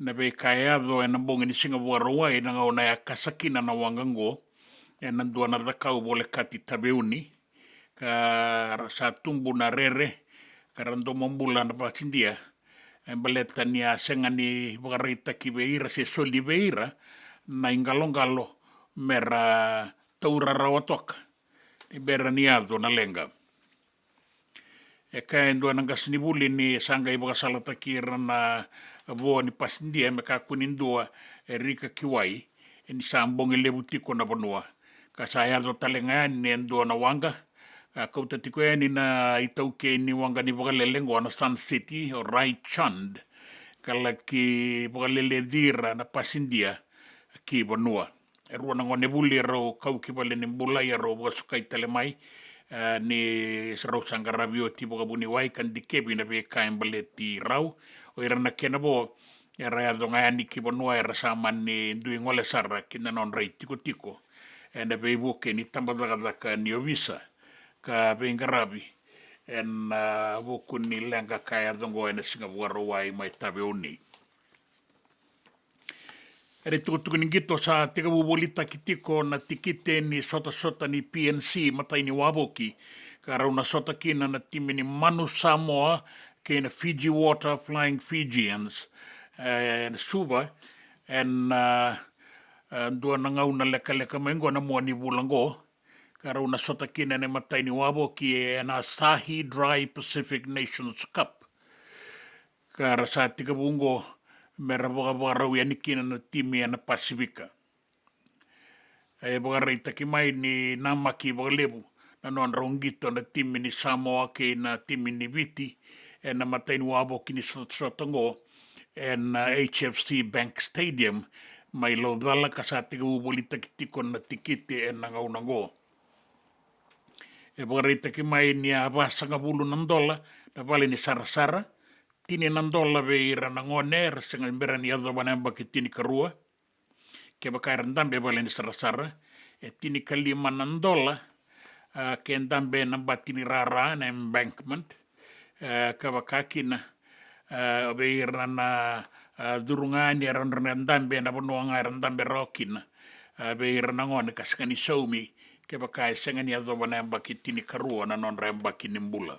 Speaker 3: na ve kaiado e nambongi ni Singapore rawai na ngau na ya kasakina na wangango e nandua na dakau bole kati tabeuni ka sa tumbu na rere ka rando mambula na patindia e baleta ni a senga ni wakarita ki veira se soli veira na ingalongalo mera taura rawatoka ni bera ni ado na lenga. E ka endua nanga sinibuli ni sanga iba kasalata kira na voa ni pasindia me ka kunindua e rika kiwai e ni sambong e lebu tiko na vanua. Ka sa ado talenga ni endua na wanga ka kauta tiko e ni na itauke ni wanga ni wakalelengwa na Sun City o Rai Chand kala ki wakalele dira na pasindia ki vanua. E rua na ngone buli ro kau ki wale ni mbulai ro wasukai talemai ni sarau sangarabio ti buni wai kan dikebi na be kain baleti rau o era na kena bo era do ngani ki bonua era saman ni dui ngole sara kina non rei tiko tiko na be buke ni tambadaga ka ni ovisa ka be ngarabi en buku ni lenga kaya dongo ena Singapore wai mai tabe uni. Ere tukutuku ni gito sa tika bubolita ki tiko na tikite ni sota ni PNC matai ni waboki. Ka rauna sota kina na timi ni Manu Samoa ke na Fiji Water Flying Fijians na suva en dua na ngau na leka mengo na mua ni bulango. Ka rauna sota kina na matai ni waboki e na Asahi Dry Pacific Nations Cup. Ka rasa tika bungo mera boga ya nikina na timi na Pasifika. E boga reita ki mai ni namaki boga lebu na non rongito na timi ni Samoa ke na timi ni Viti e na matai ni wabo ki ni sotango e na HFC Bank Stadium mai lo dala ka sa tika bubolita ki tiko na tikite e na ngaunango. E boga reita ki mai ni a basanga bulu nandola na vale ni Sarasara tini nandola ve ira na ngone rasenga mbera ni ado banamba ki tini karua ke baka randambe bale ni Sarasara e tini kalima nandola ke ndambe namba tini rara na embankment ka baka kina ve ira na durungani randambe na bonoanga randambe rokina ve ira na ngone kaskani soumi ke baka senga ni ado banamba ki tini karua na non ramba ki nimbula.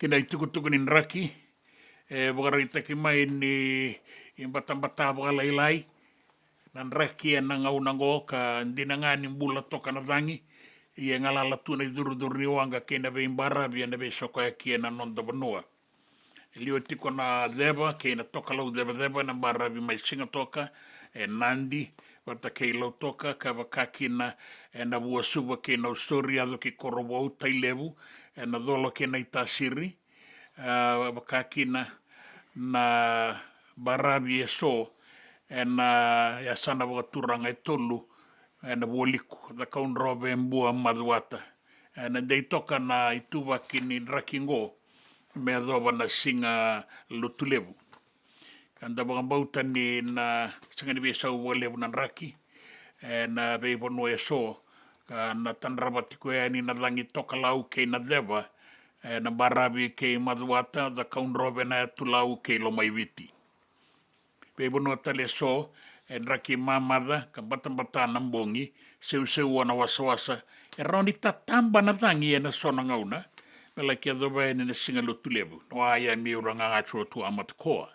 Speaker 3: Kina i tukutuku ni raki, e wakarita ki mai ni imbata-mbata wakalailai, nan raki e na ngaunango ka ndinanga ni mbula toka na vangi, i e ngalala tuna i duru ni wanga ke na ve imbara, via na ve sokoya ki e na nonda vanua. Lio tiko na deba, ke na toka lau deba na mbara vi mai singa toka, e nandi, wata ke lau toka, ka wakakina e na bua suwa ke na ustori ado ki korobo au tailevu, e na dolo ke na itasiri, wakakina na barabi e so, e na yasana wakaturanga e tolu, e na woliku, da kaun robe mbua maduata. E na dei toka na ituwa ki ni rakingo, me adoba na singa lutulevu. Kanda wakambauta ni na singa ni besau walevu na raki, e na veipono e so, ka na tanrabatiko e ni na langi toka lau ke na deba, na barabi ke maduata, da kaun robe na tulau ke lo mai viti. Veipono tale so, e raki mamada, ka batambata nambongi, seu wana wasawasa, e rauni tatamba na tangi e na sona ngauna, mela ki adoba e na singa lutulevu, no aia mi uranga ngachua tu amatakoa.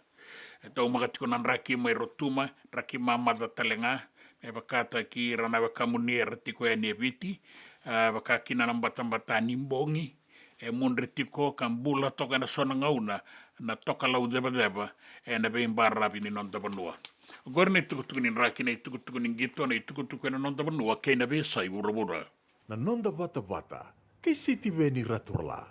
Speaker 3: E tau makatiko nan raki mai rotuma, raki mamada talenga, e wakata ki rana wakamuni e ratiko e ne viti, wakakina nan batambata nimbongi, e mundri tiko kan bula toka na sona ngauna, na toka lau deba, e na vein barabi ni non tabanua. Agora nei tukutuku ni raki, nei tukutuku ni gito, nei tukutuku ni non tabanua, kei na vesai ura.
Speaker 5: na nonda bata-bata, kay City Veni Raturla.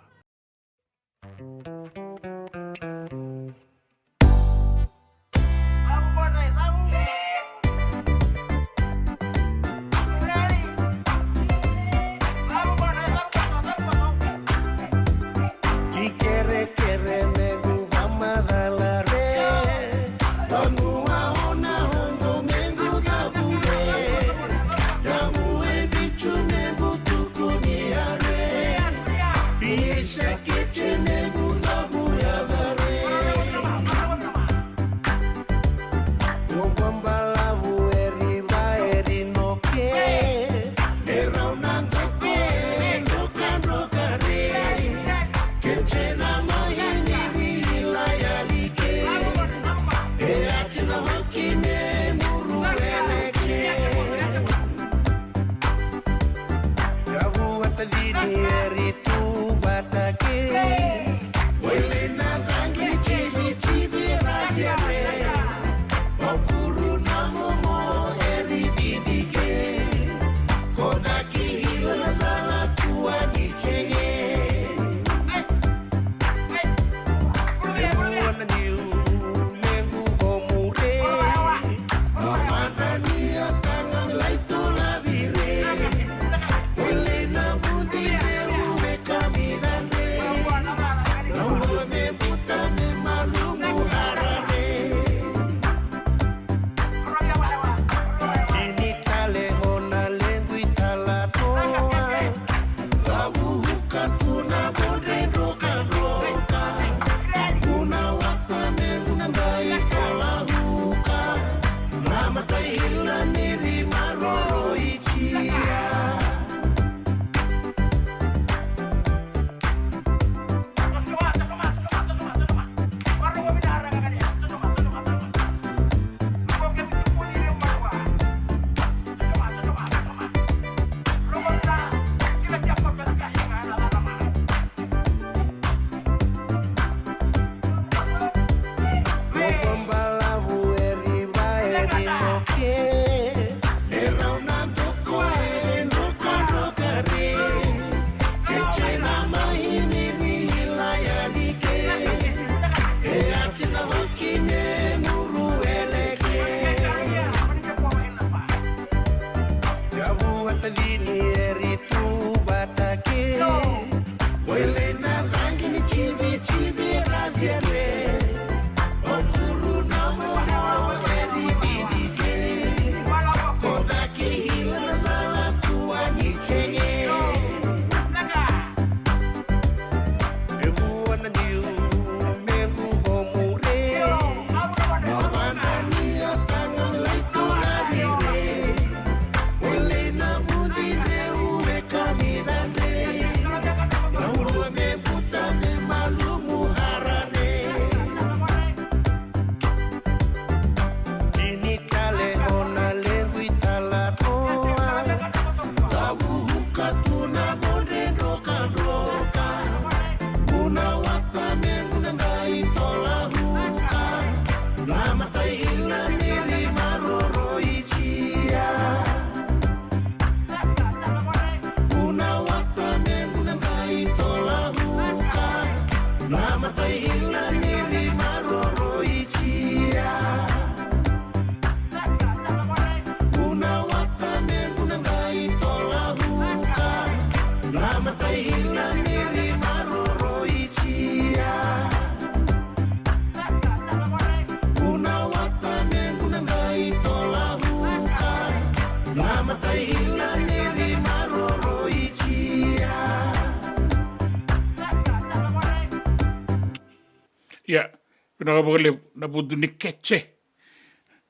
Speaker 3: Ya, pinakabagale na budu ni kece.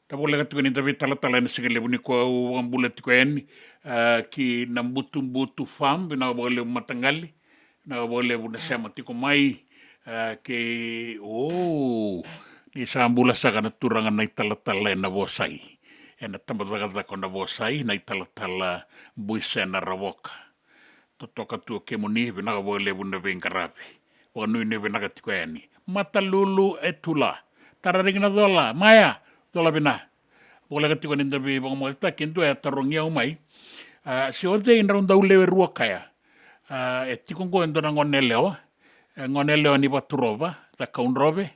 Speaker 3: Tapos katu ni tapi tala ni segala buni ko ang bulat ko yan ki nambutu farm pinakabagale matangali. Pinakabagale buna siya matiko mai ke ni sa ambula sa kana turangan na tala na bosai. Na tambataga ko na bosai na tala buisa na rawoka. Totoka tu ke moni pinakabagale buna bengkarapi. Wanu ni pinakatiko yan ni. Matalulu etula. Tararing na dola. Maya. Dola bina. Bola katiko ninda bi bang malta kintu ya tarongia umay. Si o te inra unda ulewe rua kaya. E tikongo endona ngoneleo. Ngoneleo ni baturova, ta kaunrobe.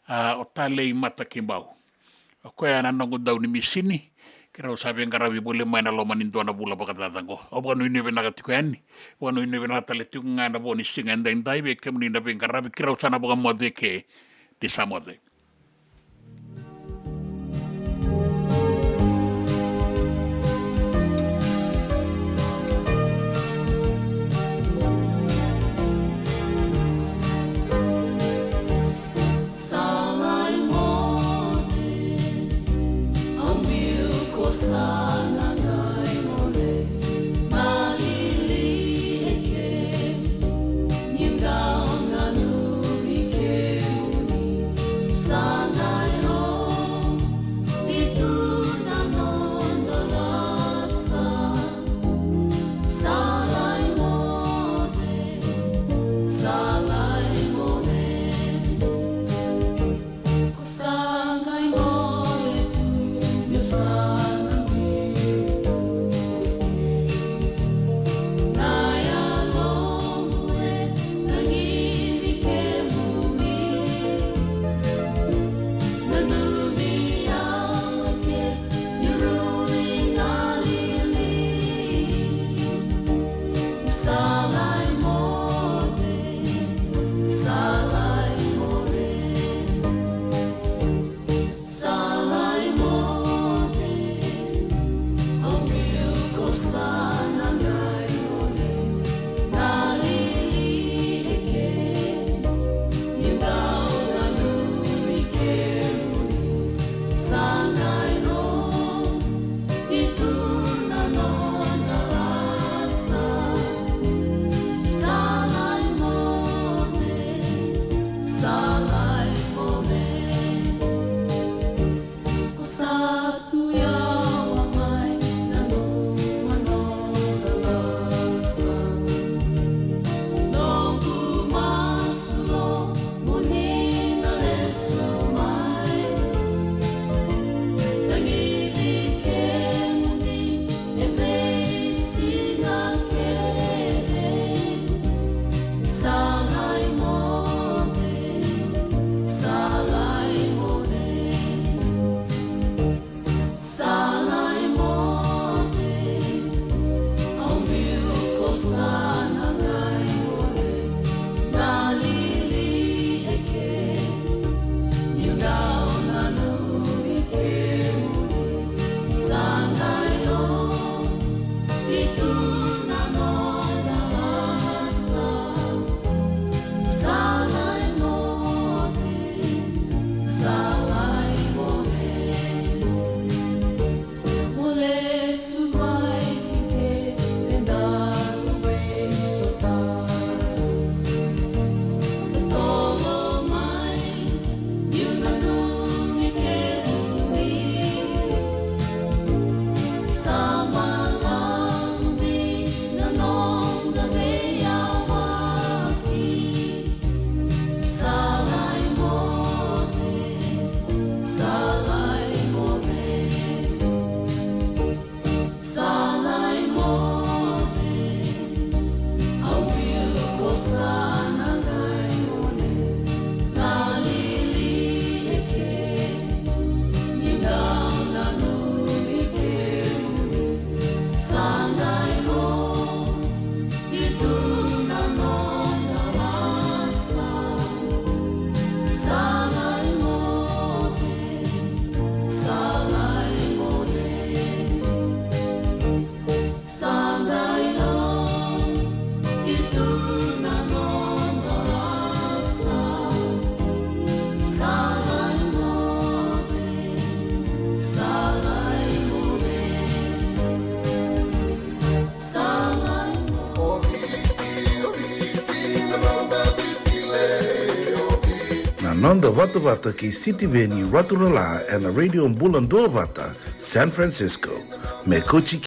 Speaker 3: O tale I mata kimbau. O koe ananongo dau ni misini. Kira o sabi ang karabi bule may na loman into na bula pagkatatango. O baka nui nebe nakatiko yan ni. Baka nui nebe nakatalitiko nga na bo ni singa and then daibe kemuni na ben karabi. Kira o sana baka mwade ke di samode.
Speaker 1: Nanda Vata Vata ki City Veni Raturala and Radio Mbulan Dua Vata, San Francisco. Me kochi